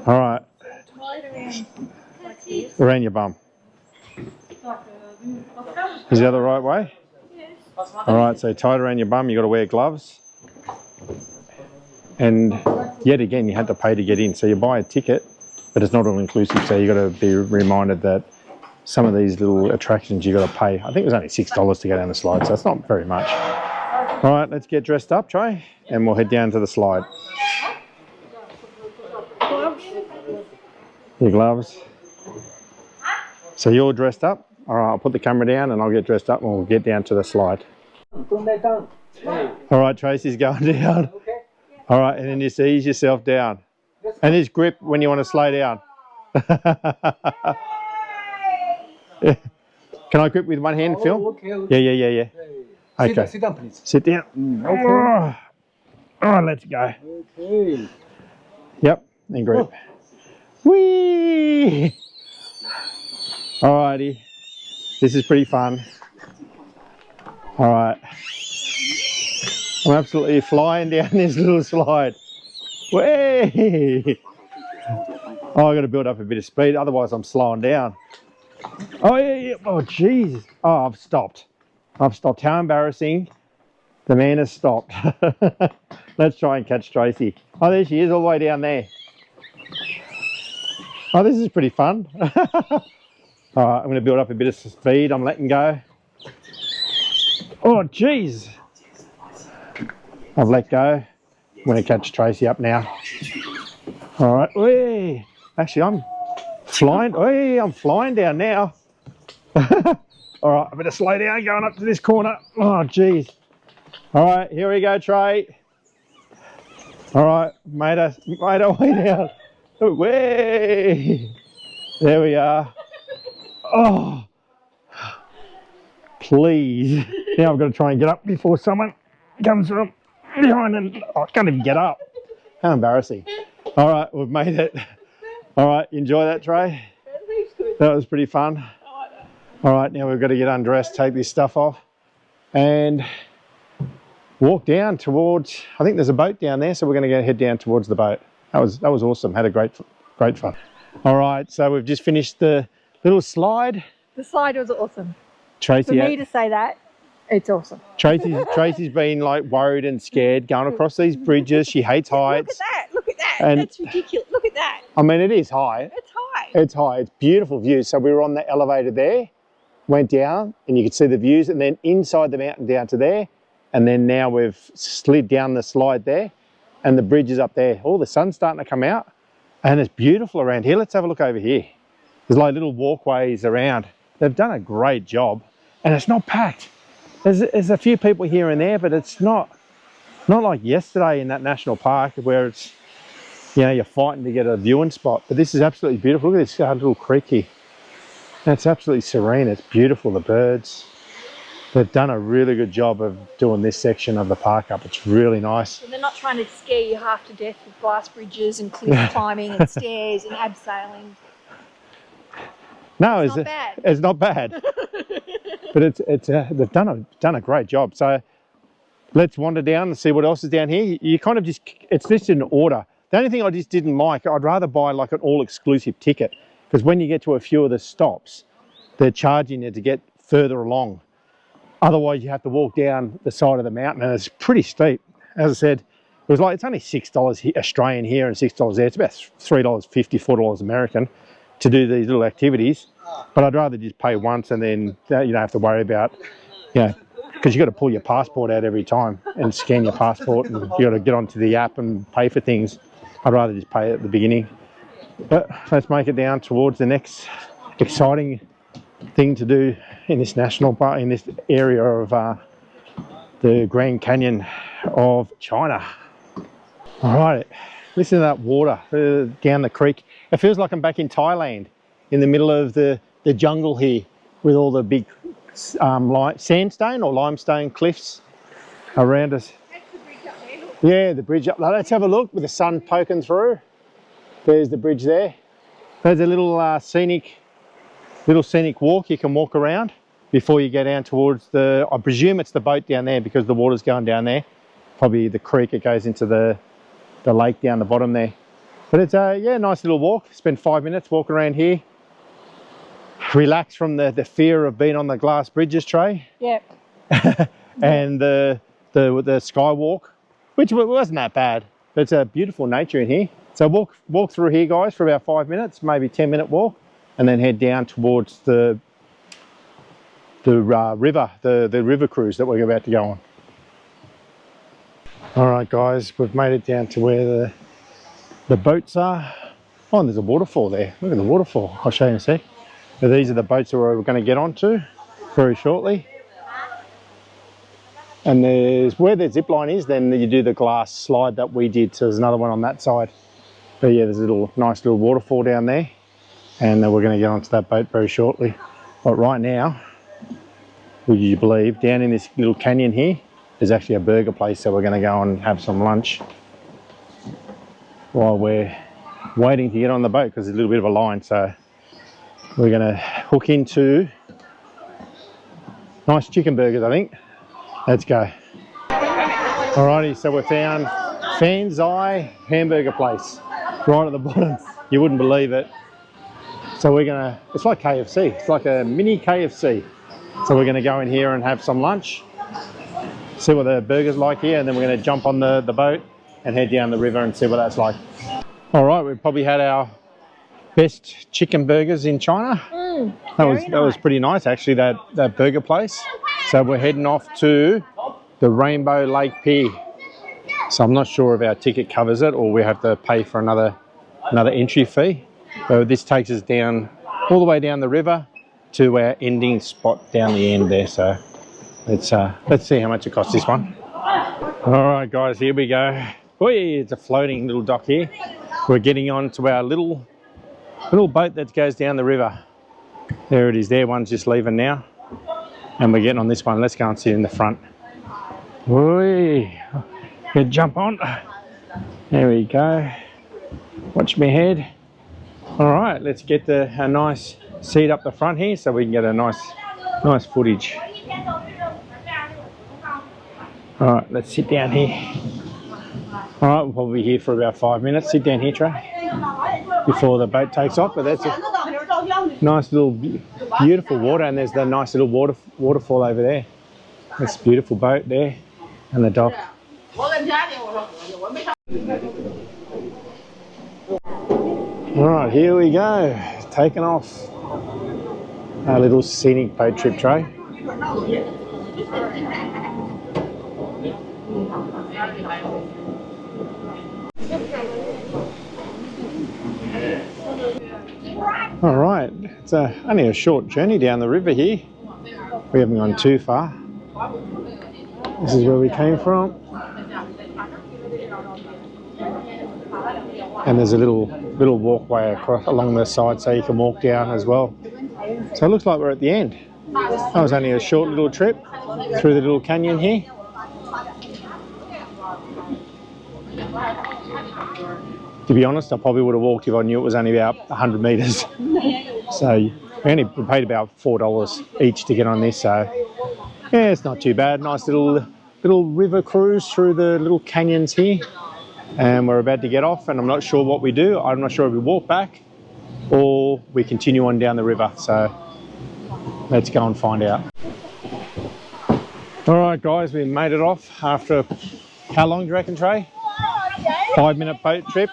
All right. Around your bum. Is that the right way? All right, so tied around your bum, you've got to wear gloves. And yet again, you had to pay to get in. So you buy a ticket, but it's not all inclusive. So you've got to be reminded that some of these little attractions you've got to pay. I think it was only $6 to go down the slide, so it's not very much. All right, let's get dressed up, Trey, and we'll head down to the slide. Your gloves. So you're dressed up. All right, I'll put the camera down and I'll get dressed up and we'll get down to the slide. All right, Tracy's going down. All right, and then just ease yourself down. And just grip when you want to slow down. Can I grip with one hand, Phil? Okay. Yeah. Okay. Sit down, please. Sit down. Okay. All right, let's go. Okay. Yep, and grip. Whee! Alrighty, this is pretty fun. All right, I'm absolutely flying down this little slide. Whee! Oh, I got to build up a bit of speed, otherwise I'm slowing down. Oh yeah. Oh jeez. Oh, I've stopped. How embarrassing. The man has stopped. Let's try and catch Tracy. Oh, there she is, all the way down there. Oh, this is pretty fun. All right, I'm going to build up a bit of speed. I'm letting go. Oh, jeez. I've let go. I'm going to catch Tracy up now. All right. Whee. Actually, I'm flying. Whee, I'm flying down now. All right, I better slow down going up to this corner. Oh, jeez. All right, here we go, Trey. All right, made our way down. Way. There we are. Oh, please. Now I've got to try and get up before someone comes from behind and I can't even get up. How embarrassing. All right, we've made it. All right, enjoy that, Trey. That was pretty fun. All right, now we've got to get undressed, take this stuff off and walk down towards, I think there's a boat down there, so we're going to head down towards the boat. That was awesome. Had a great fun. All right, so we've just finished the little slide. The slide was awesome. Tracy, for me to say that, it's awesome. Tracy's been like worried and scared going across these bridges. She hates heights. Look at that. And that's ridiculous. Look at that. I mean, it is high. It's high. It's high. It's beautiful views. So we were on the elevator there, went down, and you could see the views, and then inside the mountain down to there, and then now we've slid down the slide there, and the bridge is up there. Oh, the sun's starting to come out, and it's beautiful around here. Let's have a look over here. There's like little walkways around. They've done a great job, and it's not packed. There's a few people here and there, but it's not like yesterday in that national park where it's, you know, you're fighting to get a viewing spot. But this is absolutely beautiful. Look at this little creek here. It's absolutely serene. It's beautiful, the birds. They've done a really good job of doing this section of the park up. It's really nice. And they're not trying to scare you half to death with glass bridges and cliff climbing and stairs and abseiling. No, it's not bad. It's not bad. But they've done a great job. So let's wander down and see what else is down here. You kind of just, it's just in order. The only thing I just didn't like, I'd rather buy like an all-exclusive ticket, because when you get to a few of the stops, they're charging you to get further along. Otherwise, you have to walk down the side of the mountain, and it's pretty steep. as I said, it was like, it's only $6 Australian here and $6 there. It's about $3.50, $4 American to do these little activities. But I'd rather just pay once and then you don't have to worry about, you know, because you've got to pull your passport out every time and scan your passport, and you've got to get onto the app and pay for things. I'd rather just pay at the beginning. But let's make it down towards the next exciting thing to do in this national park, in this area of the Grand Canyon of China. All right, listen to that water down the creek. It feels like I'm back in Thailand, in the middle of the jungle here, with all the big sandstone or limestone cliffs around us. Yeah, the bridge up there. Let's have a look with the sun poking through. There's the bridge there. There's a little scenic walk you can walk around before you go down towards the, I presume it's the boat down there because the water's going down there. Probably the creek, it goes into the lake down the bottom there. But it's a nice little walk. Spend 5 minutes walking around here. Relax from the fear of being on the glass bridges, Trey. Yep. And the skywalk, which wasn't that bad. But it's a beautiful nature in here. So walk through here, guys, for about 5 minutes, maybe 10-minute walk, and then head down towards the river, the river cruise that we're about to go on. All right, guys, we've made it down to where the boats are. Oh, and there's a waterfall there. Look at the waterfall. I'll show you in a sec. So these are the boats that we're going to get onto very shortly. And there's where the zip line is, then you do the glass slide that we did. So there's another one on that side. But yeah, there's a nice little waterfall down there. And then we're going to get onto that boat very shortly. But right now, would you believe, down in this little canyon here, there's actually a burger place. So we're going to go and have some lunch while we're waiting to get on the boat, because there's a little bit of a line. So we're going to hook into nice chicken burgers, I think. Let's go. Alrighty, so we found Fan's Eye hamburger place right at the bottom. You wouldn't believe it. So we're gonna, it's like KFC. It's like a mini KFC. So we're gonna go in here and have some lunch, see what the burger's like here, and then we're gonna jump on the boat and head down the river and see what that's like. All right, we've probably had our best chicken burgers in China. That was pretty nice, actually, that burger place. So we're heading off to the Rainbow Lake Pier. So I'm not sure if our ticket covers it or we have to pay for another entry fee. But this takes us down all the way down the river to our ending spot down the end there. So let's see how much it costs this one. All right, guys, here we go. Oh, yeah, it's a floating little dock here. We're getting on to our little boat that goes down the river. There it is there, one's just leaving now. And we're getting on this one. Let's go and sit in the front. Oi, good jump on. There we go. Watch me head. All right, let's get a nice seat up the front here so we can get a nice footage. All right, let's sit down here. All right, we'll probably be here for about 5 minutes. Sit down here, Trey, before the boat takes off. But that's a nice little beautiful water, and there's the nice little waterfall over there. This beautiful boat there and the dock. All right, here we go, taking off. Our little scenic boat trip, Trey. All right, it's only a short journey down the river here. We haven't gone too far. This is where we came from. And there's a little walkway across along the side so you can walk down as well. So it looks like we're at the end. That was only a short little trip through the little canyon here. To be honest, I probably would have walked if I knew it was only about 100 metres. So we only paid about $4 each to get on this. So yeah, it's not too bad. Nice little river cruise through the little canyons here. And we're about to get off, and I'm not sure what we do. I'm not sure if we walk back or we continue on down the river. So let's go and find out. All right, guys, we made it off after How long do you reckon, Trey? 5-minute boat trip.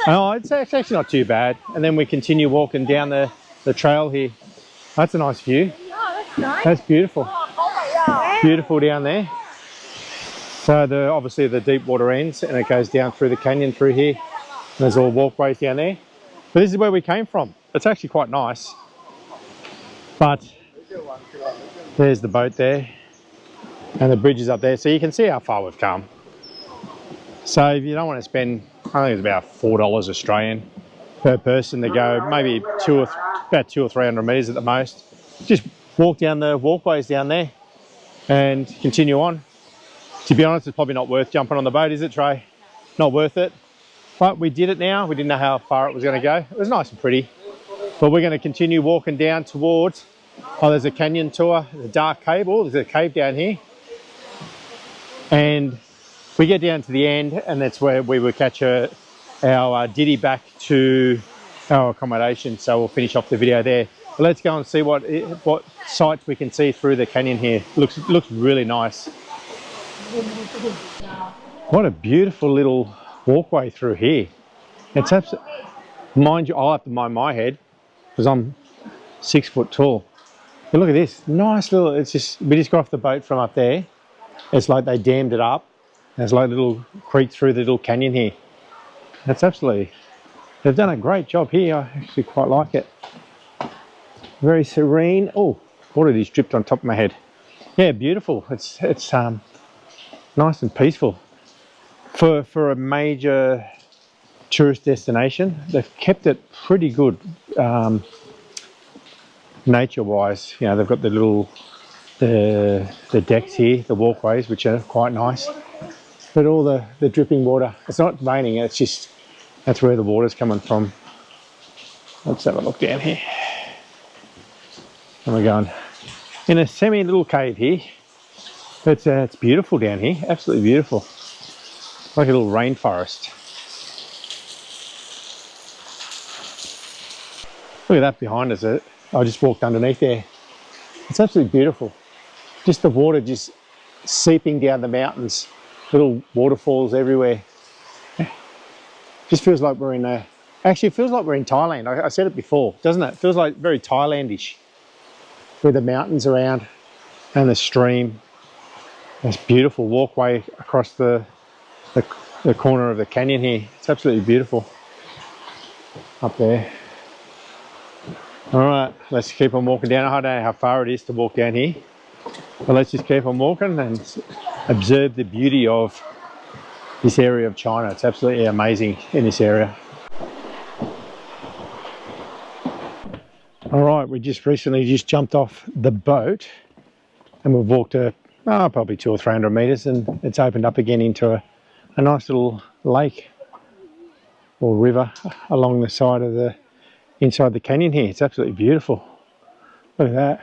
Oh, it's actually not too bad. And then we continue walking down the trail here. That's a nice view. Oh, that's nice. That's beautiful. Oh my God. Beautiful down there. So obviously the deep water ends and it goes down through the canyon through here. And there's all walkways down there. But this is where we came from. It's actually quite nice. But there's the boat there. And the bridge is up there. So you can see how far we've come. So if you don't want to spend, I think it's about $4 Australian per person to go, maybe about 200 or 300 metres at the most. Just walk down the walkways down there and continue on. To be honest, it's probably not worth jumping on the boat, is it, Trey? Not worth it. But we did it now. We didn't know how far it was going to go. It was nice and pretty. But we're going to continue walking down towards, oh, there's a canyon tour, the dark cave. Oh, there's a cave down here. And we get down to the end and that's where we will catch our ditty back to our accommodation. So we'll finish off the video there. But let's go and see what sights we can see through the canyon here. Looks really nice. What a beautiful little walkway through here. It's absolutely, mind you, I'll have to mind my head because I'm 6 foot tall. But look at this, nice little, we just got off the boat from up there. It's like they dammed it up. There's like a little creek through the little canyon here. That's absolutely, they've done a great job here. I actually quite like it. Very serene. Oh, water just dripped on top of my head. Yeah, beautiful. It's nice and peaceful. For a major tourist destination, they've kept it pretty good nature-wise. You know, they've got the little the decks here, the walkways, which are quite nice. But all the dripping water, it's not raining, it's just, that's where the water's coming from. Let's have a look down here. And we're going in a semi-little cave here. It's beautiful down here, absolutely beautiful. Like a little rainforest. Look at that behind us. I just walked underneath there. It's absolutely beautiful. Just the water just seeping down the mountains. Little waterfalls everywhere. Just feels like we're in actually it feels like we're in Thailand. I said it before, doesn't it? It feels like very Thailandish. With the mountains around and the stream. This beautiful walkway across the corner of the canyon here. It's absolutely beautiful up there. All right, let's keep on walking down. I don't know how far it is to walk down here, but let's just keep on walking and observe the beauty of this area of China. It's absolutely amazing in this area. All right, we just recently jumped off the boat and we've walked probably 200 or 300 metres and it's opened up again into a nice little lake or river along the side of inside the canyon here. It's absolutely beautiful. Look at that.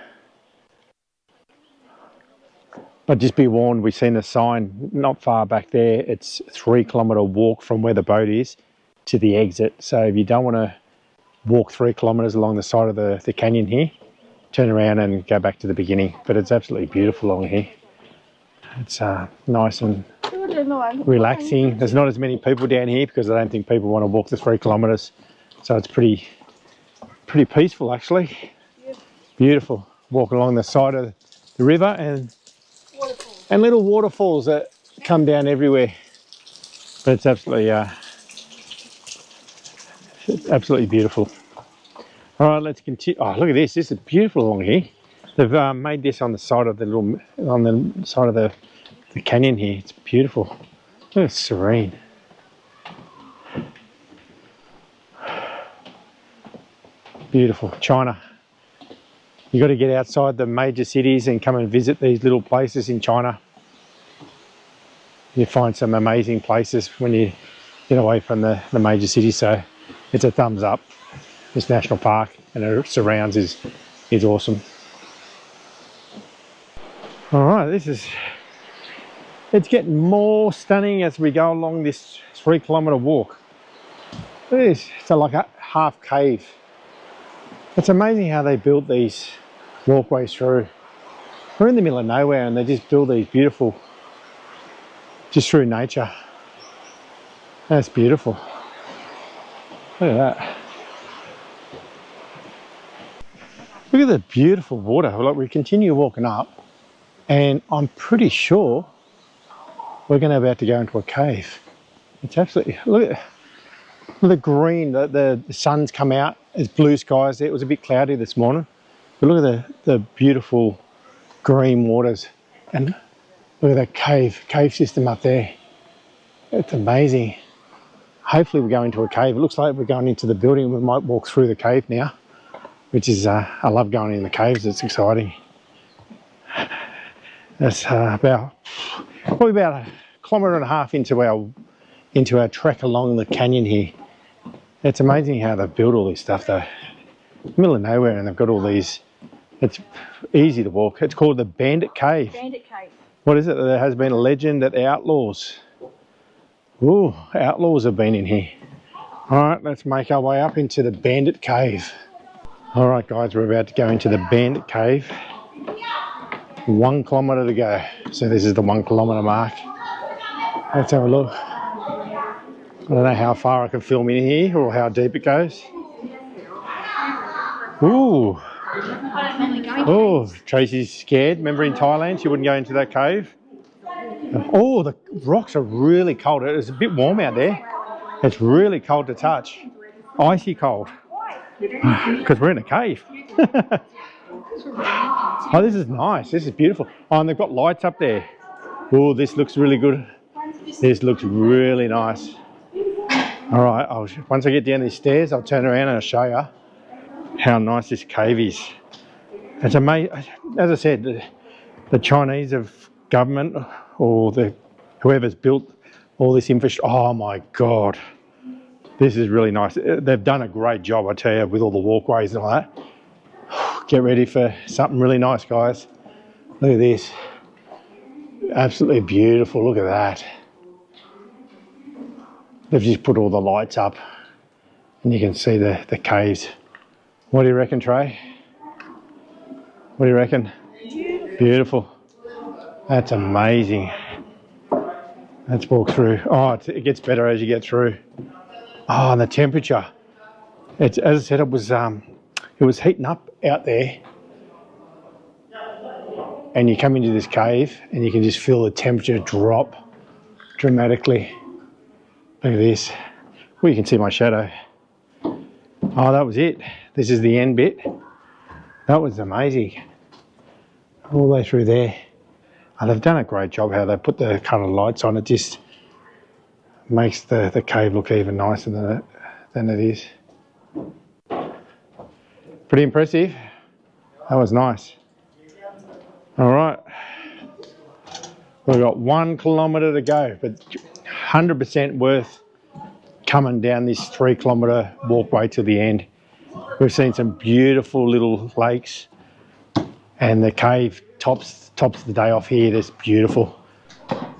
But just be warned, we've seen a sign not far back there. It's a 3-kilometre walk from where the boat is to the exit. So if you don't want to walk 3 kilometres along the side of the canyon here, turn around and go back to the beginning. But it's absolutely beautiful along here. It's nice and relaxing. There's not as many people down here because I don't think people want to walk the 3 kilometres. So it's pretty peaceful actually. Beautiful. Walk along the side of the river and little waterfalls that come down everywhere. But it's absolutely beautiful. All right, let's continue. Oh, look at this. This is beautiful along here. They've made this on the side of the canyon here. It's beautiful. Look, it's serene. Beautiful. China. You got to get outside the major cities and come and visit these little places in China. You find some amazing places when you get away from the major cities. So it's a thumbs up. This national park and it surrounds is awesome. All right, it's getting more stunning as we go along this 3 kilometre walk. Look at this. It's like a half cave. It's amazing how they built these walkways through. We're in the middle of nowhere and they just build these beautiful just through nature. That's beautiful. Look at that. Look at the beautiful water. Like, we continue walking up, and I'm pretty sure we're going to about to go into a cave. It's absolutely, look at the green, the sun's come out. There's blue skies there. It was a bit cloudy this morning, but look at the beautiful green waters, and look at that cave system up there. It's amazing. Hopefully we go into a cave. It looks like we're going into the building. We might walk through the cave now, which is, I love going in the caves. It's exciting. That's probably about a kilometre and a half into our trek along the canyon here. It's amazing how they build all this stuff though. Middle of nowhere, and they've got all these. It's easy to walk. It's called the Bandit Cave. Bandit Cave. What is it? There has been a legend that the outlaws. Ooh, outlaws have been in here. All right, let's make our way up into the Bandit Cave. All right, guys, we're about to go into the Bandit Cave. 1 kilometre to go. So this is the 1 kilometre mark. Let's have a look. I don't know how far I can film in here or how deep it goes. Ooh. Oh, Tracy's scared. Remember in Thailand, she wouldn't go into that cave? Oh, the rocks are really cold. It's a bit warm out there. It's really cold to touch. Icy cold. Because we're in a cave. Oh, this is nice. This is beautiful. Oh, and they've got lights up there. Oh, this looks really good. This looks really nice. All right, once I get down these stairs, I'll turn around and I'll show you how nice this cave is. It's amazing. As I said, the Chinese government or whoever's built all this infrastructure. Oh my God, this is really nice. They've done a great job, I tell you, with all the walkways and all that. Get ready for something really nice, guys. Look at this. Absolutely beautiful. Look at that. They've just put all the lights up and you can see the caves. What do you reckon, Trey? What do you reckon? Beautiful. That's amazing. Let's walk through. Oh, it gets better as you get through. Oh, and the temperature. It's, as I said, it was heating up out there. And you come into this cave and you can just feel the temperature drop dramatically. Look at this. Well, you can see my shadow. Oh, that was it. This is the end bit. That was amazing. All the way through there. Oh, they've done a great job how they put the kind of lights on. It just makes the cave look even nicer than it is. Pretty impressive. That was nice. All right. We've got 1 kilometre to go, but 100% worth coming down this 3 kilometre walkway to the end. We've seen some beautiful little lakes, and the cave tops the day off here. That's beautiful.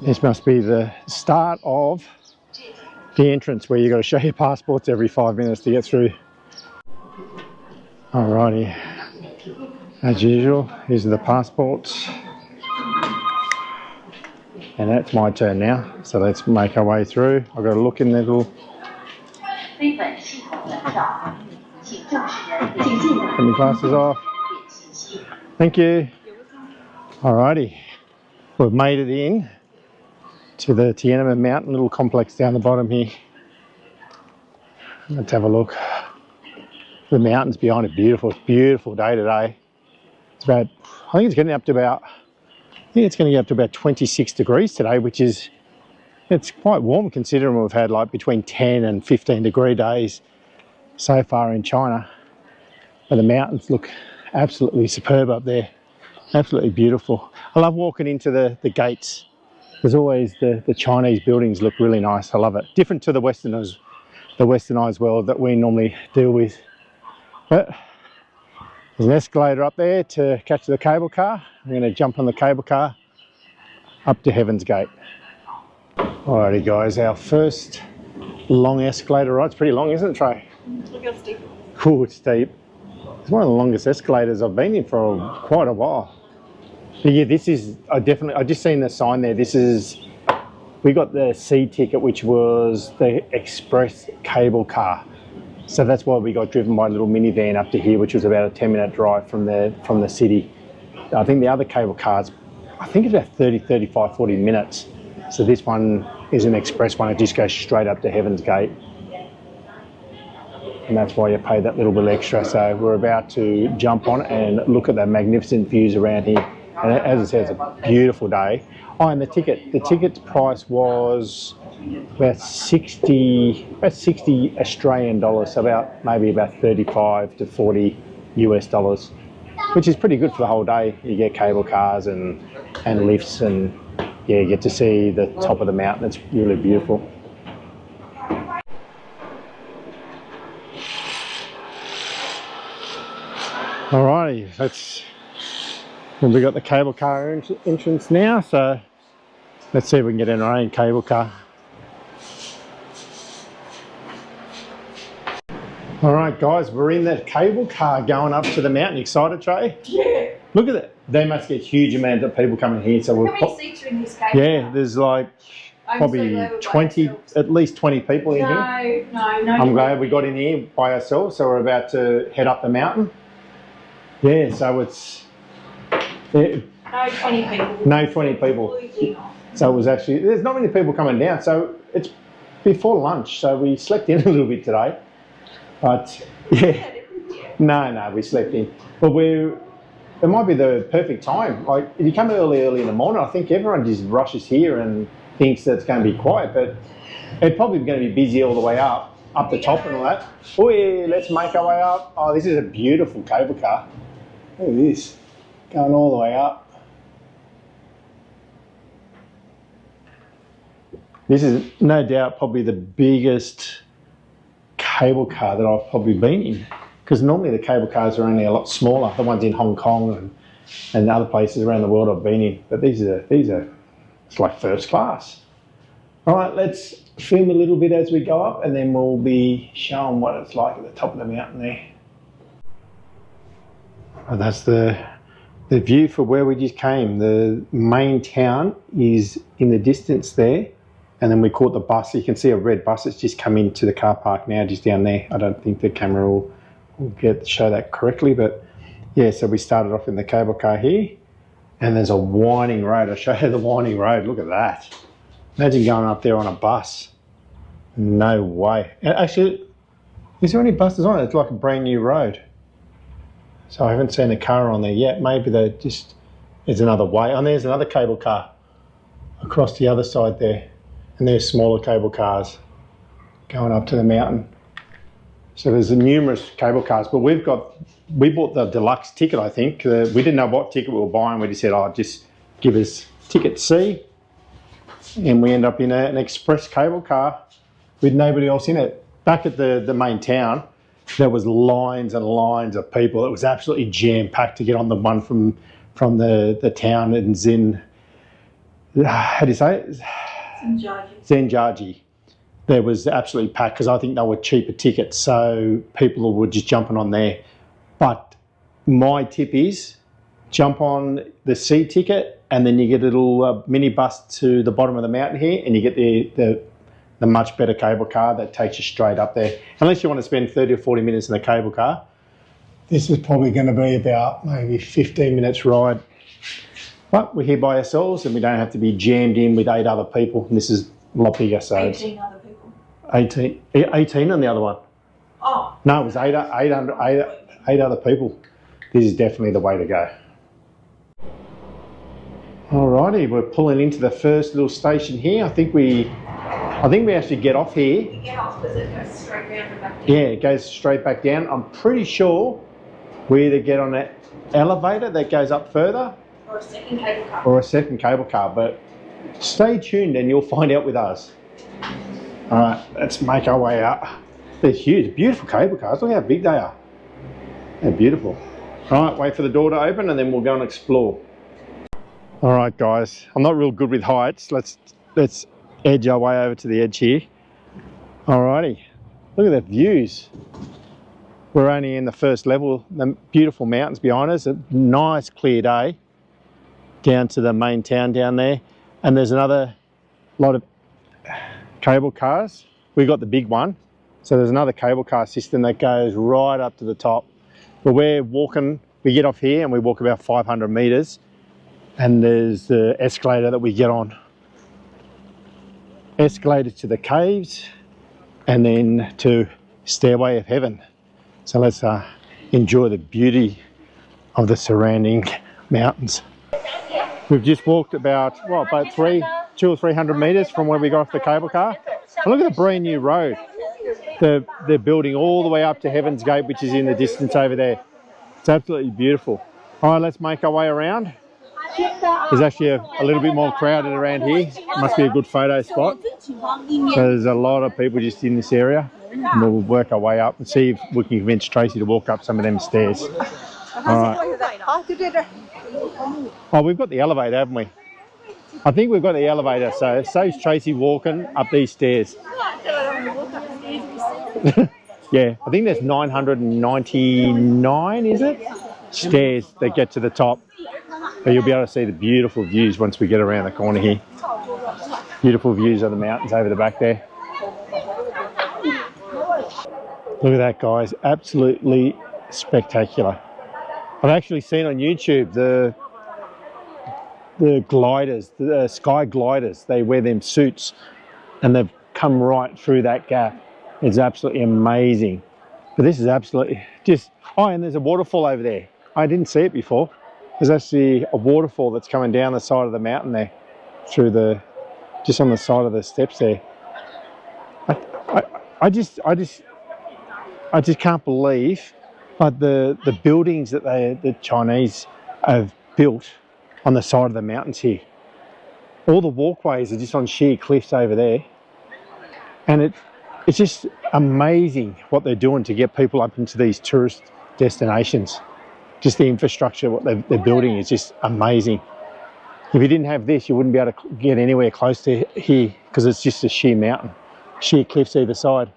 This must be the start of the entrance where you've got to show your passports every 5 minutes to get through. Alrighty, as usual, these are the passports. And that's my turn now, so let's make our way through. I've got to look in the little... Put my glasses off. Thank you. Alrighty, we've made it in to the Tiananmen Mountain little complex down the bottom here. Let's have a look. The mountains behind it, beautiful. It's a beautiful day today. It's about, I think it's getting up to about, it's going to get up to about 26 degrees today, which is, it's quite warm considering we've had like between 10 and 15 degree days so far in China. But the mountains look absolutely superb up there. Absolutely beautiful. I love walking into the gates. There's always the Chinese buildings look really nice. I love it. Different to the westernized world that we normally deal with. But there's an escalator up there to catch the cable car. I'm going to jump on the cable car up to Heaven's Gate. Alrighty guys, our first long escalator ride. It's pretty long, isn't it, Trey? Look how steep. Cool, it's steep. It's one of the longest escalators I've been in for quite a while. But yeah, this is, I just seen the sign there. This is we got the C ticket, which was the express cable car. So that's why we got driven by a little minivan up to here, which was about a 10-minute drive from the city. I think the other cable cars, I think it's about 30, 35, 40 minutes. So this one is an express one. It just goes straight up to Heaven's Gate. And that's why you pay that little bit extra. So we're about to jump on and look at the magnificent views around here. And as I said, it's a beautiful day. Oh, and the ticket price was about 60 Australian dollars, so maybe about 35 to 40 US dollars, which is pretty good for the whole day. You get cable cars and lifts, and yeah, you get to see the top of the mountain. It's really beautiful. Alrighty, we've got the cable car entrance now, so let's see if we can get in our own cable car. Alright guys, we're in that cable car going up to the mountain. Excited, Trey? Yeah. Look at it. They must get huge amounts of people coming here. So How many seats are in this cable yeah, car? there's like probably 20, at least 20 people in here. No. I'm glad we got in here by ourselves, so we're about to head up the mountain. Yeah, so it's... Yeah, No 20 people. no 20 people. So it was actually... There's not many people coming down, so it's before lunch, so we slept in a little bit today. But, yeah. No, we slept in. But it might be the perfect time. Like, if you come early in the morning, I think everyone just rushes here and thinks that it's going to be quiet, but it's probably going to be busy all the way up the top and all that. Oh yeah, let's make our way up. Oh, this is a beautiful cable car. Look at this, going all the way up. This is no doubt probably the biggest cable car that I've probably been in, because normally the cable cars are only a lot smaller, the ones in Hong Kong and other places around the world I've been in, but these are it's like first class. All right, let's film a little bit as we go up, and then we'll be showing what it's like at the top of the mountain there. Oh, that's the view for where we just came. The main town is in the distance there, and then we caught the bus. You can see a red bus that's just come into the car park now, just down there. I don't think the camera will get to show that correctly, but yeah, so we started off in the cable car here, and there's a winding road. I'll show you the winding road. Look at that. Imagine going up there on a bus. No way. Actually, is there any buses on it? It's like a brand new road. So I haven't seen a car on there yet. Maybe there's another way. And there's another cable car across the other side there. And there's smaller cable cars going up to the mountain. So there's numerous cable cars, but we bought the deluxe ticket, I think. We didn't know what ticket we were buying. We just said, oh, just give us ticket C. And we end up in an express cable car with nobody else in it. Back at the main town, there was lines and lines of people. It was absolutely jam-packed to get on the one from the town in how do you say it? Zhangjiajie. There was absolutely packed because I think they were cheaper tickets, so people were just jumping on there. But my tip is jump on the C ticket, and then you get a little mini bus to the bottom of the mountain here, and you get the much better cable car that takes you straight up there. Unless you want to spend 30 or 40 minutes in the cable car, this is probably going to be about maybe 15 minutes ride. But we're here by ourselves, and we don't have to be jammed in with 8 other people. And this is a lot bigger, so 18 other people. 18 on the other one. Oh. No, it was 8 other people. This is definitely the way to go. Alrighty, we're pulling into the first little station here. I think we actually get off here. You get off because it goes straight round and back down. Yeah, it goes straight back down. I'm pretty sure we either get on an elevator that goes up further, Or a second cable car. or a second cable car, but stay tuned and you'll find out with us. Alright, let's make our way up. They're huge, beautiful cable cars. Look how big they are. They're beautiful. Alright, wait for the door to open and then we'll go and explore. Alright guys, I'm not real good with heights. Let's edge our way over to the edge here. Alrighty, look at the views. We're only in the first level, the beautiful mountains behind us, a nice clear day down to the main town down there. And there's another lot of cable cars. We got the big one. So there's another cable car system that goes right up to the top. But we're walking, we get off here and we walk about 500 meters, and there's the escalator that we get on. Escalator to the caves and then to Stairway of Heaven. So let's enjoy the beauty of the surrounding mountains. We've just walked about, well, about 200 or 300 meters from where we got off the cable car. And look at the brand new road. They're building all the way up to Heaven's Gate, which is in the distance over there. It's absolutely beautiful. All right, let's make our way around. There's actually a little bit more crowded around here. Must be a good photo spot. So there's a lot of people just in this area. And we'll work our way up and see if we can convince Tracy to walk up some of them stairs. All right. Oh, we've got the elevator, haven't we? I think we've got the elevator, so it saves Tracy walking up these stairs. Yeah, I think there's 999, is it? Stairs that get to the top. But you'll be able to see the beautiful views once we get around the corner here. Beautiful views of the mountains over the back there. Look at that, guys. Absolutely spectacular. I've actually seen on YouTube the gliders, the sky gliders. They wear them suits and they've come right through that gap. It's absolutely amazing. But this is absolutely just... Oh, and there's a waterfall over there. I didn't see it before. There's actually a waterfall that's coming down the side of the mountain there, through the... just on the side of the steps there. I just can't believe the buildings that the Chinese have built on the side of the mountains here. All the walkways are just on sheer cliffs over there. And it's just amazing what they're doing to get people up into these tourist destinations. Just the infrastructure, what they're building is just amazing. If you didn't have this, you wouldn't be able to get anywhere close to here because it's just a sheer mountain, sheer cliffs either side.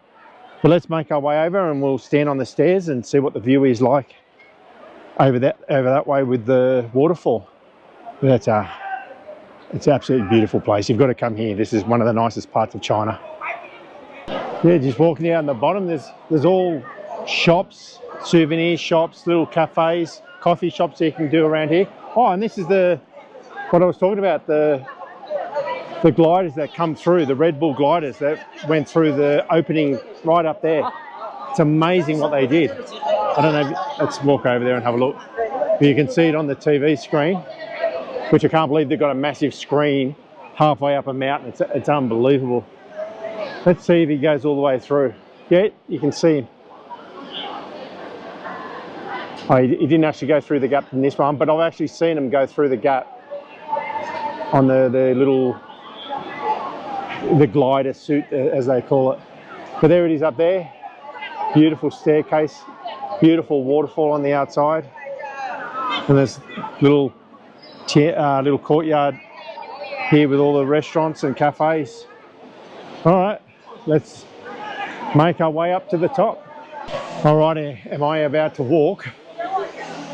But let's make our way over and we'll stand on the stairs and see what the view is like over that way with the waterfall. It's an absolutely beautiful place. You've got to come here. This is one of the nicest parts of China. Yeah, just walking down the bottom, there's all shops, souvenir shops, little cafes, coffee shops that you can do around here. Oh, and this is what I was talking about, the gliders that come through, the Red Bull gliders that went through the opening right up there. It's amazing what they did. I don't know, let's walk over there and have a look. You can see it on the TV screen, which I can't believe they've got a massive screen halfway up a mountain. It's unbelievable. Let's see if he goes all the way through. Yeah, you can see him. Oh, he didn't actually go through the gap in this one, but I've actually seen him go through the gap on the glider suit, as they call it. But there it is up there. Beautiful staircase, beautiful waterfall on the outside. And there's little courtyard here with all the restaurants and cafes. All right, let's make our way up to the top. All right, am I about to walk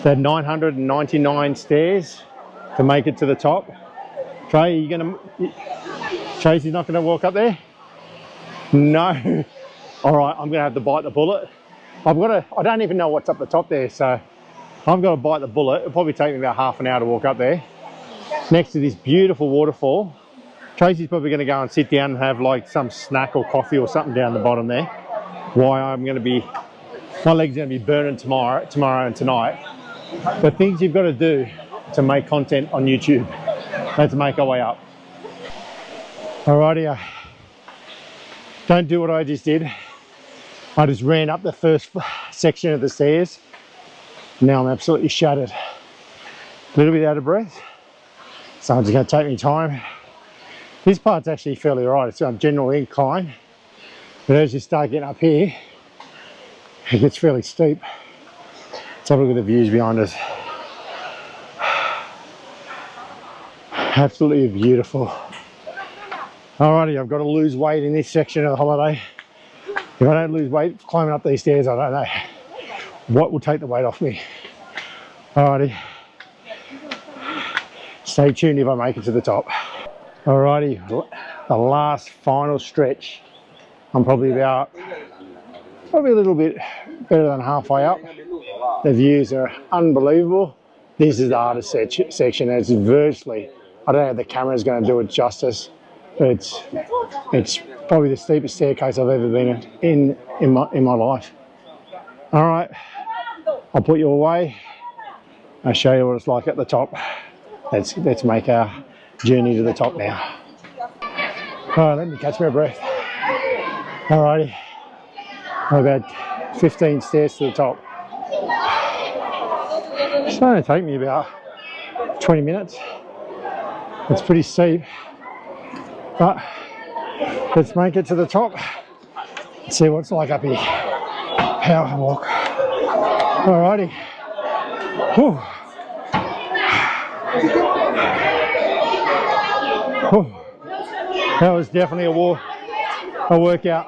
the 999 stairs to make it to the top? Trey, Tracy's not gonna walk up there? No. All right, I'm gonna have to bite the bullet. I don't even know what's up the top there, so I've got to bite the bullet. It'll probably take me about half an hour to walk up there. Next to this beautiful waterfall. Tracy's probably going to go and sit down and have like some snack or coffee or something down the bottom there. My leg's going to be burning tomorrow and tonight. The things you've got to do to make content on YouTube. Let's make our way up. Alrighty, don't do what I just did. I just ran up the first section of the stairs. Now I'm absolutely shattered. A little bit out of breath. So it's going to take me time. This part's actually fairly right. It's a general incline. But as you start getting up here, it gets fairly steep. Let's have a look at the views behind us. Absolutely beautiful. Alrighty, I've got to lose weight in this section of the holiday. If I don't lose weight climbing up these stairs, I don't know what will take the weight off me. Alrighty. Stay tuned if I make it to the top. Alrighty, the last final stretch. I'm probably a little bit better than halfway up. The views are unbelievable. This is the hardest section. It's virtually, I don't know if the camera's going to do it justice. It's probably the steepest staircase I've ever been in my life. All right, I'll put you away. I'll show you what it's like at the top. Let's make our journey to the top now. All right, let me catch my breath. All righty, about 15 stairs to the top. It's going to take me about 20 minutes. It's pretty steep, but let's make it to the top. Let's see what it's like up here. Power walk. Alrighty. Whew. Whew. That was definitely a workout.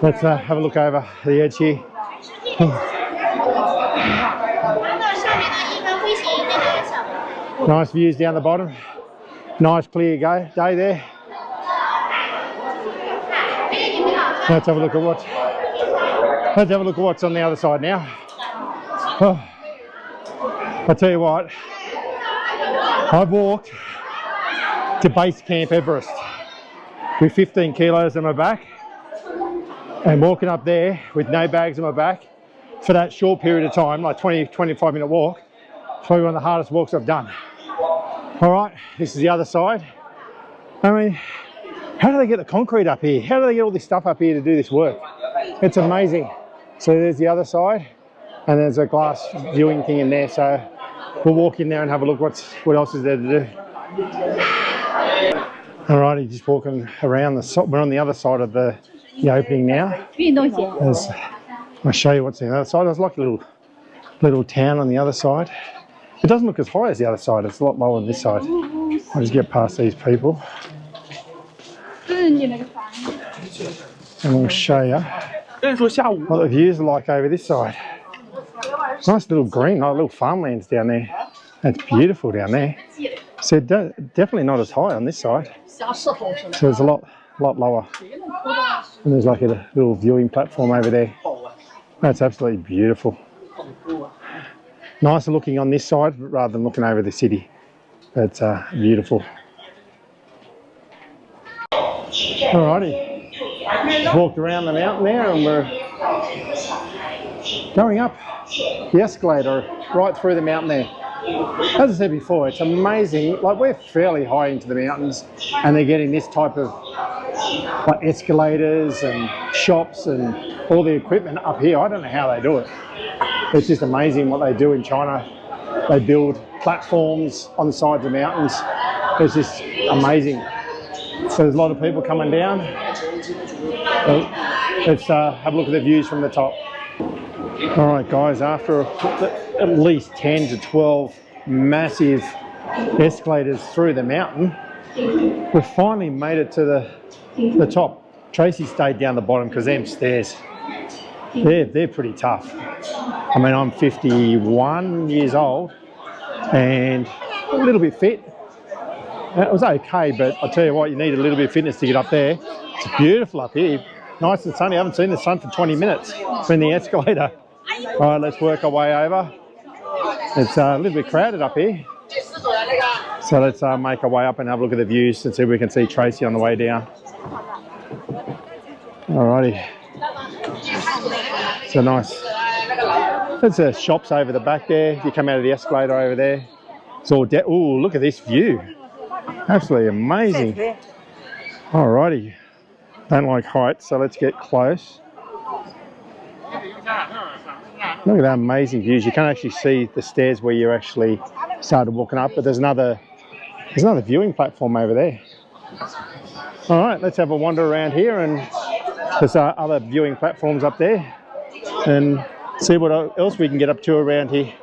Let's have a look over the edge here. Nice views down the bottom. Nice clear day there. Let's have a look at what's on the other side now. Oh, I tell you what, I've walked to base camp Everest with 15 kilos on my back, and walking up there with no bags on my back for that short period of time, like 20-25 minute walk, probably one of the hardest walks I've done. All right, this is the other side. I mean, how do they get the concrete up here? How do they get all this stuff up here to do this work? It's amazing. So there's the other side, and there's a glass viewing thing in there. So we'll walk in there and have a look what else is there to do. All righty, just walking around we're on the other side of the opening now. I'll show you what's on the other side. There's like a little town on the other side. It doesn't look as high as the other side. It's a lot lower on this side. I'll just get past these people. And we'll show you what the views are like over this side. Nice little green, like little farmlands down there. It's beautiful down there. So definitely not as high on this side. So it's a lot lower. And there's like a little viewing platform over there. That's absolutely beautiful. Nicer looking on this side rather than looking over the city. It's beautiful. Alrighty, just walked around the mountain there and we're going up the escalator right through the mountain there. As I said before, it's amazing. Like, we're fairly high into the mountains and they're getting this type of like escalators and shops and all the equipment up here. I don't know how they do it. It's just amazing what they do in China. They build platforms on the sides of mountains. It's just amazing. So there's a lot of people coming down. Let's have a look at the views from the top. All right, guys, after at least 10 to 12 massive escalators through the mountain, we've finally made it to the top. Tracy stayed down the bottom because them stairs, they're pretty tough. I mean, I'm 51 years old and a little bit fit. It was okay, but I tell you what, you need a little bit of fitness to get up there. It's beautiful up here, nice and sunny. I haven't seen the sun for 20 minutes. We're in the escalator. All right, let's work our way over. It's a little bit crowded up here. So let's make our way up and have a look at the views and see if we can see Tracy on the way down. Alrighty. So nice. There's shops over the back there. If you come out of the escalator over there, it's all ooh, look at this view. Absolutely amazing. Alrighty. Don't like heights, so let's get close. Look at that amazing views. You can't actually see the stairs where you actually started walking up, but there's another viewing platform over there. All right, let's have a wander around here, and there's other viewing platforms up there, and see what else we can get up to around here.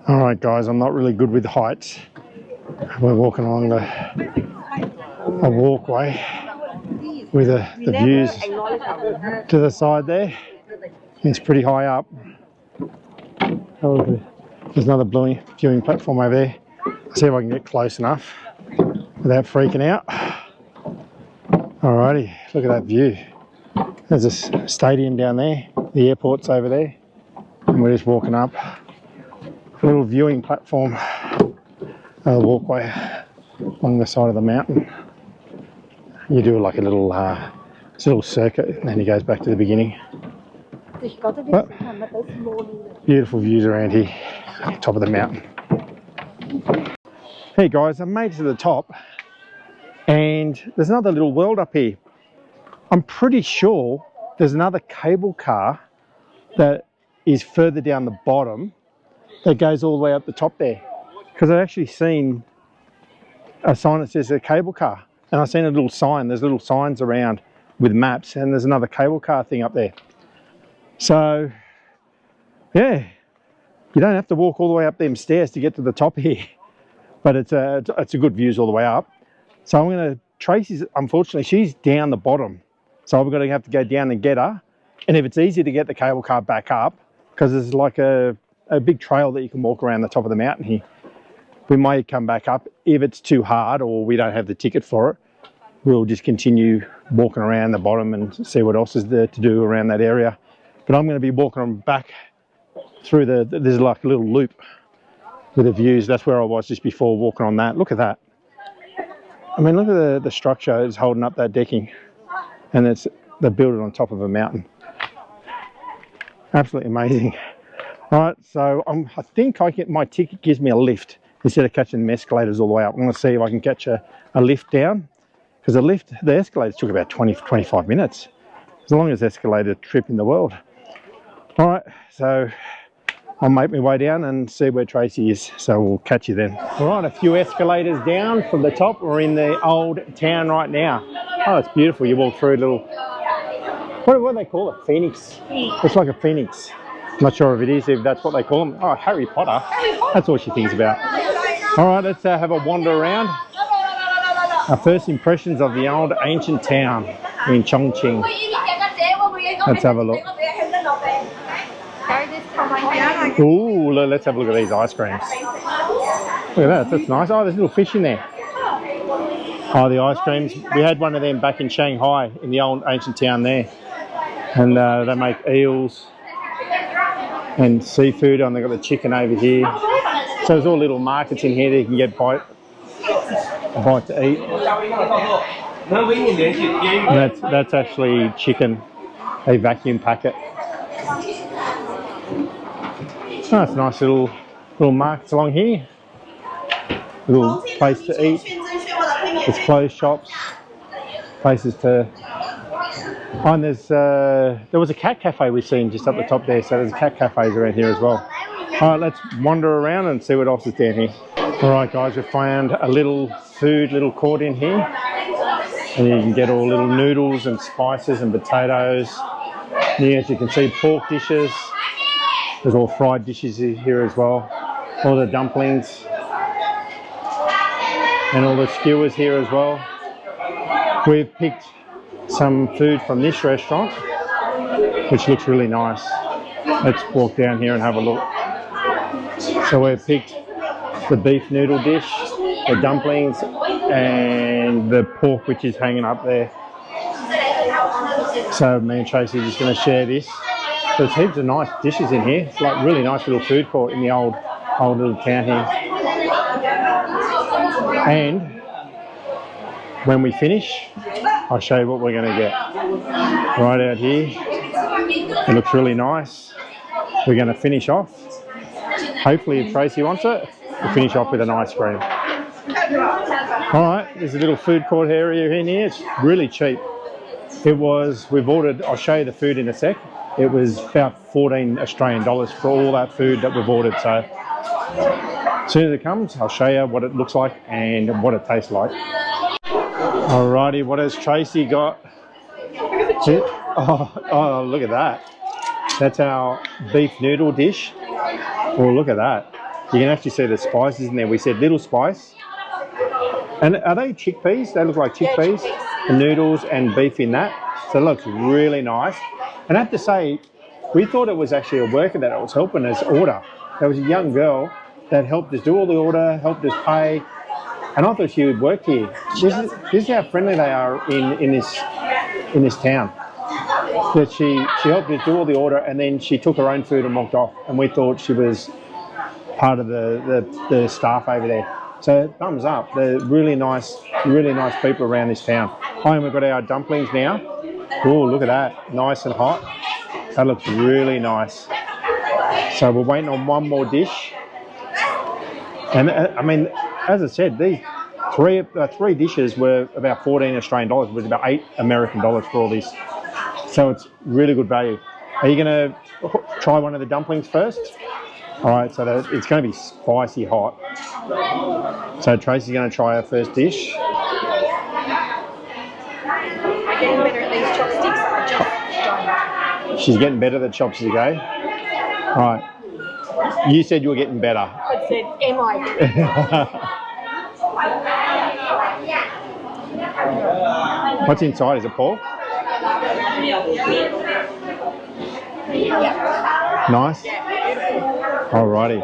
All right, guys, I'm not really good with heights. We're walking along a walkway with the views to the side there. It's pretty high up. Oh, there's another viewing platform over there. I'll see if I can get close enough. without freaking out. Alrighty, look at that view. There's a stadium down there, the airport's over there, and we're just walking up a little viewing platform, a walkway along the side of the mountain. You do like a little circuit, and then he goes back to the beginning. But beautiful views around here, at the top of the mountain. Hey guys, I made it to the top, and there's another little world up here. I'm pretty sure there's another cable car that is further down the bottom that goes all the way up the top there. Because I've actually seen a sign that says a cable car, and I've seen a little sign. There's little signs around with maps, and there's another cable car thing up there. So yeah, you don't have to walk all the way up them stairs to get to the top here, but it's a good views all the way up. So I'm going to, Tracy's, unfortunately, she's down the bottom, so I'm going to have to go down and get her. And if it's easy to get the cable car back up, because there's like a big trail that you can walk around the top of the mountain here, we might come back up. If it's too hard or we don't have the ticket for it, we'll just continue walking around the bottom and see what else is there to do around that area. But I'm going to be walking back through there's like a little loop with the views. That's where I was just before, walking on that. Look at that. I mean, look at the structure is holding up that decking, and they built it on top of a mountain. Absolutely amazing. All right, so I think my ticket gives me a lift instead of catching the escalators all the way up. I'm going to see if I can catch a lift down, because the escalators took about 20-25 minutes. It's the longest escalator trip in the world. All right, so I'll make my way down and see where Tracy is, so we'll catch you then. All right, a few escalators down from the top. We're in the old town right now. Oh, it's beautiful. You walk through a little, what do they call it? Phoenix. It's like a phoenix. I'm not sure if it is, if that's what they call them. Oh, Harry Potter. That's all she thinks about. All right, let's have a wander around. Our first impressions of the old ancient town in Chongqing. Let's have a look. Ooh, let's have a look at these ice creams. Look at that, that's nice. Oh, there's a little fish in there. Oh, the ice creams. We had one of them back in Shanghai, in the old ancient town there. And they make eels and seafood, and they've got the chicken over here. So there's all little markets in here that you can get a bite to eat. And that's actually chicken, a vacuum packet. Oh, it's nice little markets along here. Little place to eat. There's clothes shops, places to. Oh, and there was a cat cafe we've seen just up the top there, so there's cat cafes around here as well. All right, let's wander around and see what else is down here. All right, guys, we've found a little court in here, and you can get all little noodles and spices and potatoes. And as you can see, pork dishes. There's all fried dishes here as well. All the dumplings and all the skewers here as well. We've picked some food from this restaurant, which looks really nice. Let's walk down here and have a look. So we've picked the beef noodle dish, the dumplings, and the pork, which is hanging up there. So me and Tracy are just going to share this. There's heaps of nice dishes in here. It's like really nice little food court in the old little town here. And when we finish, I'll show you what we're going to get. Right out here, it looks really nice. We're going to finish off. Hopefully, if Tracy wants it, we'll finish off with an ice cream. All right, there's a little food court area in here. It's really cheap. We've ordered, I'll show you the food in a sec. It was about 14 Australian dollars for all that food that we've ordered. So as soon as it comes, I'll show you what it looks like and what it tastes like. Alrighty, what has Tracy got? Oh, look at that. That's our beef noodle dish. Oh, look at that. You can actually see the spices in there. We said little spice. And are they chickpeas? They look like chickpeas. The noodles and beef in that. So it looks really nice. And I have to say, we thought it was actually a worker that was helping us order. There was a young girl that helped us do all the order, helped us pay. And I thought she would work here. This is how friendly they are in this town. That she helped us do all the order, and then she took her own food and walked off. And we thought she was part of the staff over there. So thumbs up. They're really nice people around this town. Oh, and we've got our dumplings now. Oh, look at that, nice and hot. That looks really nice. So we're waiting on one more dish. And I mean, as I said, these three dishes were about 14 Australian dollars, which is about 8 American dollars for all this. So it's really good value. Are you going to try one of the dumplings first? All right, so it's going to be spicy hot. So Tracy's going to try her first dish. I'm getting better at these chopsticks. I just She's getting better at the chopsticks, eh? All right. You said you were getting better. I said, am I? What's inside? Is it pork? Nice. Alrighty.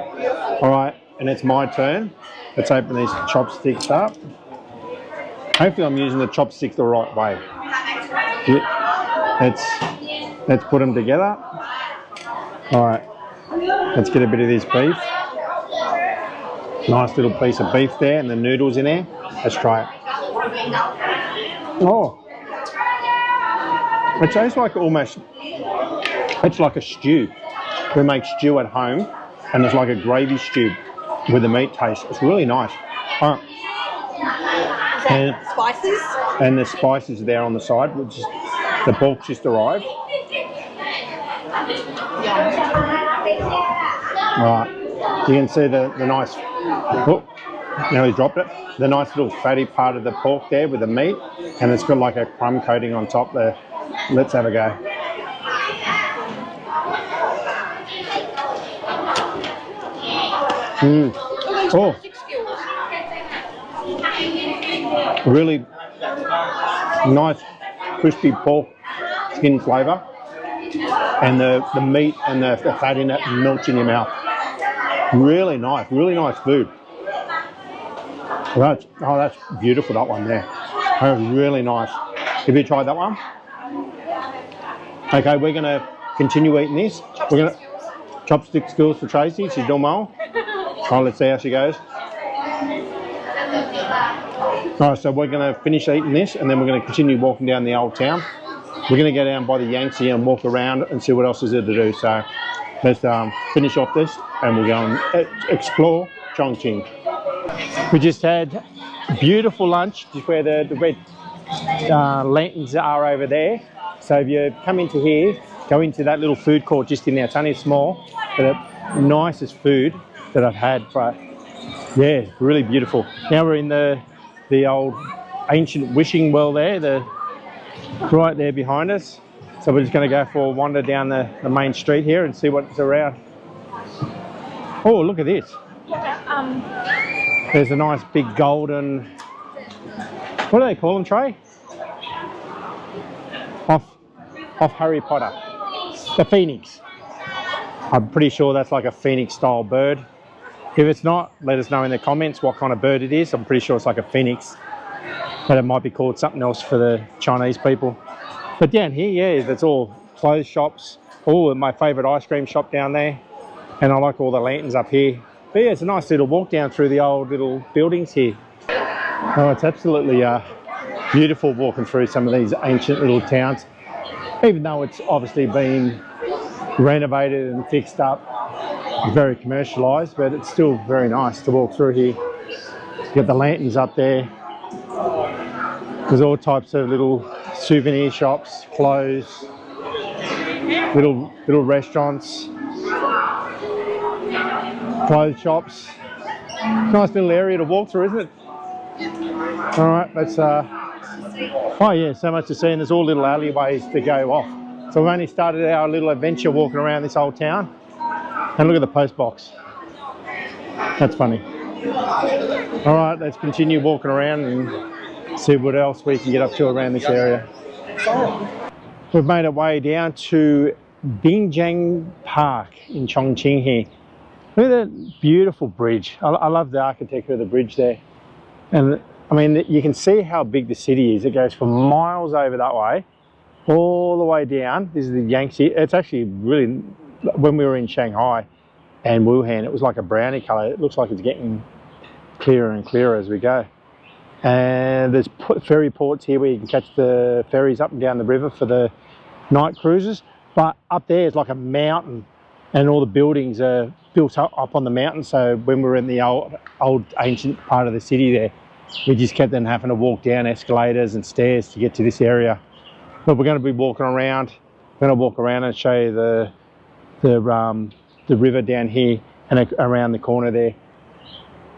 All right, and it's my turn. Let's open these chopsticks up. Hopefully I'm using the chopsticks the right way. Let's put them together. All right, let's get a bit of this beef. Nice little piece of beef there, and the noodles in there. Let's try it. Oh, it tastes like almost, it's like a stew. We make stew at home, and it's like a gravy stew with the meat taste. It's really nice. All right. And Spices? and the spices there on the side, which is the pork just arrived. Right, you can see the nice, oh, now he dropped it, the nice little fatty part of the pork there with the meat, and it's got like a crumb coating on top there. Let's have a go. Oh, really nice crispy pork skin flavour, and the meat and the fat in it melts in your mouth. Really nice food. That's beautiful, that one there. That was really nice. Have you tried that one? Okay, we're going to continue eating this. We're going to chopstick skills for Tracy. She's doing well. Oh, let's see how she goes. All right, so we're going to finish eating this, and then we're going to continue walking down the old town. We're going to go down by the Yangtze and walk around and see what else is there to do. So let's finish off this, and we'll go and explore Chongqing. We just had beautiful lunch, just where the red lanterns are over there. So if you come into here, go into that little food court just in there. It's only small, but the nicest food that I've had. For, yeah, really beautiful. Now we're in the old ancient wishing well there, right there behind us. So we're just going to go for a wander down the main street here and see what's around. Oh, look at this. There's a nice big golden, what do they call them, Trey? Off Harry Potter. The phoenix. I'm pretty sure that's like a phoenix style bird. If it's not, let us know in the comments what kind of bird it is. I'm pretty sure it's like a phoenix, but it might be called something else for the Chinese people. But down here, yeah, that's all clothes shops. Oh, my favourite ice cream shop down there. And I like all the lanterns up here. But yeah, it's a nice little walk down through the old little buildings here. Oh, it's absolutely beautiful walking through some of these ancient little towns. Even though it's obviously been renovated and fixed up, very commercialised, but it's still very nice to walk through here. You got the lanterns up there. There's all types of little souvenir shops, clothes, little restaurants, clothes shops. Nice little area to walk through, isn't it? All right, let's. Oh yeah, so much to see, and there's all little alleyways to go off. So we've only started our little adventure walking around this old town, and look at the post box. That's funny. All right, let's continue walking around and see what else we can get up to around this area. We've made our way down to Binjiang Park in Chongqing here. Look at that beautiful bridge. I love the architecture of the bridge there. And I mean, you can see how big the city is. It goes for miles over that way, all the way down. This is the Yangtze. It's actually really, when we were in Shanghai and Wuhan, it was like a brownie colour. It looks like it's getting clearer and clearer as we go. And there's ferry ports here where you can catch the ferries up and down the river for the night cruises. But up there is like a mountain, and all the buildings are built up on the mountain. So when we were in the old ancient part of the city there, we just kept on having to walk down escalators and stairs to get to this area. But we're going to be walking around. We're going to walk around and show you the river down here and around the corner there.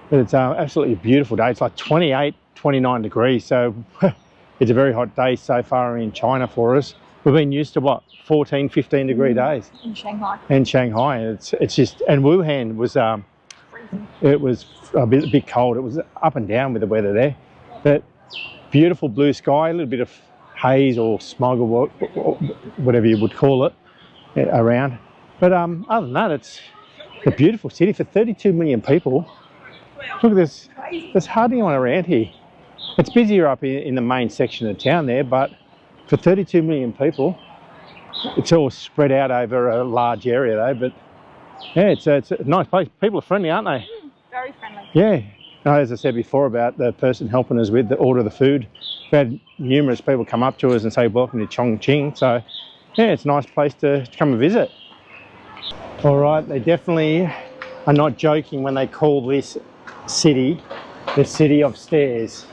But it's absolutely a beautiful day. It's like 28, 29 degrees. So it's a very hot day so far in China for us. We've been used to what, 14, 15 degree days In Shanghai. in Shanghai. It's just, and Wuhan was it was a bit cold. It was up and down with the weather there, but beautiful blue sky, a little bit of haze or smog or whatever you would call it around. But other than that, it's a beautiful city for 32 million people. Look at this. There's hardly anyone around here. It's busier up in the main section of town there, but for 32 million people, it's all spread out over a large area though. But yeah, it's a nice place. People are friendly, aren't they? Very friendly. Yeah. As I said before about the person helping us with the order of the food, we had numerous people come up to us and say, welcome to Chongqing. So yeah, it's a nice place to come and visit. All right, they definitely are not joking when they call this city the city of stairs.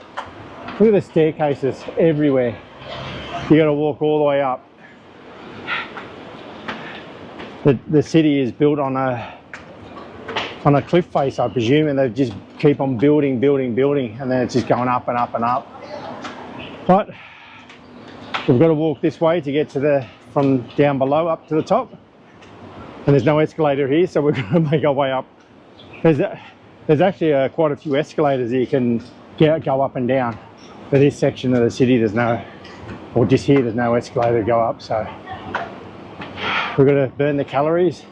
Look at the staircases everywhere. You got to walk all the way up. The city is built on a cliff face, I presume, and they just keep on building, and then it's just going up and up and up. But we've got to walk this way to get to from down below up to the top. And there's no escalator here, so we're going to make our way up. There's actually quite a few escalators that you can go up and down. For this section of the city, there's no, or just here, there's no escalator to go up. So we're going to burn the calories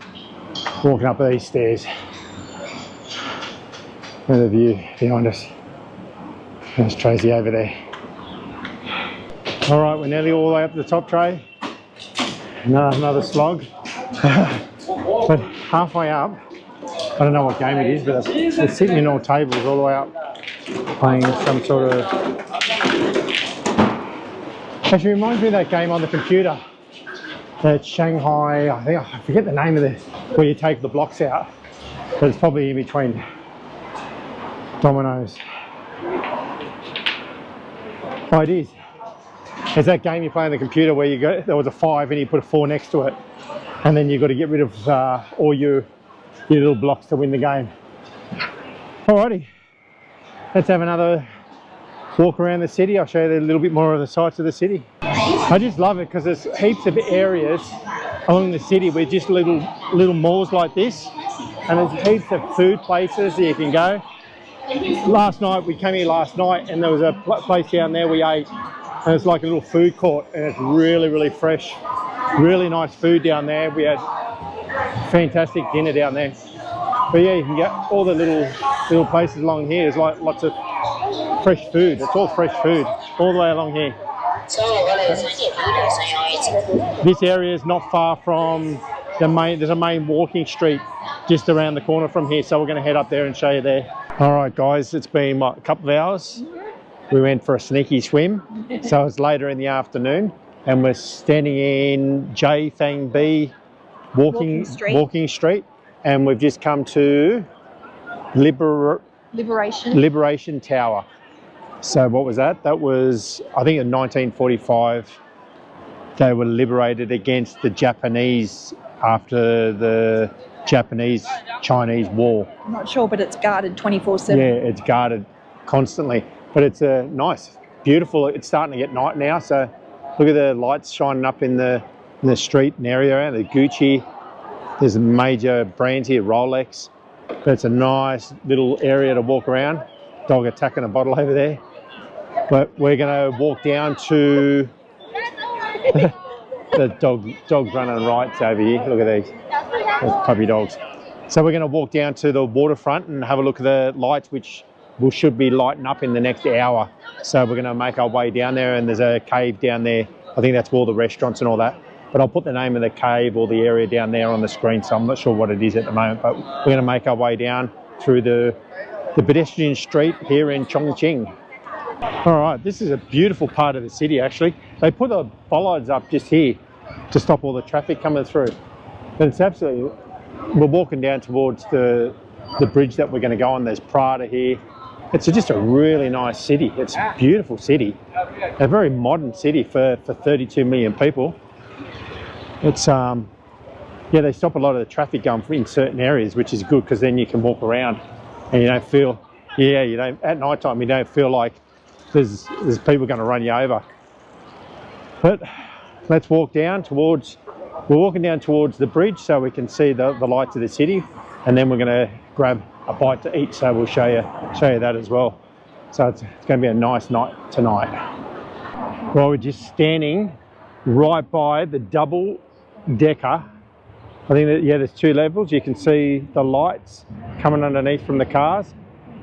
walking up these stairs. There's the view behind us. There's Tracy over there. All right, we're nearly all the way up to the top, Trey. Another slog. But halfway up, I don't know what game it is, but they're sitting in all tables all the way up, playing some sort of... Actually, it reminds me of that game on the computer, that Shanghai, I forget the name of it, where you take the blocks out, but it's probably in between dominoes. Oh, it is. It's that game you play on the computer where you go, there was a 5 and you put a 4 next to it, and then you've got to get rid of all your little blocks to win the game. Alrighty, let's have another walk around the city. I'll show you a little bit more of the sights of the city. I just love it because there's heaps of areas along the city with just little malls like this, and there's heaps of food places that you can go. Last night, we came here last night, and there was a place down there we ate, and it's like a little food court, and it's really fresh, really nice food down there. We had fantastic dinner down there. But yeah, you can get all the little places along here. There's like lots of fresh food. It's all fresh food all the way along here. This area is not far from the main. There's a main walking street just around the corner from here, so we're going to head up there and show you there. All right, guys, it's been a couple of hours. We went for a sneaky swim, so it's later in the afternoon, and we're standing in Jiefengbi Walking Street, and we've just come to Liberation Tower. So what was that? That was, I think in 1945, they were liberated against the Japanese after the Japanese-Chinese War. I'm not sure, but it's guarded 24/7. Yeah, it's guarded constantly. But it's nice, beautiful. It's starting to get night now, so look at the lights shining up in the street and area. The Gucci, there's major brands here, Rolex. But it's a nice little area to walk around. Dog attacking a bottle over there. But we're going to walk down to the dog's running rights over here. Look at these puppy dogs. So we're going to walk down to the waterfront and have a look at the lights, which we should be lighting up in the next hour. So we're going to make our way down there, and there's a cave down there. I think that's where all the restaurants and all that. But I'll put the name of the cave or the area down there on the screen, so I'm not sure what it is at the moment. But we're going to make our way down through the pedestrian street here in Chongqing. All right, this is a beautiful part of the city actually. They put the bollards up just here to stop all the traffic coming through. But it's absolutely, we're walking down towards the bridge that we're going to go on. There's Prada here. It's just a really nice city. It's a beautiful city. A very modern city for 32 million people. It's, yeah, they stop a lot of the traffic going in certain areas, which is good because then you can walk around and you don't feel, yeah, you don't, at night time you don't feel like there's people going to run you over. But let's walk down towards, we're walking down towards the bridge so we can see the lights of the city, and then we're going to grab a bite to eat, so we'll show you that as well. So it's going to be a nice night tonight. Well, we're just standing right by the double decker. I think that, yeah, there's 2 levels. You can see the lights coming underneath from the cars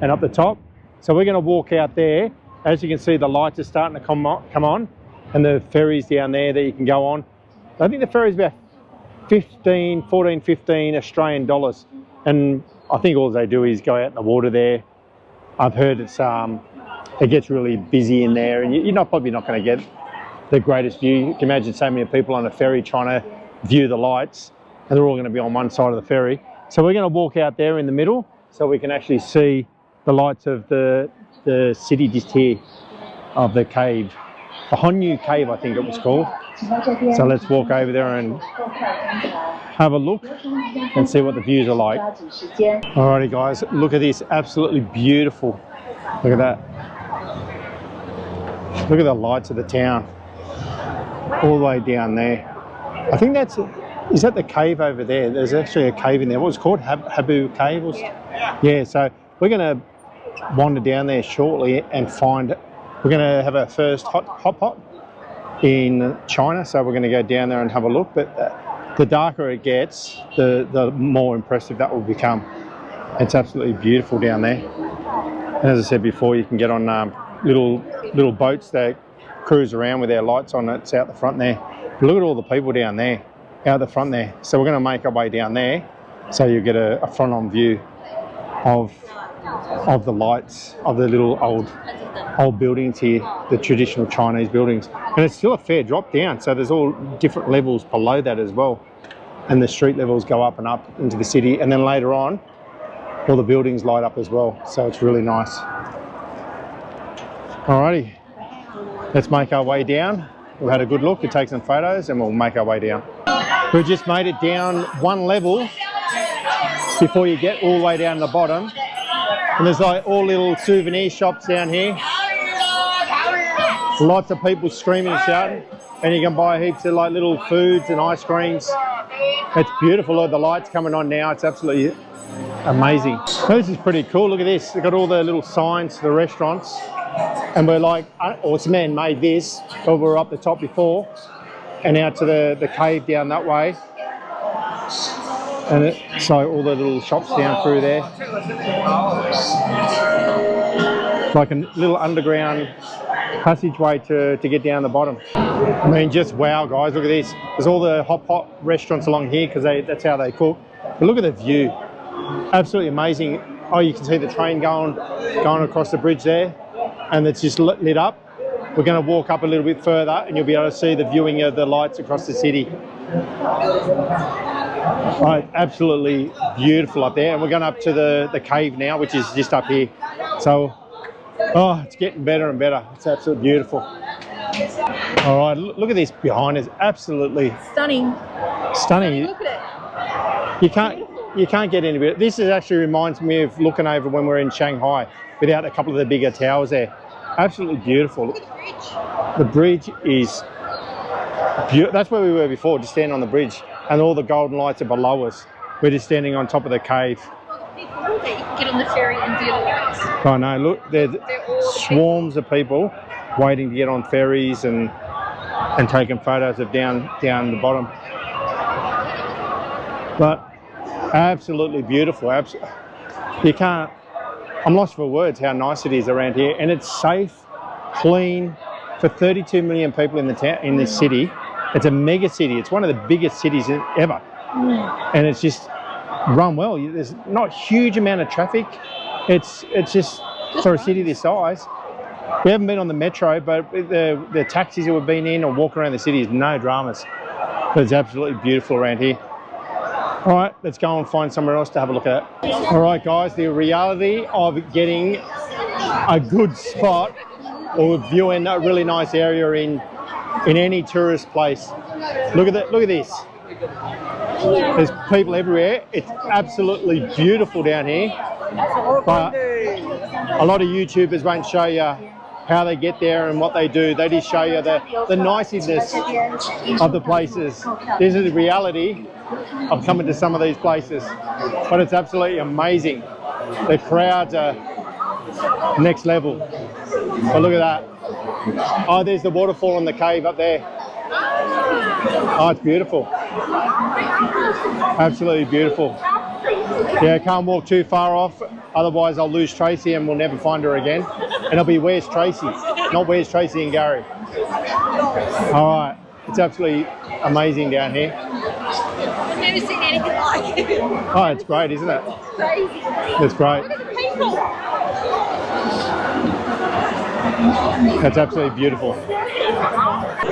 and up the top. So we're going to walk out there. As you can see, the lights are starting to come on, and the ferries down there that you can go on. I think the ferry's about 15 Australian dollars, and I think all they do is go out in the water there. I've heard it gets really busy in there, and you're probably not going to get the greatest view. You can imagine so many people on a ferry trying to view the lights, and they're all going to be on one side of the ferry. So we're going to walk out there in the middle so we can actually see the lights of the city just here, of the cave. The Honyu Cave, I think it was called. So let's walk over there and have a look and see what the views are like. Alrighty guys, look at this, absolutely beautiful. Look at that. Look at the lights of the town, all the way down there. I think that's, is that the cave over there? There's actually a cave in there. What was it called? Habu Cave? Yeah, so we're going to wander down there shortly and find, we're going to have our first hot pot in China, so we're going to go down there and have a look. But the darker it gets, the more impressive that will become. It's absolutely beautiful down there. And as I said before, you can get on little boats that cruise around with their lights on. It's out the front there. But look at all the people down there, out the front there. So we're going to make our way down there, so you get a front-on view of the lights of the little old buildings here, the traditional Chinese buildings. And it's still a fair drop down, so there's all different levels below that as well. And the street levels go up and up into the city, and then later on all the buildings light up as well, so it's really nice. Alrighty, let's make our way down. We've had a good look, we'll take some photos and we'll make our way down. We've just made it down one level before you get all the way down to the bottom. And there's like all little souvenir shops down here. Lots of people screaming and shouting, and you can buy heaps of like little foods and ice creams. It's beautiful. Look, the lights coming on now. It's absolutely amazing. So this is pretty cool. Look at this. They've got all the little signs to the restaurants, and we're like, oh, it's man made this, but we were up the top before, and out to the cave down that way. And so all the little shops down through there, like a little underground passageway to get down the bottom. I mean, just wow, guys, look at this. There's all the hot pot restaurants along here because that's how they cook. But look at the view, absolutely amazing. Oh, you can see the train going across the bridge there, and it's just lit up. We're going to walk up a little bit further and you'll be able to see the viewing of the lights across the city. Right, absolutely beautiful up there. And we're going up to the cave now, which is just up here. So, oh, it's getting better and better. It's absolutely beautiful. All right, look at this behind us. Absolutely Stunning. stunning. Look at it. You can't get any better. This actually reminds me of looking over when we're in Shanghai without a couple of the bigger towers there. Absolutely beautiful. Look at the bridge. The bridge is beautiful. That's where we were before, just standing on the bridge, and all the golden lights are below us. We're just standing on top of the cave. All the people that you can get on the ferry and view the lights. Oh no, look, there's all swarms of people waiting to get on ferries and taking photos of down the bottom. But absolutely beautiful. You can't I'm lost for words how nice it is around here, and it's safe, clean. For 32 million people in the town, in this city, it's a mega city. It's one of the biggest cities ever, and it's just run well. There's not a huge amount of traffic. It's just for a city this size. We haven't been on the metro, but the taxis that we've been in or walking around the city is no dramas. But it's absolutely beautiful around here. All right, let's go and find somewhere else to have a look at. All right, guys, the reality of getting a good spot or viewing a really nice area in any tourist place. Look at that! Look at this. There's people everywhere. It's absolutely beautiful down here. But a lot of YouTubers won't show you how they get there and what they do. They just show you the niceness of the places. This is the reality of coming to some of these places. But it's absolutely amazing. The crowds are next level. But look at that. Oh, there's the waterfall in the cave up there. Oh, it's beautiful. Absolutely beautiful. Yeah, can't walk too far off, otherwise I'll lose Tracy and we'll never find her again. And it'll be where's Tracy, not where's Tracy and Gary. All right, it's absolutely amazing down here. I've never seen anything like it. Oh, it's great, isn't it? Crazy. It's great. Look at the people. That's absolutely beautiful.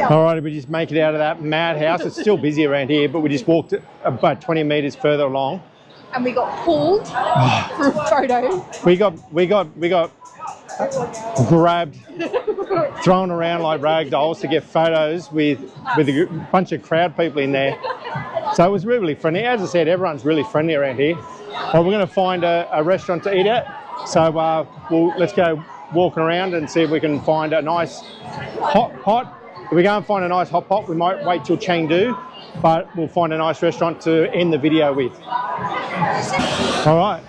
All right, we just make it out of that madhouse. It's still busy around here, but we just walked about 20 metres further along. And we got pulled for a photo. We got grabbed, thrown around like rag dolls to get photos with a bunch of crowd people in there. So it was really friendly. As I said, everyone's really friendly around here. Well, we're going to find a restaurant to eat at. So let's go walking around and see if we can find a nice hot pot. If we go and find a nice hot pot, we might wait till Chengdu, but we'll find a nice restaurant to end the video with. All right,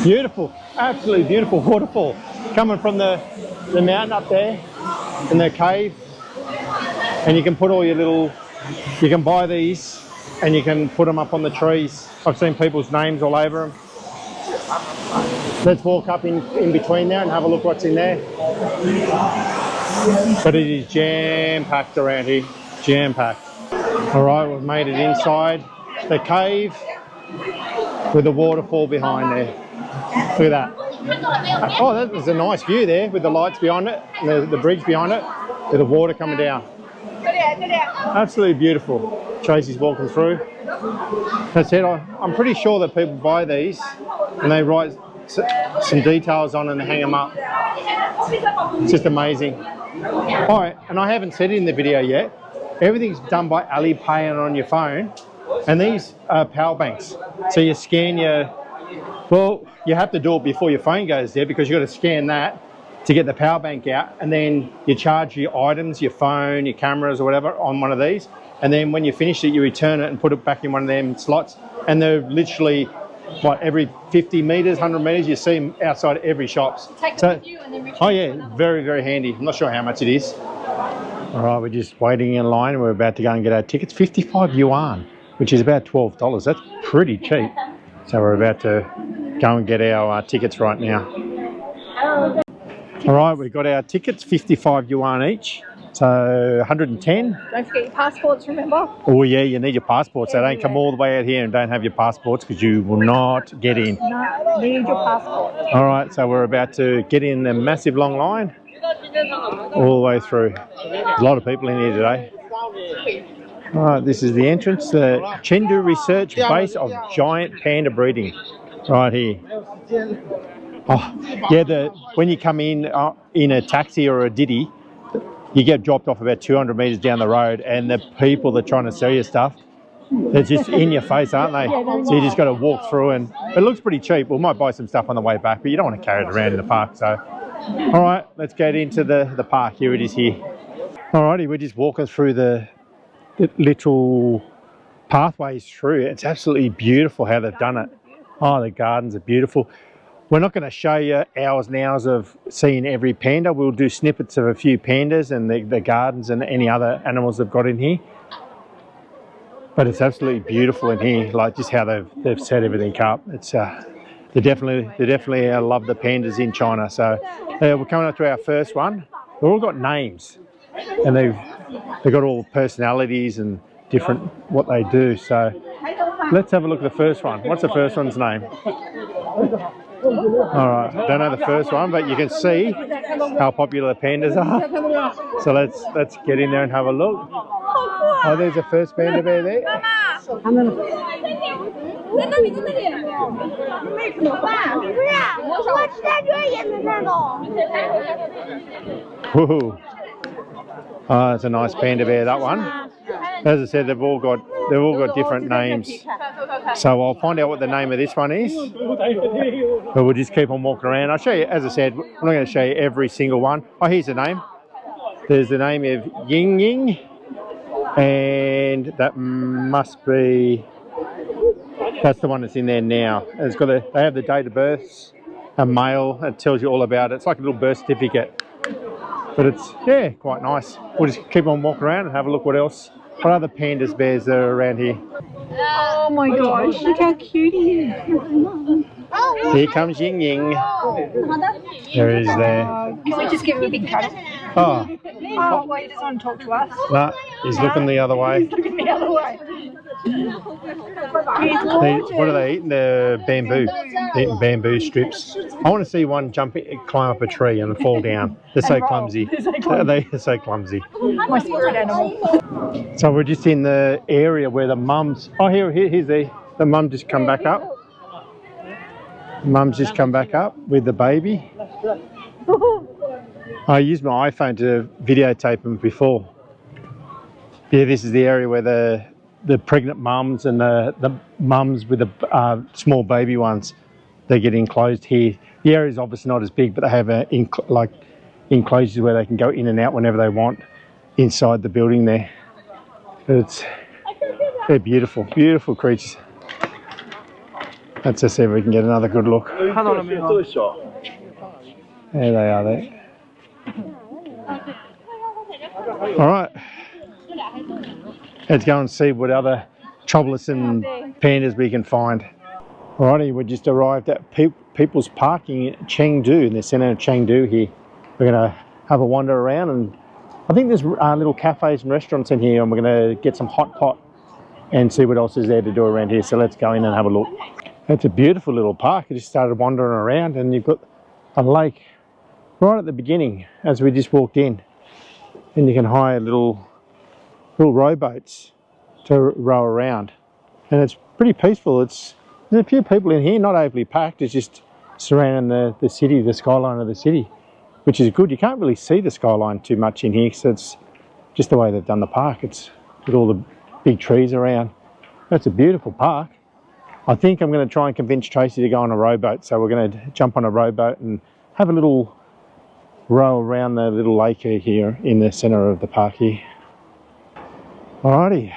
beautiful, absolutely beautiful waterfall coming from the mountain up there in the cave. And you can put all your you can buy these and you can put them up on the trees. I've seen people's names all over them. Let's walk up in between there and have a look what's in there. But it is jam-packed around here, jam-packed. All right, we've made it inside the cave with the waterfall behind there. Look at that. Oh, there's a nice view there with the lights behind it, and the bridge behind it, with the water coming down. Absolutely beautiful. Tracy's walking through. That's it. I'm pretty sure that people buy these and they write some details on and hang them up. It's just amazing. All right, and I haven't said it in the video yet. Everything's done by Alipay and on your phone. And these are power banks. So you scan well, you have to do it before your phone goes there because you've got to scan that to get the power bank out. And then you charge your items, your phone, your cameras or whatever on one of these. And then when you finish it, you return it and put it back in one of them slots. And they're literally, every 50 metres, 100 metres, you see them outside every shop. Take them with you and then return. Oh yeah, very, very handy. I'm not sure how much it is. All right, we're just waiting in line. We're about to go and get our tickets. 55 yuan, which is about $12. That's pretty cheap. So we're about to go and get our tickets right now. All right, we've got our tickets, 55 yuan each. So 110. Don't forget your passports, remember? Oh yeah, you need your passports. So don't come all the way out here and don't have your passports because you will not get in. No, need your passport. All right, so we're about to get in a massive long line all the way through. There's a lot of people in here today. All right, this is the entrance, the Chengdu Research Base of Giant Panda Breeding, right here. Oh, yeah, when you come in a taxi or a Didi, you get dropped off about 200 metres down the road and the people that are trying to sell you stuff, they're just in your face, aren't they? So you just got to walk through and it looks pretty cheap. We might buy some stuff on the way back, but you don't want to carry it around in the park. So, all right, let's get into the park. Here it is here. All righty, we're just walking through the little pathways through. It's absolutely beautiful how they've done it. Oh, the gardens are beautiful. We're not going to show you hours and hours of seeing every panda. We'll do snippets of a few pandas and the gardens and any other animals they've got in here. But it's absolutely beautiful in here, like just how they've set everything up. It's They definitely love the pandas in China. So we're coming up to our first one. They've all got names, and they've got all personalities and different what they do. So let's have a look at the first one. What's the first one's name? All right, don't know the first one, but you can see how popular the pandas are. So let's get in there and have a look. Oh, there's the first panda bear there. Woohoo. Oh, that's a nice panda bear, that one. As I said, they've all got different names. So I'll find out what the name of this one is. But we'll just keep on walking around. I'll show you, as I said, I'm not going to show you every single one. Oh, here's the name. There's the name of Ying Ying. And that must be, that's the one that's in there now. It's got they have the date of birth, a male. It tells you all about it. It's like a little birth certificate. But it's, yeah, quite nice. We'll just keep on walking around and have a look what other pandas bears are around here. Oh my gosh, look how cute he is. Here comes Ying Ying. There he is there. Can we just give him a big cuddle? Oh, Oh, well, he doesn't want to talk to us. no, he's looking the other way. He's looking the other way. What are they eating? They're bamboo. They're eating bamboo strips. I want to see one climb up a tree and fall down. They're so clumsy. They're so clumsy. My spirit animal. So we're just in the area where the mums. Oh, here's the mum just come back up. Mum's just come back up with the baby. I used my iPhone to videotape them before. Yeah, this is the area where the pregnant mums and the mums with the small baby ones, they get enclosed here. The area is obviously not as big, but they have enclosures where they can go in and out whenever they want inside the building there. But they're beautiful, beautiful creatures. Let's just see if we can get another good look. There they are there. All right, let's go and see what other troublesome pandas we can find. Alrighty, we just arrived at People's Parking in Chengdu, in the centre of Chengdu here. We're going to have a wander around, and I think there's little cafes and restaurants in here, and we're going to get some hot pot and see what else is there to do around here. So let's go in and have a look. It's a beautiful little park. I just started wandering around, and you've got a lake right at the beginning as we just walked in. And you can hire little rowboats to row around. And it's pretty peaceful. There's a few people in here, not overly packed. It's just surrounding the city, the skyline of the city, which is good. You can't really see the skyline too much in here because it's just the way they've done the park. It's with all the big trees around. It's a beautiful park. I think I'm going to try and convince Tracy to go on a rowboat. So we're going to jump on a rowboat and have a little row around the little lake here in the centre of the park here. Alrighty,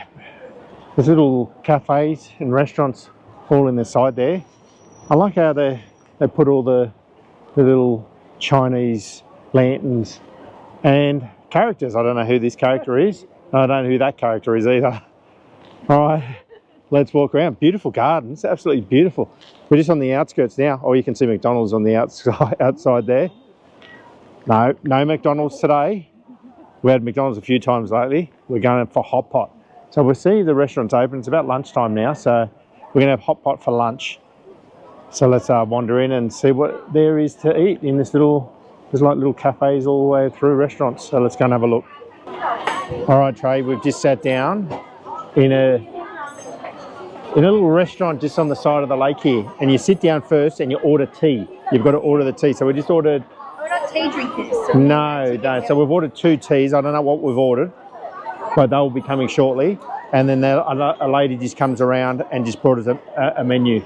there's little cafes and restaurants all in the side there. I like how they put all the little Chinese lanterns and characters. I don't know who this character is. I don't know who that character is either. Alright, let's walk around. Beautiful gardens, absolutely beautiful. We're just on the outskirts now. Oh, you can see McDonald's on the outside there. No McDonald's today. We had McDonald's a few times lately. We're going for hot pot. So we'll see the restaurant's open. It's about lunchtime now, so we're going to have hot pot for lunch. So let's wander in and see what there is to eat in this there's like little cafes all the way through restaurants. So let's go and have a look. All right, Trey, we've just sat down in a little restaurant just on the side of the lake here. And you sit down first and you order tea. You've got to order the tea. So we just ordered... We're not tea drinkers. No. So we've ordered 2 teas. I don't know what we've ordered, but they'll be coming shortly. And then a lady just comes around and just brought us a menu.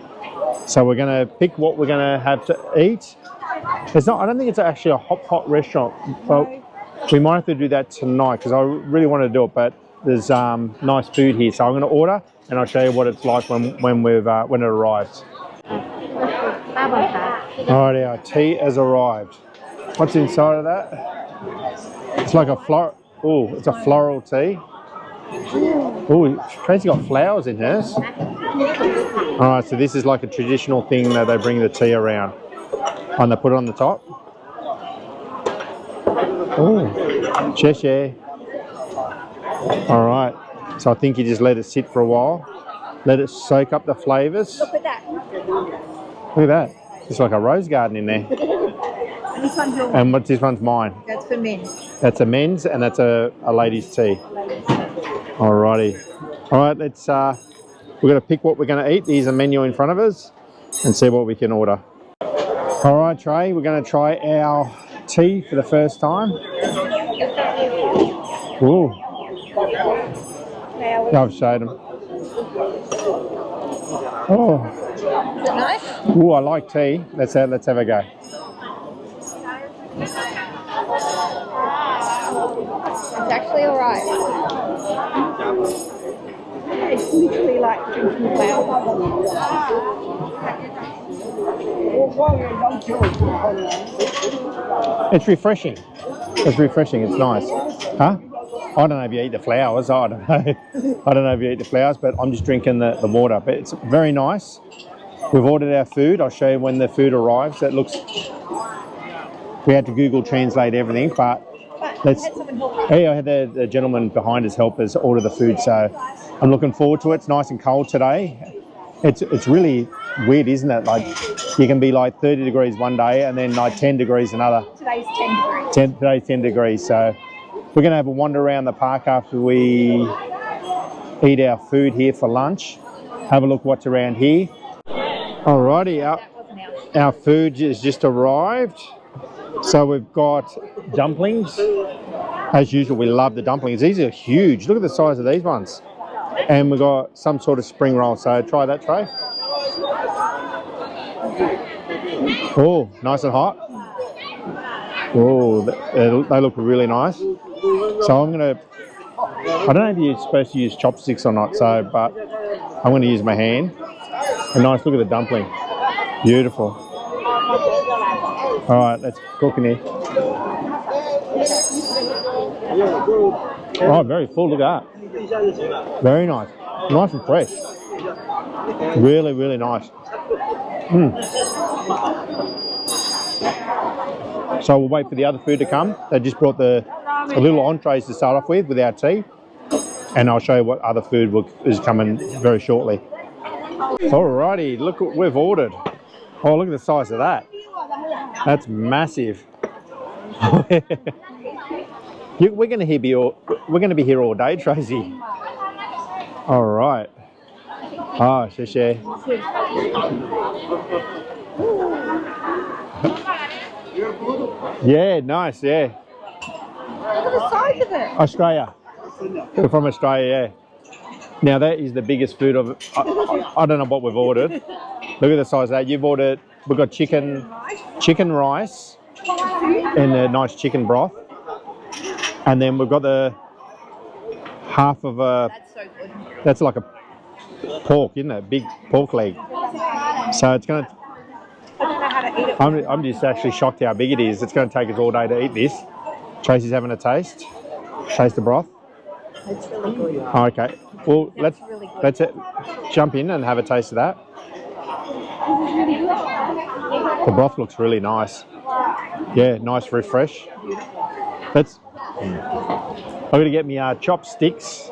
So we're going to pick what we're going to have to eat. I don't think it's actually a hot pot restaurant, but we might have to do that tonight because I really want to do it. But there's nice food here, so I'm going to order and I'll show you what it's like when it arrives. Alrighty, our tea has arrived. What's inside of that? It's like it's a floral tea. Oh, Tracy got flowers in hers. All right, so this is like a traditional thing that they bring the tea around. And they put it on the top. Oh, Cheshire. All right, so I think you just let it sit for a while. Let it soak up the flavours. Look at that. Look at that. It's like a rose garden in there. And this one's yours. And what's this one's mine? That's for men. That's a men's and that's a ladies' tea. Alrighty. All right, let's. We're going to pick what we're going to eat. There's a menu in front of us, and see what we can order. All right, Trey. We're going to try our tea for the first time. Ooh. Yeah, I've showed them. Oh. Is it nice? Ooh, I like tea. Let's have a go. It's actually alright. It's literally like drinking flowers. It's refreshing. It's refreshing. It's nice. Huh? I don't know if you eat the flowers. I don't know. I don't know if you eat the flowers, but I'm just drinking the water. But it's very nice. We've ordered our food. I'll show you when the food arrives. It looks. We had to Google translate everything, but let's. Hey, I had the gentleman behind us help us order the food, so I'm looking forward to it. It's nice and cold today. It's really weird, isn't it? Like you can be like 30 degrees one day and then like 10 degrees another. Today's 10 degrees. Today's 10 degrees, so we're going to have a wander around the park after we eat our food here for lunch. Have a look what's around here. Alrighty, our food has just arrived. So we've got dumplings. As usual, we love the dumplings. These are huge. Look at the size of these ones. And we've got some sort of spring roll. So try that, Trey. Oh, nice and hot. Oh, they look really nice. So I'm going to, I don't know if you're supposed to use chopsticks or not, so, but I'm going to use my hand. A nice look at the dumpling. Beautiful. All right, let's cook in here. Oh, very full. Look at that. Very nice. Nice and fresh. Really, really nice. So we'll wait for the other food to come. They just brought the little entrees to start off with our tea. And I'll show you what other food is coming very shortly. Alrighty, look what we've ordered. Oh, look at the size of that. That's massive. We're going to be here all day, Tracy. All right. Ah, share. Yeah, nice. Yeah. Look at the size of it. Australia. We're from Australia. Yeah. Now that is the biggest food of. I don't know what we've ordered. Look at the size of that. You've ordered. We've got chicken rice, and a nice chicken broth, and then we've got the half of a. That's so good. That's like a pork, isn't it? Big pork leg. So it's gonna. I don't know how to eat it. I'm just actually shocked how big it is. It's going to take us all day to eat this. Tracy's having a taste. Taste the broth. It's really good. Oh, okay. Well, That's really good. let's jump in and have a taste of that. The broth looks really nice. Yeah, nice refresh. I'm going to get me chopsticks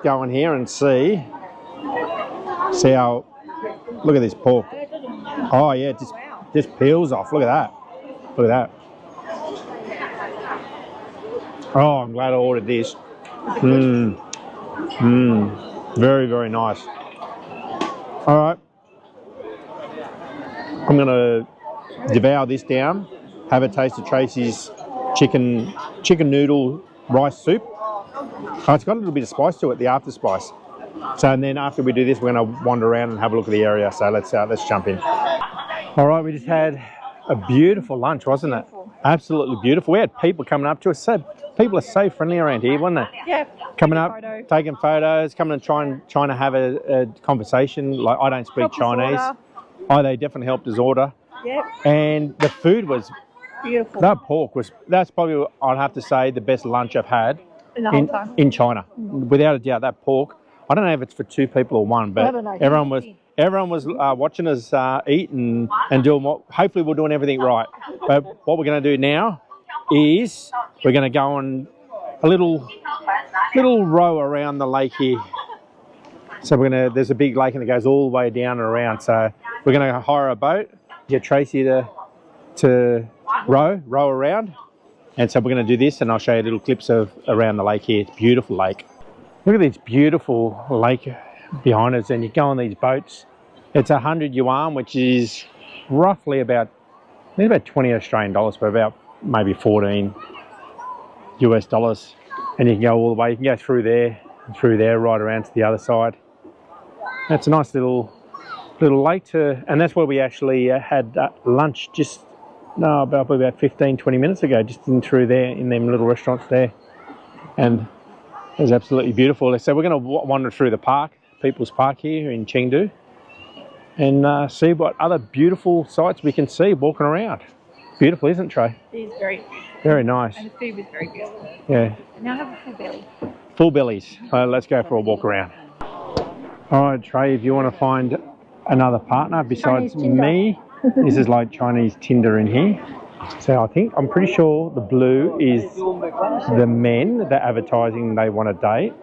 going here and see how. Look at this pork. Oh yeah, it just peels off. Look at that. Look at that. Oh, I'm glad I ordered this. Very, very nice. All right. I'm going to devour this down, have a taste of Tracy's chicken noodle rice soup. Oh, it's got a little bit of spice to it, the after spice. So, and then after we do this, we're going to wander around and have a look at the area. So let's jump in. All right, we just had a beautiful lunch, wasn't it? Absolutely beautiful. We had people coming up to us. People are so friendly around here, weren't they? Yeah. Coming up, taking photos, coming and trying to have a conversation. Like, I don't speak Chinese. Oh, they definitely helped us order. Yep. And the food was beautiful. That pork that's probably, I'd have to say, the best lunch I've had In the whole time. in China. Without a doubt, that pork. I don't know if it's for 2 people or 1, but everyone was watching us eat and doing what. Hopefully, we're doing everything right. But what we're going to do now is we're going to go on a little row around the lake here. So there's a big lake and it goes all the way down and around. So we're going to hire a boat, get Tracy to row around. And so we're going to do this, and I'll show you little clips of around the lake here. It's a beautiful lake. Look at this beautiful lake behind us, and you go on these boats. It's 100 yuan, which is roughly about 20 Australian dollars, but about maybe 14 US dollars. And you can go all the way. You can go through there, right around to the other side. That's a nice little lake and that's where we actually had lunch about 15-20 minutes ago, just in through there in them little restaurants there, and it was absolutely beautiful. So we're going to wander through the park, People's Park here in Chengdu, and see what other beautiful sights we can see walking around. Beautiful, isn't it, Trey? It is very, very nice. and the food was very beautiful. Yeah. Now I have a full belly. Full bellies. Let's go for a walk around. All right, Trey, if you want to find another partner besides me, this is like Chinese Tinder in here. So I'm pretty sure the blue is the men that are advertising they want a date,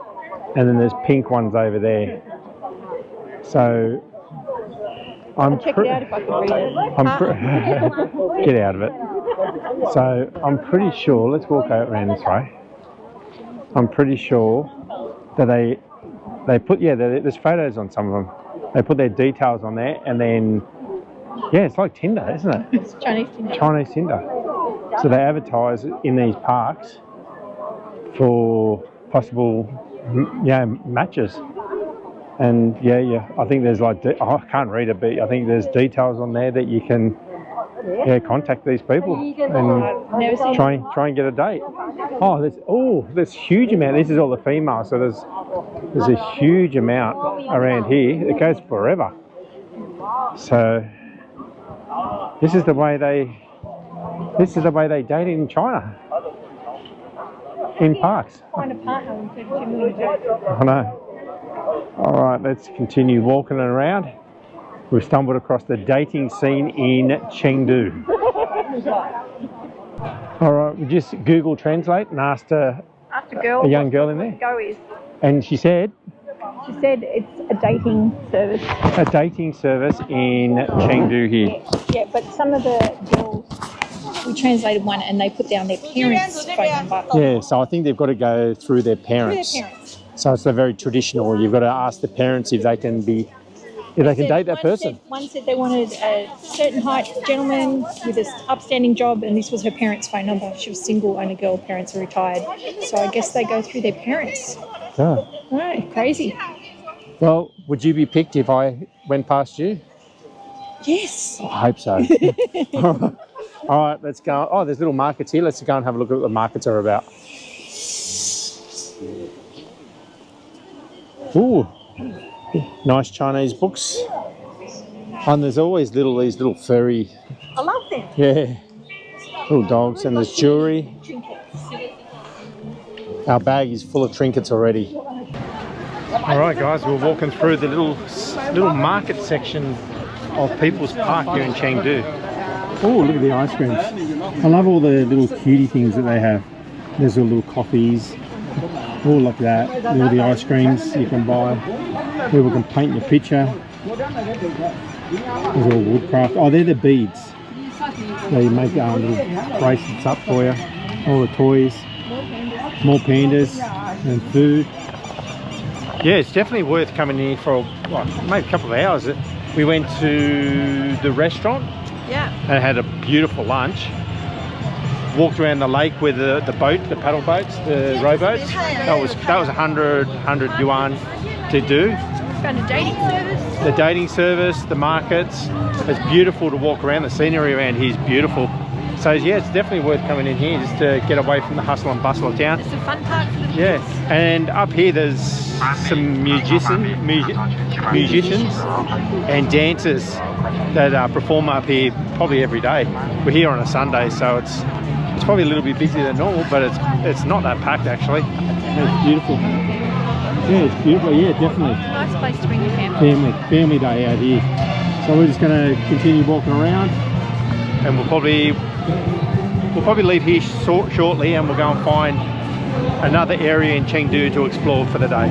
and then there's pink ones over there. So I'll check it out if I can read it. Get out of it. So I'm pretty sure, let's walk out around this way. I'm pretty sure that they put, there's photos on some of them. They put their details on there, and then it's like Tinder, isn't it? It's Chinese Tinder. Chinese Tinder. So they advertise in these parks for possible, matches. And I think there's I can't read it, but I think there's details on there that you can contact these people and try and get a date. There's huge amount. This is all the females, so there's a huge amount around here. It goes forever. So this is the way they date in China, in parks. Find a partner in 32 million. I know. All right, let's continue walking around. We've stumbled across the dating scene in Chengdu. All right, we just Google Translate and asked a young girl in there. Go is. And she said it's a dating service. A dating service in Chengdu here. Yeah, but some of the girls, we translated one and they put down their parents' phone number. Yeah, so I think they've got to go through their parents. So it's a very traditional. You've got to ask the parents if they can date that person. One said they wanted a certain height gentleman with an upstanding job, and this was her parents' phone number. She was single, only girl, parents are retired. So I guess they go through their parents. Yeah. Right, crazy. Well, would you be picked if I went past you? Yes. I hope so. All right, let's go. Oh, there's little markets here. Let's go and have a look at what the markets are about. Ooh, nice Chinese books. And there's always these little furry. I love them. Yeah, little dogs, and there's jewellery. Our bag is full of trinkets already. All right, guys, we're walking through the little market section of People's Park here in Chengdu. Oh, look at the ice creams. I love all the little cutie things that they have. There's all little coffees. Oh, look at that. All the ice creams you can buy. People can paint your picture. There's all woodcraft. Oh, they're the beads. They make little bracelets up for you. All the toys. More pandas and food. Yeah, it's definitely worth coming in for maybe a couple of hours. We went to the restaurant and had a beautiful lunch. Walked around the lake with the boat, the paddle boats, the rowboats. That was 100 yuan to do. Found a dating service. The dating service, the markets. It's beautiful to walk around. The scenery around here is beautiful. So yeah, it's definitely worth coming in here just to get away from the hustle and bustle of town. It's a fun park for the kids. Yeah, and up here there's some musicians and dancers that perform up here probably every day. We're here on a Sunday, so it's probably a little bit busier than normal, but it's not that packed actually. It's beautiful. Yeah, it's beautiful. Yeah, definitely. Nice place to bring your family. Family day out here. So we're just going to continue walking around, and we'll probably leave here shortly, and we'll go and find another area in Chengdu to explore for the day.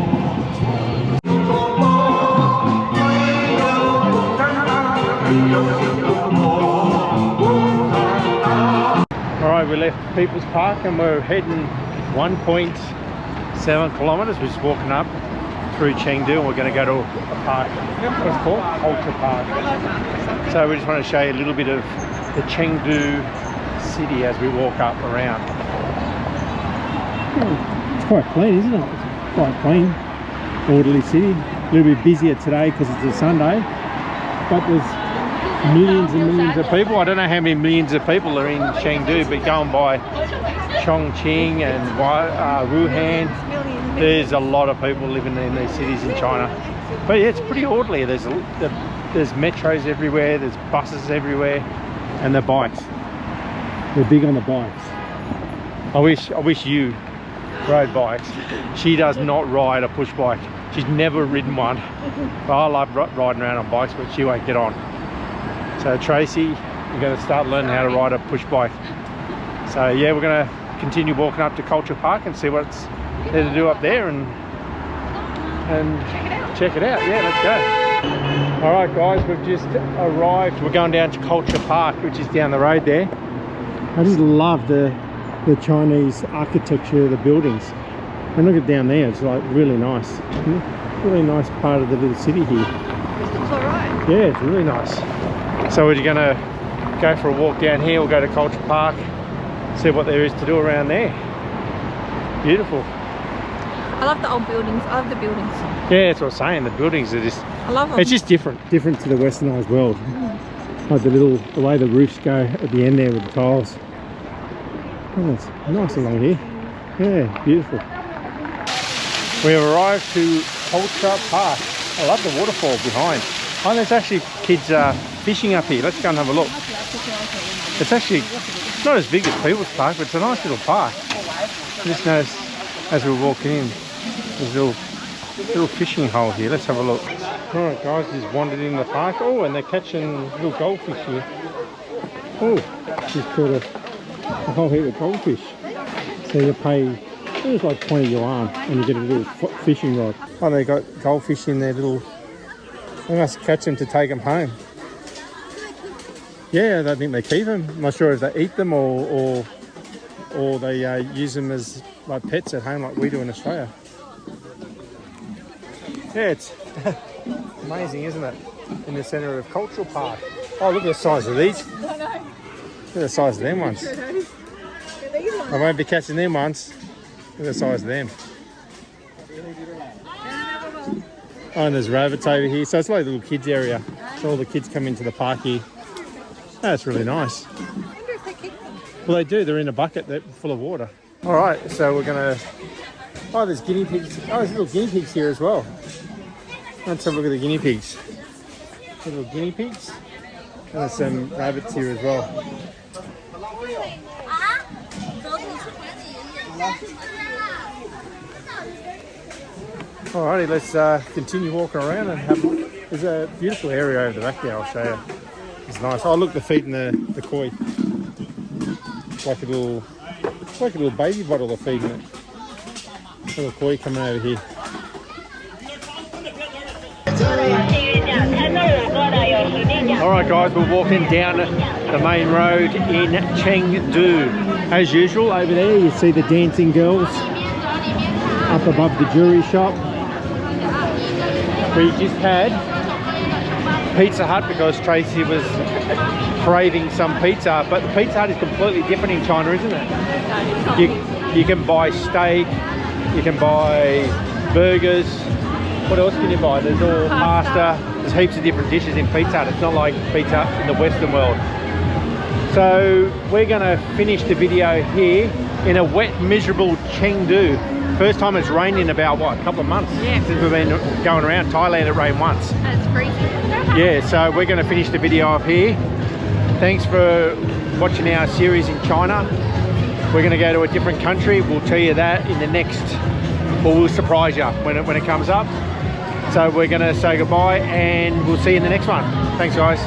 Alright, we left People's Park and we're heading 1.7 kilometers. We're just walking up through Chengdu and we're going to go to a park. What's it called? Culture Park. So we just want to show you a little bit of the Chengdu city as we walk up around. It's quite clean, isn't it? It's quite clean, orderly city. A little bit busier today because it's a Sunday, but there's millions and millions of people. I don't know how many millions of people are in Chengdu, but going by Chongqing and Wuhan, there's a lot of people living in these cities in China. But yeah, it's pretty orderly. There's metros everywhere, there's buses everywhere, and the bikes. They're big on the bikes. I wish you rode bikes. She does not ride a push bike. She's never ridden one. But I love riding around on bikes, but she won't get on. So Tracy, you're going to start learning how to ride a push bike. So yeah, we're going to continue walking up to Culture Park and see what's there to do up there and check it out. Yeah, let's go. All right, guys, we've just arrived. We're going down to Culture Park, which is down the road there. I just love the Chinese architecture of the buildings. And look at down there, it's like really nice. Really nice part of the little city here. This looks alright. Yeah, it's really nice. So we're going to go for a walk down here. We'll go to Culture Park, see what there is to do around there. Beautiful. I love the old buildings. I love the buildings. Yeah, that's what I'm saying. The buildings are just... I love them. It's just different to the westernised world. Like the way the roofs go at the end there with the tiles. Oh, it's nice along here. Yeah, beautiful. We have arrived to Culture Park. I love the waterfall behind. Oh, there's actually kids fishing up here. Let's go and have a look. It's actually not as big as People's Park, but it's a nice little park. Just noticed as we were walking in, there's a little fishing hole here. Let's have a look. All right, guys, just wandered in the park. Oh, and they're catching little goldfish here. Oh, just caught a whole heap of goldfish. So you pay, it was like 20 yuan, and you get a little fishing rod. Oh, they got goldfish in their little. They must catch them to take them home. Yeah, I don't think they keep them. I'm not sure if they eat them or they use them as like pets at home like we do in Australia. Yeah, it's amazing, isn't it? In the centre of Cultural Park. Oh, look at the size of these. Look at the size of them ones. I won't be catching them ones. Look at the size of them. Oh, and there's rabbits over here. So it's like a little kids area. So all the kids come into the park here. That's really nice. Well, they do. They're in a bucket that's full of water. All right, so we're going to... Oh, there's guinea pigs. Oh, there's little guinea pigs here as well. Let's have a look at the guinea pigs. Little guinea pigs. And there's some rabbits here as well. Alrighty, let's continue walking around and have a look. There's a beautiful area over the back there, I'll show you. It's nice. Oh, look, the feet in the koi. It's like a little baby bottle they're feeding it. Little koi coming over here. Alright guys, we're walking down the main road in Chengdu. As usual, over there you see the dancing girls up above the jewelry shop. We just had Pizza Hut because Tracy was craving some pizza, but the Pizza Hut is completely different in China, isn't it? You can buy steak, you can buy burgers. What else can you buy? There's all pasta. There's heaps of different dishes in Pizza Hut. It's not like Pizza Hut in the Western world. So we're going to finish the video here in a wet, miserable Chengdu. First time it's rained in about, what, a couple of months? Yeah. Since we've been going around. Thailand, it rained once. That's freezing. Yeah, so we're going to finish the video off here. Thanks for watching our series in China. We're going to go to a different country. We'll tell you that in the next but we'll surprise you when it comes up. So we're going to say goodbye, and we'll see you in the next one. Thanks, guys.